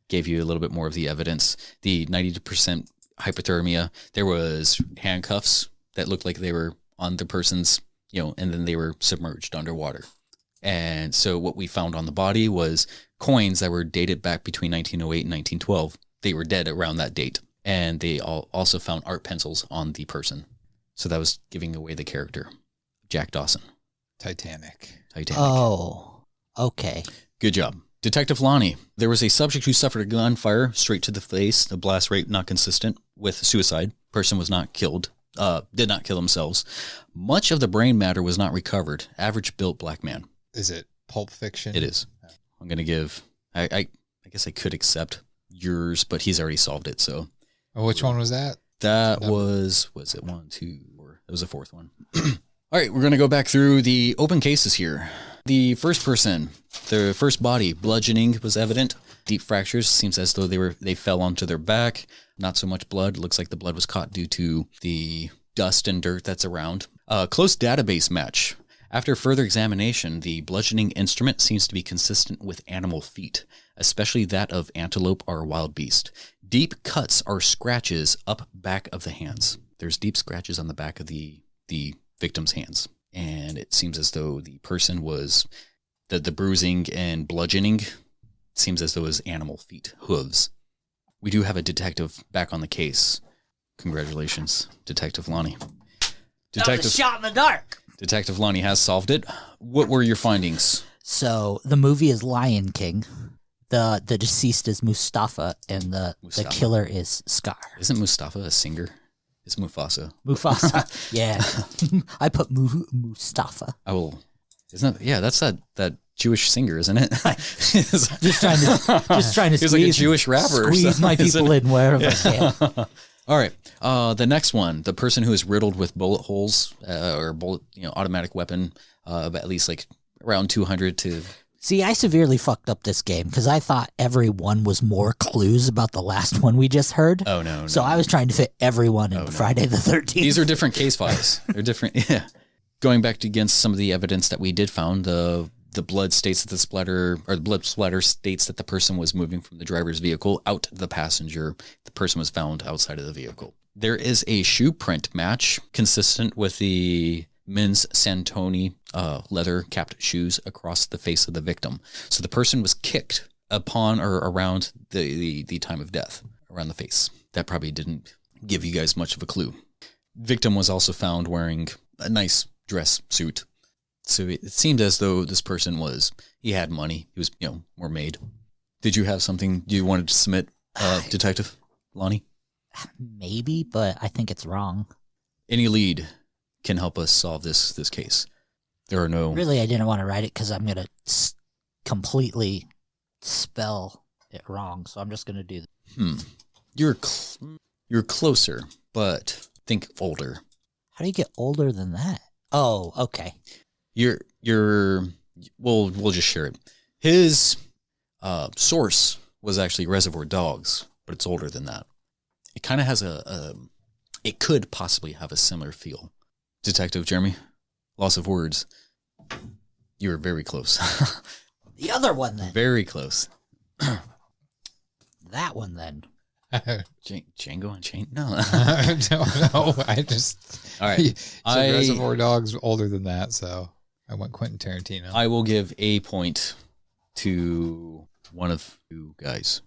gave you a little bit more of the evidence. The 90% hypothermia, there was handcuffs that looked like they were on the person's, and then they were submerged underwater. And so what we found on the body was coins that were dated back between 1908 and 1912. They were dead around that date. And they also found art pencils on the person. So that was giving away the character. Jack Dawson. Titanic. Oh, okay. Good job. Detective Lonnie, there was a subject who suffered a gunfire straight to the face. The blast rate not consistent with suicide. Person was not killed, did not kill themselves. Much of the brain matter was not recovered. Average built black man. Is it Pulp Fiction? It is. I'm going to give, I guess I could accept yours, but he's already solved it. So. Oh, which one was that? That was it 1, 2, or it was the fourth one. All right, we're going to go back through the open cases here. The first person, the first body, bludgeoning was evident. Deep fractures, seems as though they fell onto their back. Not so much blood. Looks like the blood was caught due to the dust and dirt that's around. Close database match. After further examination, the bludgeoning instrument seems to be consistent with animal feet, especially that of antelope or wild beast. Deep cuts or scratches up back of the hands. There's deep scratches on the back of the victim's hands. And it seems as though the person was, the bruising and bludgeoning seems as though it was animal feet, hooves. We do have a detective back on the case. Congratulations, Detective Lonnie. That was a shot in the dark. Detective Lonnie has solved it. What were your findings? So the movie is Lion King. The deceased is Mustafa, and the killer is Scar. Isn't Mustafa a singer? It's Mufasa. Mufasa. Yeah. I put Mustafa. I will. Isn't that, yeah, that's that Jewish singer, isn't it? just trying to He's like a Jewish rapper. Squeeze my people in wherever I can. All right. The next one, the person who is riddled with bullet holes or bullet, automatic weapon of at least like around 200 to. See, I severely fucked up this game because I thought every one was more clues about the last one we just heard. Oh, no. So I was trying to fit everyone in Friday the 13th. These are different case files. They're different. Yeah. Going back against some of the evidence that we did found, the The blood states that the blood splatter states that the person was moving from the driver's vehicle out to the passenger. The person was found outside of the vehicle. There is a shoe print match consistent with the men's Santoni leather capped shoes across the face of the victim. So the person was kicked upon or around the time of death, around the face. That probably didn't give you guys much of a clue. Victim was also found wearing a nice dress suit. So it seemed as though this person he had money. He was, more made. Did you have something you wanted to submit, Detective Lonnie? Maybe, but I think it's wrong. Any lead can help us solve this case. There are no... Really, I didn't want to write it because I'm going to completely spell it wrong. So I'm just going to do that. You're closer, but think older. How do you get older than that? Oh, okay. We'll just share it. His source was actually Reservoir Dogs, but it's older than that. It kind of has it could possibly have a similar feel. Detective Jeremy, loss of words. You were very close. The other one then. Very close. That one then. Django Unchained? No. No, I just... All right. So Reservoir Dogs older than that, so I went Quentin Tarantino. I will give a point to one of you guys.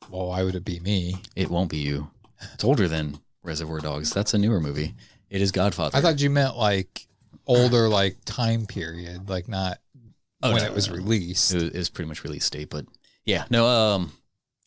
Well, why would it be me? It won't be you. It's older than Reservoir Dogs. That's a newer movie. It is Godfather. I thought you meant like older, like time period, like not when it was released. It was pretty much release date, but yeah, no.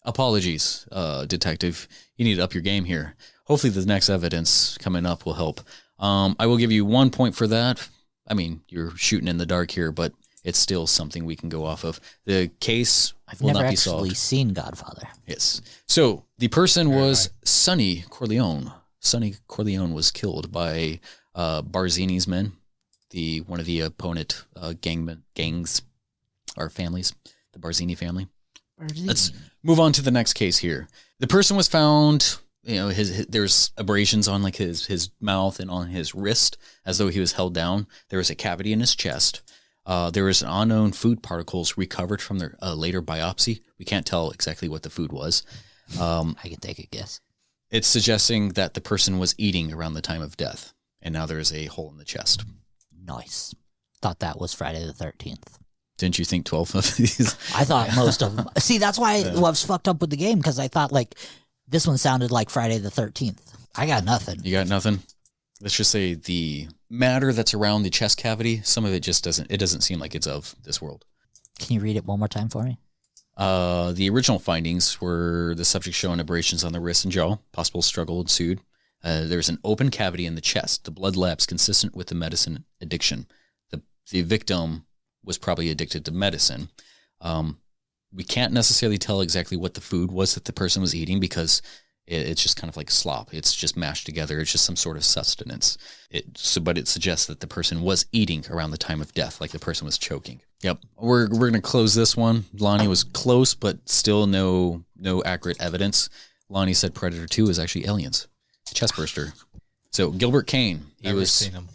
Apologies, Detective. You need to up your game here. Hopefully, the next evidence coming up will help. I will give you 1 point for that. I mean, you're shooting in the dark here, but it's still something we can go off of. The case will not be solved. I've never actually seen Godfather. Yes. So the person was Sonny Corleone. Sonny Corleone was killed by Barzini's men, one of the opponent gangs or families, the Barzini family. Let's move on to the next case here. The person was found, there's abrasions on like his mouth and on his wrist as though he was held down. There was a cavity in his chest. There was unknown food particles recovered from their later biopsy. We can't tell exactly what the food was. I can take a guess. It's suggesting that the person was eating around the time of death, and now there's a hole in the chest. Nice. Thought that was Friday the 13th. Didn't you think 12 of these? I thought most of them. See, that's why I was fucked up with the game, because I thought like this one sounded like Friday the 13th. I got nothing. You got nothing? Let's just say the matter that's around the chest cavity, some of it just doesn't seem like it's of this world. Can you read it one more time for me? The original findings were the subject showing abrasions on the wrist and jaw, possible struggle ensued. There's an open cavity in the chest. The blood labs consistent with the medicine addiction. The victim was probably addicted to medicine. We can't necessarily tell exactly what the food was that the person was eating because it's just kind of like slop. It's just mashed together. It's just some sort of sustenance. But it suggests that the person was eating around the time of death, like the person was choking. Yep. We're going to close this one. Lonnie was close, but still no accurate evidence. Lonnie said Predator 2 is actually aliens. Chestburster. So Gilbert Kane. Never seen him.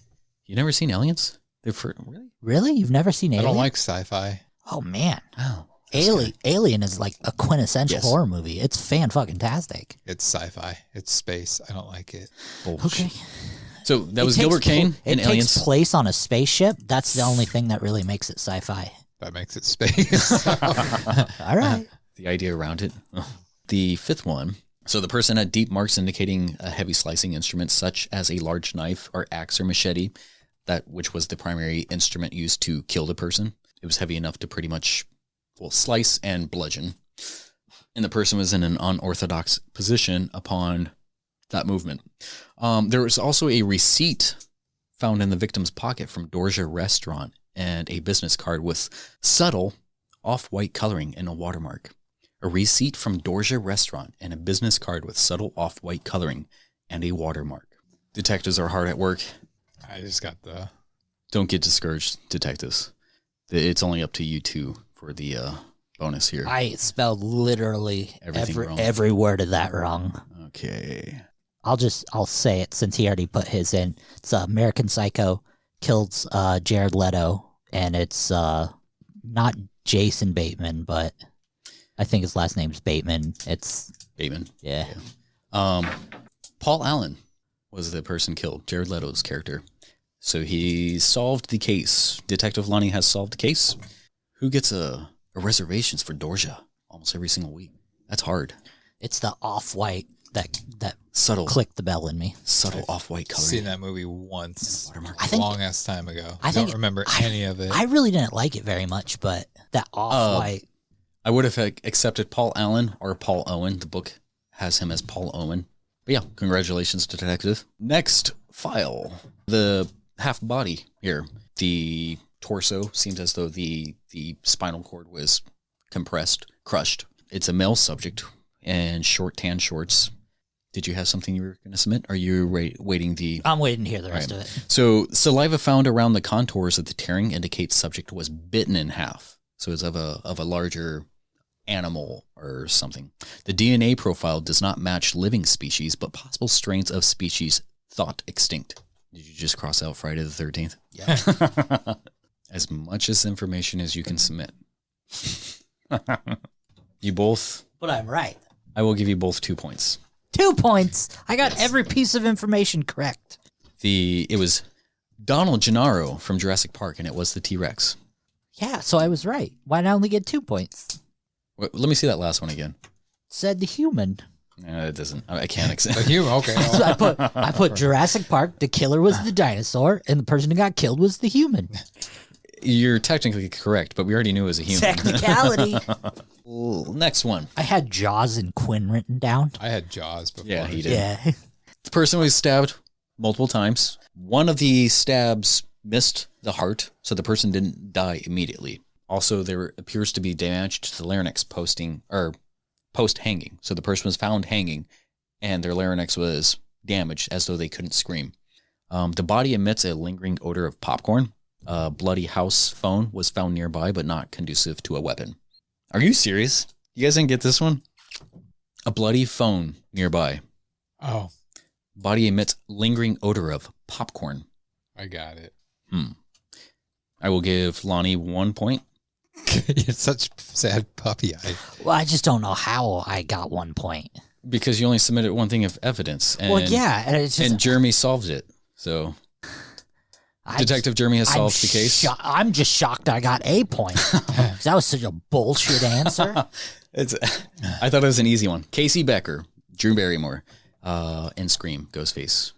You never seen Aliens? Really? Really? You've never seen Alien? I don't like sci-fi. Oh, man. Oh. Alien is like a quintessential horror movie. It's fan-fucking-tastic. It's sci-fi. It's space. I don't like it. Okay. So that was Gilbert Kane in Aliens. It takes place on a spaceship. That's the only thing that really makes it sci-fi. That makes it space. All right. The idea around it. The fifth one. So the person had deep marks indicating a heavy slicing instrument such as a large knife or axe or machete, which was the primary instrument used to kill the person. It was heavy enough to pretty much slice and bludgeon. And the person was in an unorthodox position upon that movement. There was also a receipt found in the victim's pocket from Dorja Restaurant and a business card with subtle off-white coloring and a watermark. A receipt from Dorja Restaurant and a business card with subtle off-white coloring and a watermark. Detectives are hard at work. I just got the... Don't get discouraged, detectives. It's only up to you two for the bonus here. I spelled literally every word of that wrong. Okay. I'll say it since he already put his in. It's American Psycho kills Jared Leto, and it's not Jason Bateman, but I think his last name's Bateman. It's Bateman. yeah. Paul Allen was the person killed, Jared Leto's character. So he solved the case. Detective Lonnie has solved the case. Who gets a reservations for Dorja almost every single week? That's hard. It's the off-white that Subtle. clicked the bell in me. Subtle off-white I've color. seen that movie once. Watermark. I think- long ass time ago. I I don't think- remember any of it. I really didn't like it very much, but that off-white. I would have accepted Paul Allen or Paul Owen. The book has him as Paul Owen. But yeah, congratulations, detective. Next file. The half body here. The torso seems as though the spinal cord was compressed, crushed. It's a male subject and short tan shorts. Did you have something you were going to submit? Are you waiting the... I'm waiting to hear the rest of it. So saliva found around the contours of the tearing indicates subject was bitten in half. So it's of a larger animal or something. The DNA profile does not match living species, but possible strains of species thought extinct. Did you just cross out Friday the 13th? Yeah. As much as information as you can submit. You both... But I'm right. I will give you both 2 points. 2 points. I got every piece of information correct. It was Donald Gennaro from Jurassic Park, and it was the T-Rex. Yeah, so I was right. Why did I only get 2 points? Let me see that last one again. Said the human. It doesn't. I can't accept. The human, okay. So I put Jurassic Park, the killer was the dinosaur, and the person who got killed was the human. You're technically correct, but we already knew it was a human. Technicality. Next one. I had Jaws and Quinn written down. I had Jaws before. Yeah, he did. Yeah. The person was stabbed multiple times. One of the stabs missed the heart, so the person didn't die immediately. Also, there appears to be damage to the larynx post-hanging. So the person was found hanging, and their larynx was damaged as though they couldn't scream. The body emits a lingering odor of popcorn. A bloody house phone was found nearby, but not conducive to a weapon. Are you serious? You guys didn't get this one? A bloody phone nearby. Oh, Body emits lingering odor of popcorn. I got it. I will give Lonnie 1 point. You're such sad puppy eye. Well, I just don't know how I got 1 point. Because you only submitted one thing of evidence. And, Well, yeah, and it's just, and Jeremy solved it. So Detective Jeremy has solved the case. I'm just shocked I got a point. 'Cause that was such a bullshit answer. I thought it was an easy one. Casey Becker, Drew Barrymore, and Scream, Ghostface.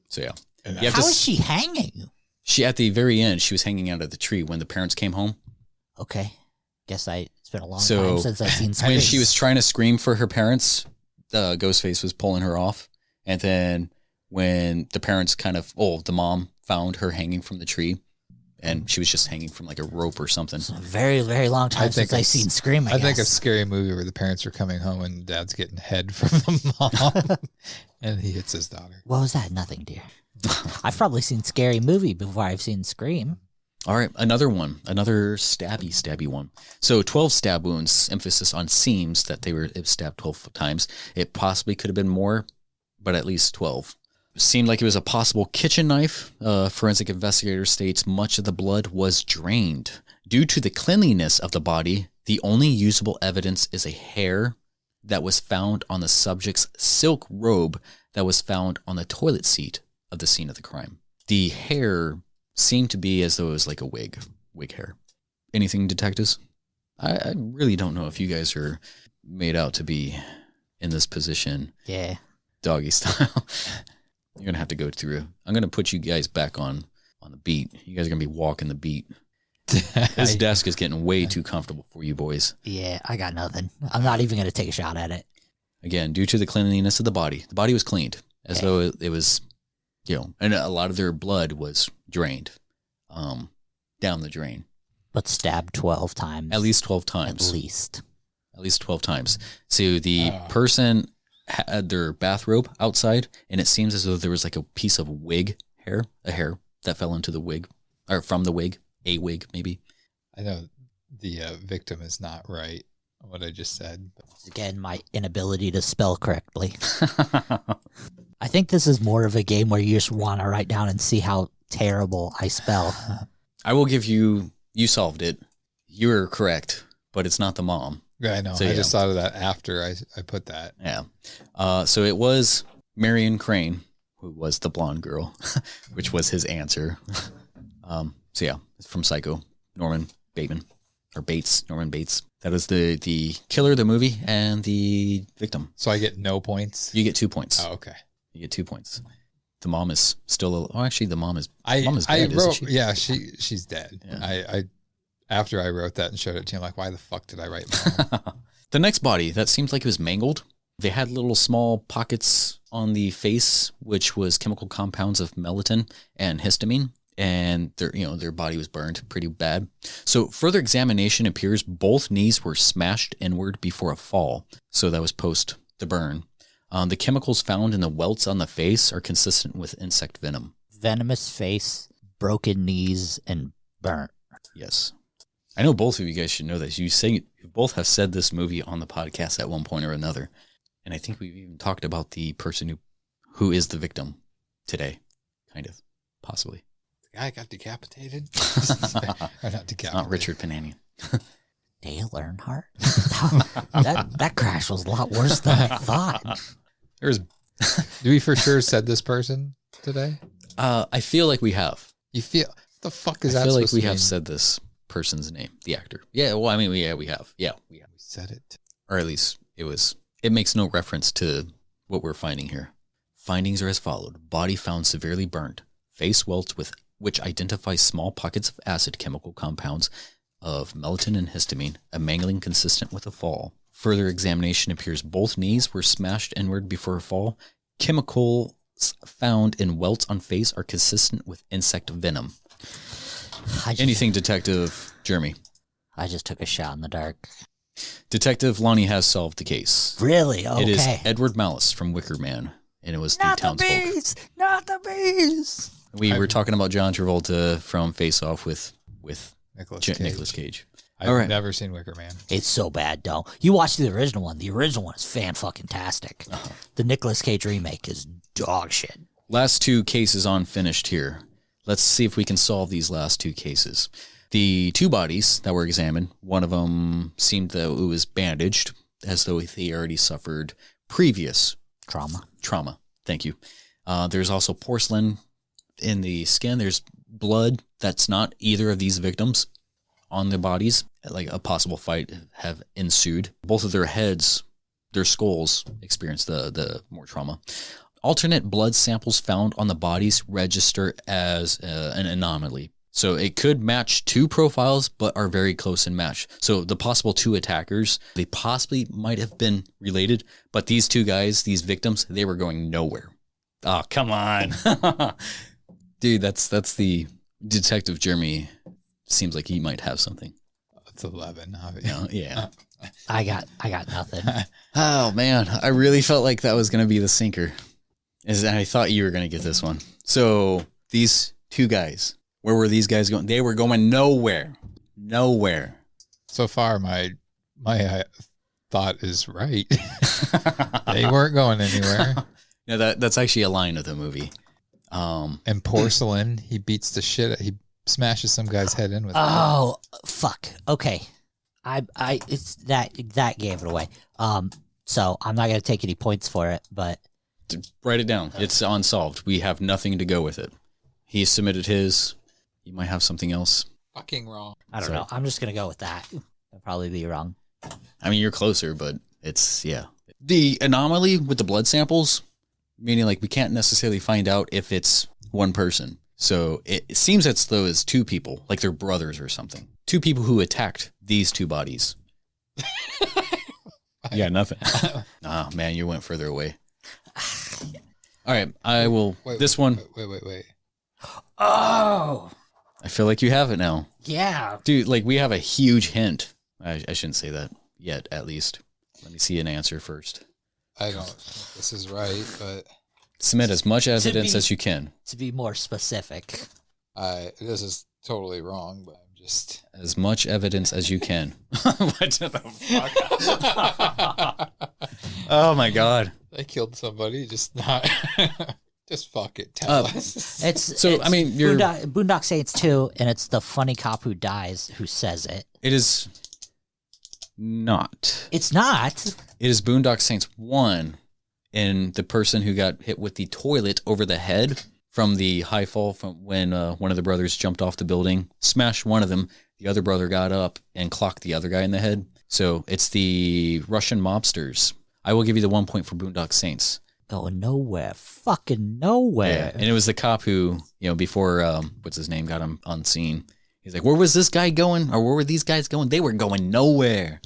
So yeah. You have How to is she hanging? She at the very end, she was hanging out of the tree when the parents came home. Okay. Guess it's been a long So, time since I've seen Scream. When she was trying to scream for her parents, Ghostface was pulling her off. And then when the parents the mom found her hanging from the tree, and she was just hanging from like a rope or something. It's a very, very long time since I've seen Scream, I think a scary movie where the parents are coming home and dad's getting head from the mom and he hits his daughter. What was that? Nothing, dear. I've probably seen Scary Movie before I've seen Scream. All right, another one, another stabby one. So 12 stab wounds, emphasis on seams that they were stabbed 12 times. It possibly could have been more, but at least 12. Seemed like it was a possible kitchen knife. Forensic investigator states much of the blood was drained. Due to the cleanliness of the body, the only usable evidence is a hair that was found on the subject's silk robe that was found on the toilet seat of the scene of the crime. The hair seemed to be as though it was like a wig hair. Anything, detectives? I really don't know if you guys are made out to be in this position. Yeah. Doggy style. You're going to have to go through. I'm going to put you guys back on the beat. You guys are going to be walking the beat. This desk is getting way too comfortable for you boys. Yeah, I got nothing. I'm not even going to take a shot at it. Again, due to the cleanliness of the body was cleaned as though it was, and a lot of their blood was drained down the drain. But stabbed 12 times. At least 12 times. At least 12 times. So the person had their bathrobe outside, and it seems as though there was like a piece of a hair that fell into the wig, or from the wig, a wig maybe. I know the victim is not right, what I just said. Again, my inability to spell correctly. I think this is more of a game where you just want to write down and see how terrible I spell. I will give you solved it. You're correct, but it's not the mom. Yeah, I know. So, I yeah. just thought of that after I put that. Yeah. So it was Marion Crane, who was the blonde girl, which was his answer. So yeah, it's from Psycho. Norman Bateman. Or Bates. Norman Bates. That is the killer, the movie, and the victim. So I get no points? You get 2 points. Oh, okay. You get 2 points. The mom is still... actually, the mom is I dead, wrote, isn't she? yeah, she's dead. Yeah. After I wrote that and showed it to you, I'm like, why the fuck did I write mom? The next body, that seems like it was mangled. They had little small pockets on the face, which was chemical compounds of melatonin and histamine, and their body was burned pretty bad. So further examination appears both knees were smashed inward before a fall. So that was post the burn. The chemicals found in the welts on the face are consistent with insect venom. Venomous face, broken knees, and burnt. Yes. I know both of you guys should know this. You both have said this movie on the podcast at one point or another. And I think we've even talked about the person who is the victim today. Kind of. Possibly. The guy got decapitated? Or not decapitated. Not Richard Pananian. Dale Earnhardt? that crash was a lot worse than I thought. Do we for sure said this person today? I feel like we have. You feel... The fuck is that? I feel like we have have said this person's name, the actor. Yeah, well, I mean, we have. Yeah, we have. We said it. Or at least it makes no reference to what we're finding here. Findings are as followed. Body found severely burnt. Face welts which identify small pockets of acid chemical compounds of melatonin and histamine, a mangling consistent with a fall. Further examination appears both knees were smashed inward before a fall. Chemicals found in welts on face are consistent with insect venom. Anything, Detective Jeremy? I just took a shot in the dark. Detective Lonnie has solved the case. Really? Okay. It is Edward Malice from Wicker Man, and it was Not the townsfolk. bees! Not the bees! We were talking about John Travolta from Face Off with Nicolas Cage. I've never seen Wicker Man. It's so bad, though. You watch the original one. The original one is fan-fucking-tastic. The Nicolas Cage remake is dog shit. Last two cases unfinished here. Let's see if we can solve these last two cases. The two bodies that were examined, one of them seemed that it was bandaged, as though he already suffered previous trauma. Thank you. There's also porcelain in the skin. There's blood that's not either of these victims on the bodies. Like a possible fight have ensued. Both of their heads, their skulls experienced the more trauma. Alternate blood samples found on the bodies register as an anomaly. So it could match two profiles, but are very close in match. So the possible two attackers, they possibly might have been related, but these two guys, these victims, they were going nowhere. Oh, come on. Dude, that's the Detective Jeremy. Seems like he might have something. It's 11. Yeah. I got nothing. Oh, man. I really felt like that was going to be the sinker. I thought you were going to get this one. So these two guys, where were these guys going? They were going nowhere. Nowhere. So far, my thought is right. They weren't going anywhere. No, that's actually a line of the movie. And porcelain, he beats the shit. He smashes some guy's head in with. Oh, fuck. Okay. It's that gave it away. So I'm not going to take any points for it, but. Write it down. It's unsolved. We have nothing to go with it. He submitted his. You might have something else. Fucking wrong. I don't know. I'm just going to go with that. I'll probably be wrong. I mean, you're closer, but it's, yeah. The anomaly with the blood samples, meaning like we can't necessarily find out if it's one person. So it seems as though it's two people, like they're brothers or something. Two people who attacked these two bodies. Yeah, nothing. Oh, man, you went further away. All right, I will. Wait. Oh! I feel like you have it now. Yeah. Dude, like we have a huge hint. I shouldn't say that yet, at least. Let me see an answer first. I don't think this is right, but... Submit as much evidence as you can. To be more specific. This is totally wrong, but I'm just... As much evidence as you can. What the fuck? Oh my God. They killed somebody, just not... Just fuck it. Tell us. I mean, Boondock Saints 2, and it's the funny cop who dies who says it. It is not. It's not. It is Boondock Saints 1, and the person who got hit with the toilet over the head from the high fall from when one of the brothers jumped off the building, smashed one of them. The other brother got up and clocked the other guy in the head. So it's the Russian mobsters. I will give you the 1 point for Boondock Saints. Going nowhere. Fucking nowhere. Yeah. And it was the cop who, before, what's his name, got him on scene. He's like, where was this guy going? Or where were these guys going? They were going nowhere.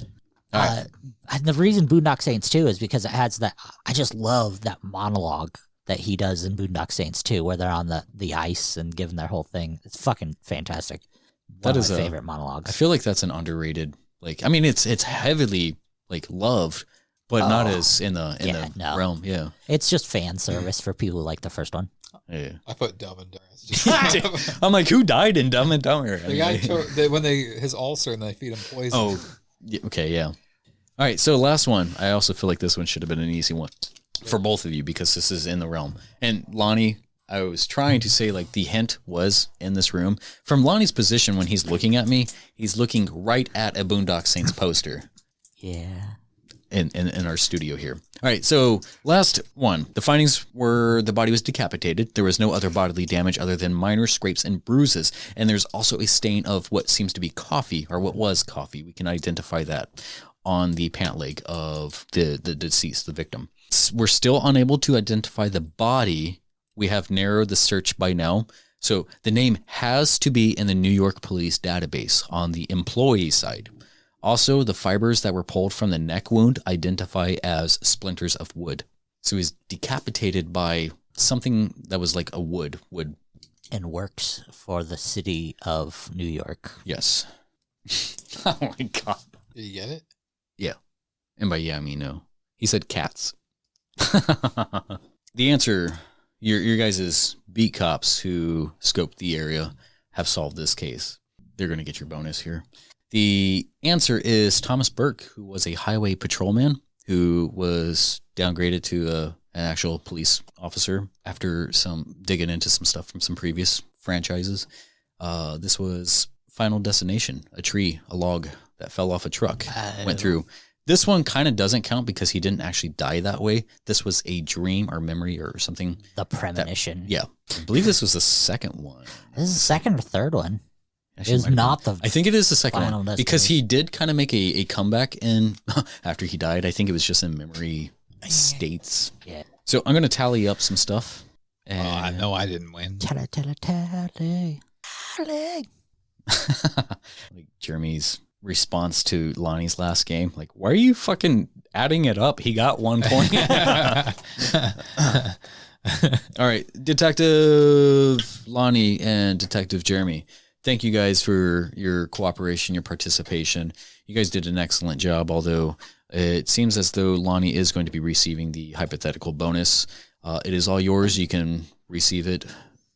All right. And the reason Boondock Saints 2 is because it has that, I just love that monologue that he does in Boondock Saints 2 where they're on the ice and giving their whole thing. It's fucking fantastic. One of my favorite monologues. I feel like that's an underrated, it's heavily, loved. But not as in the realm, yeah. It's just fan service for people who like the first one. Yeah. I put Dumb and Dumber. I'm like, who died in Dumb and Dumber? The guy his ulcer and they feed him poison. Oh, okay, yeah. All right, so last one. I also feel like this one should have been an easy one for both of you because this is in the realm. And Lonnie, I was trying to say the hint was in this room. From Lonnie's position when he's looking at me, he's looking right at a Boondock Saints poster. Yeah. In our studio here. All right, so last one. The findings were the body was decapitated. There was no other bodily damage other than minor scrapes and bruises. And there's also a stain of what seems to be coffee, or what was coffee. We can identify that on the pant leg of the deceased, the victim. We're still unable to identify the body. We have narrowed the search by now. So the name has to be in the New York Police database on the employee side. Also, the fibers that were pulled from the neck wound identify as splinters of wood. So he's decapitated by something that was like a wood. And works for the city of New York. Yes. Oh my God. Did you get it? Yeah. And by yeah, I mean no. He said cats. The answer, your guys' beat cops who scoped the area have solved this case. They're going to get your bonus here. The answer is Thomas Burke, who was a highway patrolman who was downgraded to an actual police officer after some digging into some stuff from some previous franchises. This was Final Destination, a log that fell off a truck, went through. This one kind of doesn't count because he didn't actually die that way. This was a dream or memory or something. The premonition. Yeah. I believe this was the second one. This is the second or third one. Actually, It's not the. I think it is the second Final one because he did kind of make a comeback in after he died. I think it was just in memory states. Yeah. So I'm going to tally up some stuff. And I know I didn't win. Tally. like Jeremy's response to Lonnie's last game, like, why are you fucking adding it up? He got 1 point. All right, Detective Lonnie and Detective Jeremy. Thank you guys for your cooperation, your participation. You guys did an excellent job, although it seems as though Lonnie is going to be receiving the hypothetical bonus. It is all yours. You can receive it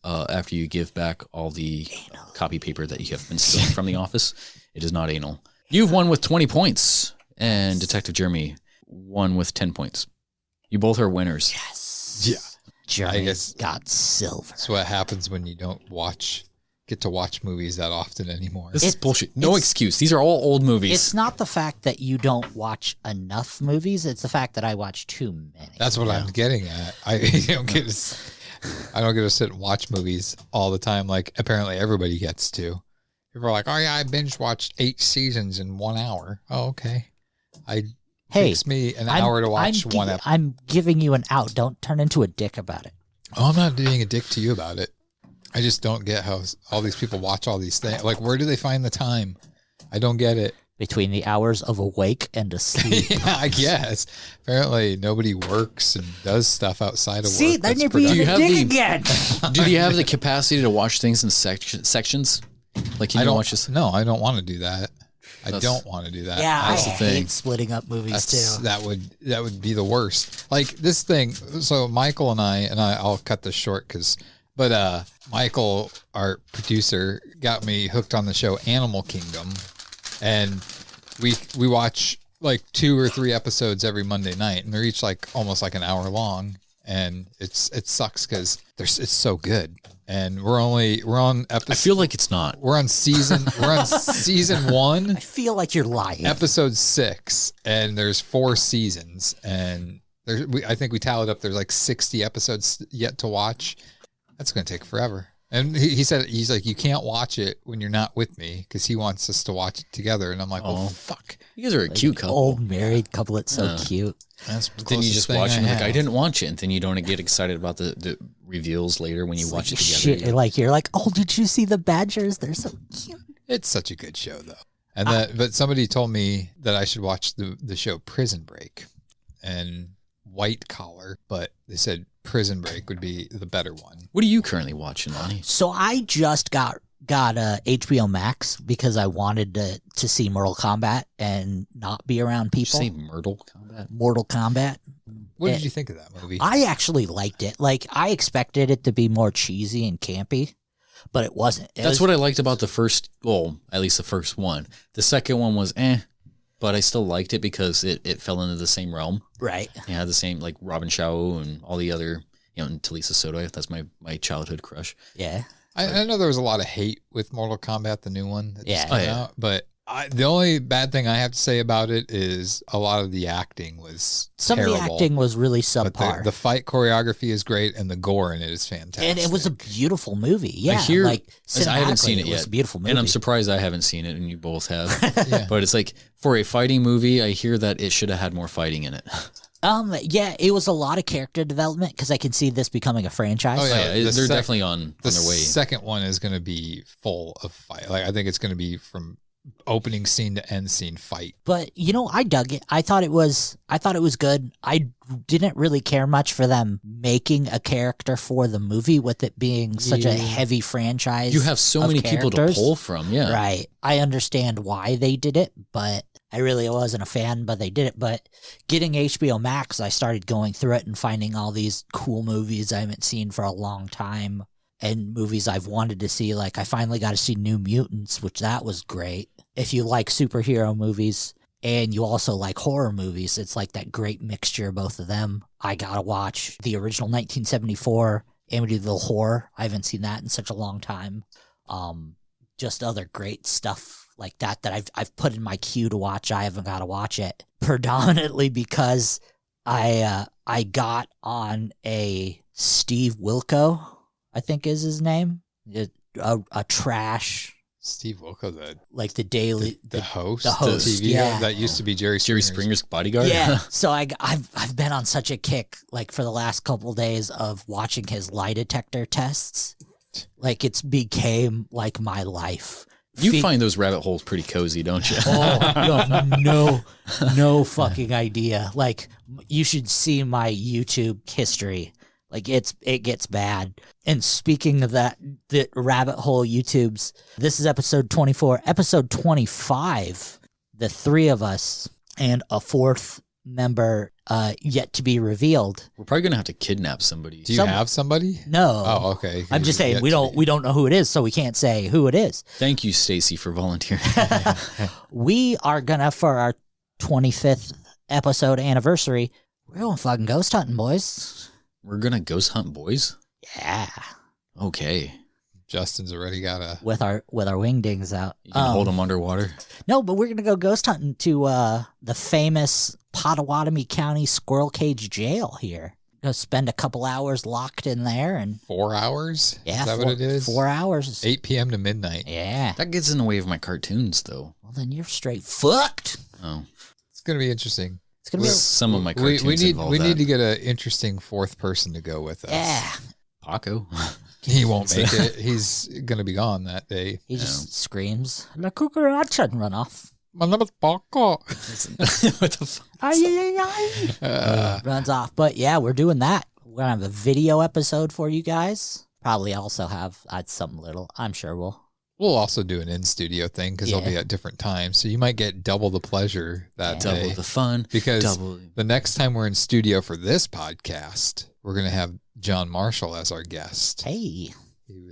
after you give back all the copy paper that you have been stealing from the office. It is not anal. You've won with 20 points, and Detective Jeremy won with 10 points. You both are winners. Yes. Yeah. Jeremy I guess got silver. That's what happens when you don't get to watch movies that often anymore. This is bullshit. No excuse. These are all old movies. It's not the fact that you don't watch enough movies. It's the fact that I watch too many. That's what I'm getting at. I don't get to sit and watch movies all the time like apparently everybody gets to. People are like, oh yeah, I binge watched 8 seasons in 1 hour. Oh, okay. Takes me an hour to watch one episode. I'm giving you an out. Don't turn into a dick about it. Oh, I'm not being a dick to you about it. I just don't get how all these people watch all these things. Like, where do they find the time? I don't get it. Between the hours of awake and asleep. Yeah, I guess. Apparently, nobody works and does stuff outside of work. See, then you're being a dick again. Do you have the capacity to watch things in sections? Like, you don't watch this? No, I don't want to do that. I don't want to do that. Yeah, That's I the thing. hate splitting up movies too. That would be the worst. Like this thing. So Michael and I'll cut this short but Michael, our producer, got me hooked on the show Animal Kingdom, and we watch like 2 or 3 episodes every Monday night, and they're each like almost like an hour long. and it sucks because it's so good, and we're on episode. I feel like it's not. We're on season 1. I feel like you're lying. Episode 6, and there's 4 seasons, and I think we tallied up. There's like 60 episodes yet to watch. That's going to take forever. And he said, he's like, you can't watch it when you're not with me because he wants us to watch it together. And I'm like, well, fuck. You guys are a cute couple. Old married couple. It's so cute. That's then you just watch it and like, I didn't watch it. And then you don't get excited about the reveals later when you watch it together. Shit, like you're like, oh, did you see the badgers? They're so cute. It's such a good show though. And but somebody told me that I should watch the show Prison Break and White Collar, but they said Prison Break would be the better one. What are you currently watching, Lonnie? So I just got HBO Max because I wanted to see Mortal Kombat and not be around people. Did you say Mortal Kombat? Mortal Kombat. What did you think of that movie? I actually liked it. Like, I expected it to be more cheesy and campy, but it wasn't. That's what I liked about the first, well, at least the first one. The second one was but I still liked it because it fell into the same realm. Right. It had the same, like, Robin Chow and all the other, and Talisa Sotoy. That's my childhood crush. Yeah. I know there was a lot of hate with Mortal Kombat, the new one. That just came out, but the only bad thing I have to say about it is a lot of the acting was terrible. Some of the acting was really subpar. But the fight choreography is great, and the gore in it is fantastic. And it was a beautiful movie. Yeah, I hear, like I haven't seen it yet. It was a beautiful movie. And I'm surprised I haven't seen it, and you both have. Yeah. But it's like, for a fighting movie, I hear that it should have had more fighting in it. Yeah, it was a lot of character development because I can see this becoming a franchise. Oh yeah, they're definitely on their way. The second one is going to be full of fight. Like, I think it's going to be from opening scene to end scene fight. But I dug it. I thought it was good. I didn't really care much for them making a character for the movie with it being such a heavy franchise. You have so many people to pull from, yeah. Right. I understand why they did it, but I really wasn't a fan, but they did it. But getting HBO Max, I started going through it and finding all these cool movies I haven't seen for a long time and movies I've wanted to see. Like, I finally got to see New Mutants, which that was great. If you like superhero movies and you also like horror movies, it's like that great mixture of both of them. I got to watch the original 1974 Amityville Horror. I haven't seen that in such a long time. Just other great stuff like that I've put in my queue to watch. I haven't got to watch it predominantly because I got on a Steve Wilco, I think is his name, a trash. Steve Wilco, like the daily the host, the TV yeah. that used to be Jerry Springer's bodyguard. Yeah, so I've been on such a kick like for the last couple of days of watching his lie detector tests. Like, it's became like my life. You find those rabbit holes pretty cozy, don't you? Oh, no fucking idea. Like, you should see my YouTube history. Like, it gets bad. And speaking of that, the rabbit hole YouTubes, this is episode 24. Episode 25, the three of us and a fourth member yet to be revealed. We're probably gonna have to kidnap somebody. Do you have somebody? No. Oh, okay. I'm just saying we don't know who it is, so we can't say who it is. Thank you, Stacy, for volunteering. We are gonna, for our 25th episode anniversary, we're going fucking ghost hunting, boys. We're gonna ghost hunt boys? Yeah. Okay. Justin's already got a with our wingdings out. You can hold them underwater. No, but we're gonna go ghost hunting to the famous Pottawatomie County Squirrel Cage Jail here. Go spend a couple hours locked in there and 4 hours. Yeah, is that what it is? 4 hours. 8 p.m. to midnight. Yeah. That gets in the way of my cartoons, though. Well, then you're straight fucked. Oh, it's gonna be interesting. It's gonna be some of my cartoons. We need to get an interesting fourth person to go with us. Yeah. Paco. He won't make it. He's gonna be gone that day. He just screams, "La cucaracha," and run off. My name is Paco. What the fuck? Runs off. But yeah, we're doing that. We're gonna have a video episode for you guys. Probably also have something little. I'm sure We'll also do an in-studio thing because they'll be at different times. So you might get double the pleasure that day. Double the fun. Because the next time we're in studio for this podcast, we're going to have John Marshall as our guest. Hey.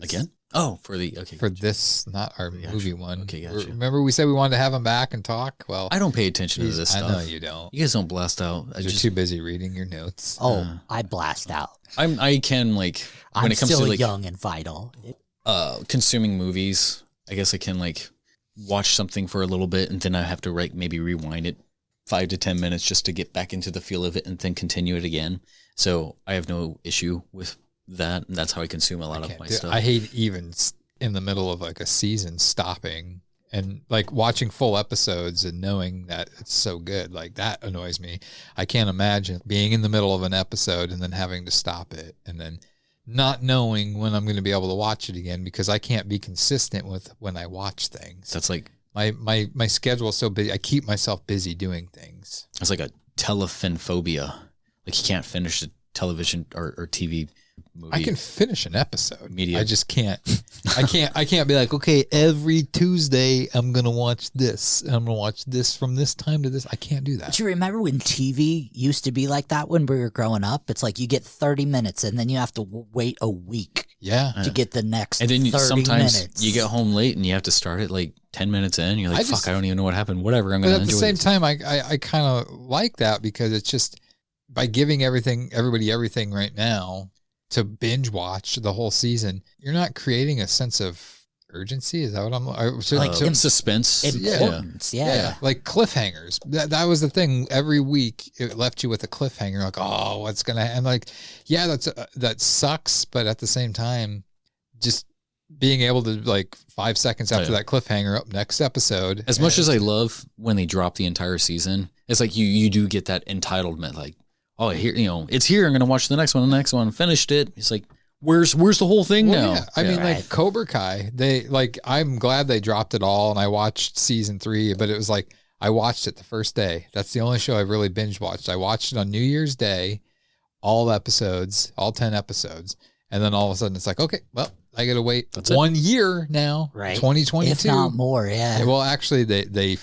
Again? Oh, for this, not our movie one. Okay, gotcha. Remember we said we wanted to have him back and talk? Well, I don't pay attention to this stuff. I know you don't. You guys don't blast out. You're too busy reading your notes. Oh, I blast out. I can like when I'm it comes still to like young and vital. consuming movies. I guess I can like watch something for a little bit and then I have to maybe rewind it 5 to 10 minutes just to get back into the feel of it and then continue it again. So I have no issue with that, and that's how I consume a lot of my stuff. I hate even in the middle of like a season stopping and like watching full episodes and knowing that it's so good. Like that annoys me. I can't imagine being in the middle of an episode and then having to stop it and then not knowing when I'm going to be able to watch it again because I can't be consistent with when I watch things. That's like my schedule is so busy. I keep myself busy doing things. It's like a telefin phobia. Like you can't finish a television or TV movie. I can finish an episode. Media. I just can't. I can't be like, okay, every Tuesday I'm gonna watch this. I'm gonna watch this from this time to this. I can't do that. Do you remember when TV used to be like that when we were growing up? It's like you get 30 minutes and then you have to wait a week. Yeah. To get the next. And then 30 sometimes minutes. you get home late and you have to start it like 10 minutes in. You're like, fuck, I don't even know what happened. Whatever. I'm gonna enjoy But at the same this. time, I kind of like that because it's just by giving everybody everything right now to binge watch the whole season, you're not creating a sense of urgency. Is that what I'm like suspense? Importance, yeah. Like cliffhangers. That was the thing. Every week it left you with a cliffhanger. Like, oh, what's gonna? And like, yeah, that sucks. But at the same time, just being able to like 5 seconds after that cliffhanger, up next episode. As much as I love when they drop the entire season, it's like you do get that entitlement. Like, oh, here, it's here. I'm gonna watch the next one. Finished it. It's like, where's the whole thing now? Yeah. I mean, like Cobra Kai, I'm glad they dropped it all and I watched season 3, but it was like, I watched it the first day. That's the only show I really binge watched. I watched it on New Year's Day, all episodes, all 10 episodes. And then all of a sudden it's like, okay, well, I got to wait 1 year now, right? 2022. If not more, yeah. Well, actually, they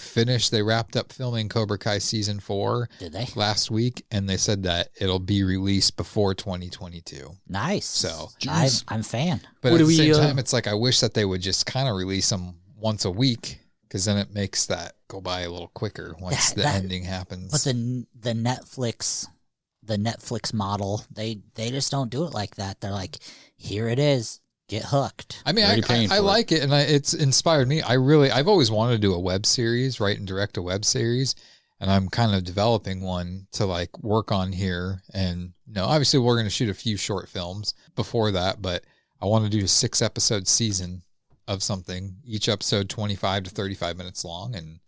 wrapped up filming Cobra Kai season 4 Did they? last week, and they said that it'll be released before 2022. Nice. So I'm a fan. But at the same time, it's like I wish that they would just kind of release them once a week because then it makes that go by a little quicker once the ending happens. But the Netflix model, they just don't do it like that. They're like, here it is. Get hooked. I mean, I like it, and it's inspired me. I've always wanted to do a web series, write and direct a web series, and I'm kind of developing one to like work on here. And obviously we're going to shoot a few short films before that, but I want to do a 6-episode season of something, each episode 25 to 35 minutes long, and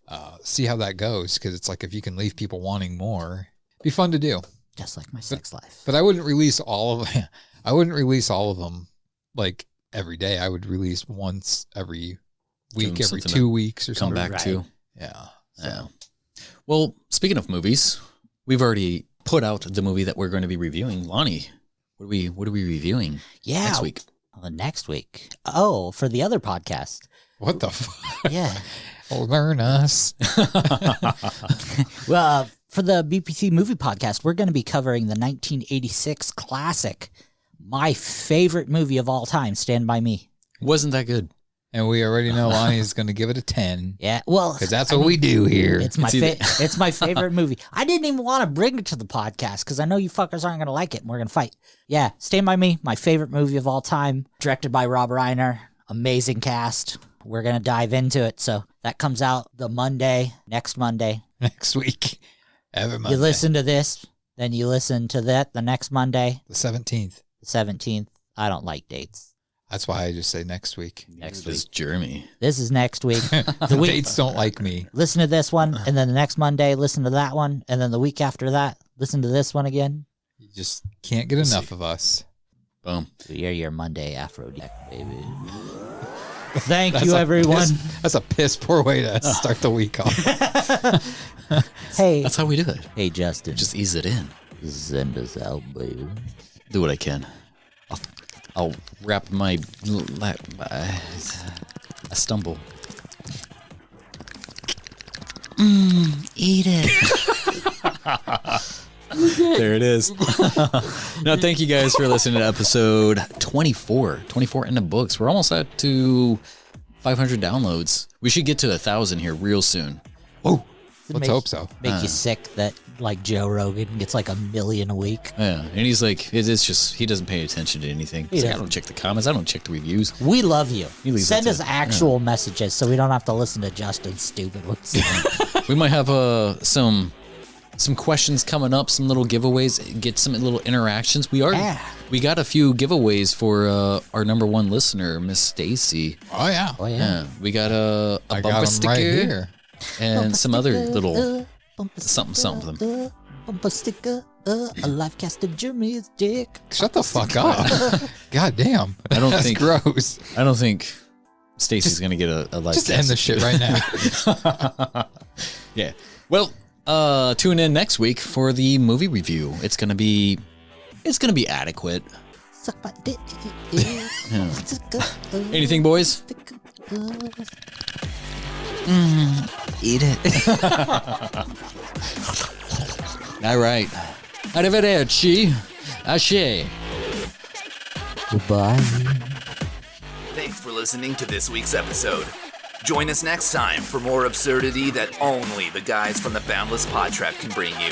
see how that goes. Because it's like if you can leave people wanting more, it'd be fun to do. Just like my sex life. But I wouldn't release all of them. I wouldn't release all of them like every day. I would release once every week, every 2 weeks or something. Come back to. Yeah. Yeah. Well, speaking of movies, we've already put out the movie that we're going to be reviewing. Lonnie, what are we reviewing next week? Next week. Oh, for the other podcast. What the fuck? Yeah. Learn us. Well, for the BPT movie podcast, we're going to be covering the 1986 classic, my favorite movie of all time, Stand By Me. Wasn't that good? And we already know Lonnie is going to give it a 10. Yeah, well, because that's what we do here. It's my favorite movie. I didn't even want to bring it to the podcast because I know you fuckers aren't going to like it, and we're going to fight. Yeah, Stand By Me, my favorite movie of all time, directed by Rob Reiner. Amazing cast. We're going to dive into it. So that comes out next Monday. Next week. Every Monday. You listen to this, then you listen to that the next Monday. The 17th. The 17th. I don't like dates. That's why I just say next week. Next week. Jeremy. This is next week. Dates don't like me. Listen to this one, and then the next Monday, listen to that one, and then the week after that, listen to this one again. You just can't get enough of us. Boom. You're your Monday Aphrodite, baby. Thank you, everyone. That's a piss poor way to start the week off. Hey. That's how we do it. Hey, Justin. Just ease it in. Send us out, baby. Do what I can. I'll wrap my... I stumble. Eat it. There it is. No, thank you guys for listening to episode 24 in the books. We're almost at to 500 downloads. We should get to 1,000 here real soon. Oh, let's hope so. Make you sick that like Joe Rogan gets like 1 million a week. Yeah, and he's like, it's just, he doesn't pay attention to anything. He's like, I don't check the comments. I don't check the reviews. We love you. Send us it. actual messages so we don't have to listen to Justin's stupid ones. We might have some questions coming up, some little giveaways, get some little interactions. We got a few giveaways for our number one listener, Miss Stacy. Oh yeah. We got a bumper sticker right here. and some other little something. Bumper sticker, a life cast of Jeremy's dick. Shut the fuck up. God damn. I don't That's think gross. I don't think Stacy's gonna get a life. Just end the shit right now. Yeah. Well, tune in next week for the movie review. It's gonna be adequate. Suck my dick. Anything, boys? Eat it. All right. Arrivederci. Ashe. Goodbye. Thanks for listening to this week's episode. Join us next time for more absurdity that only the guys from the Boundless PodTrap can bring you.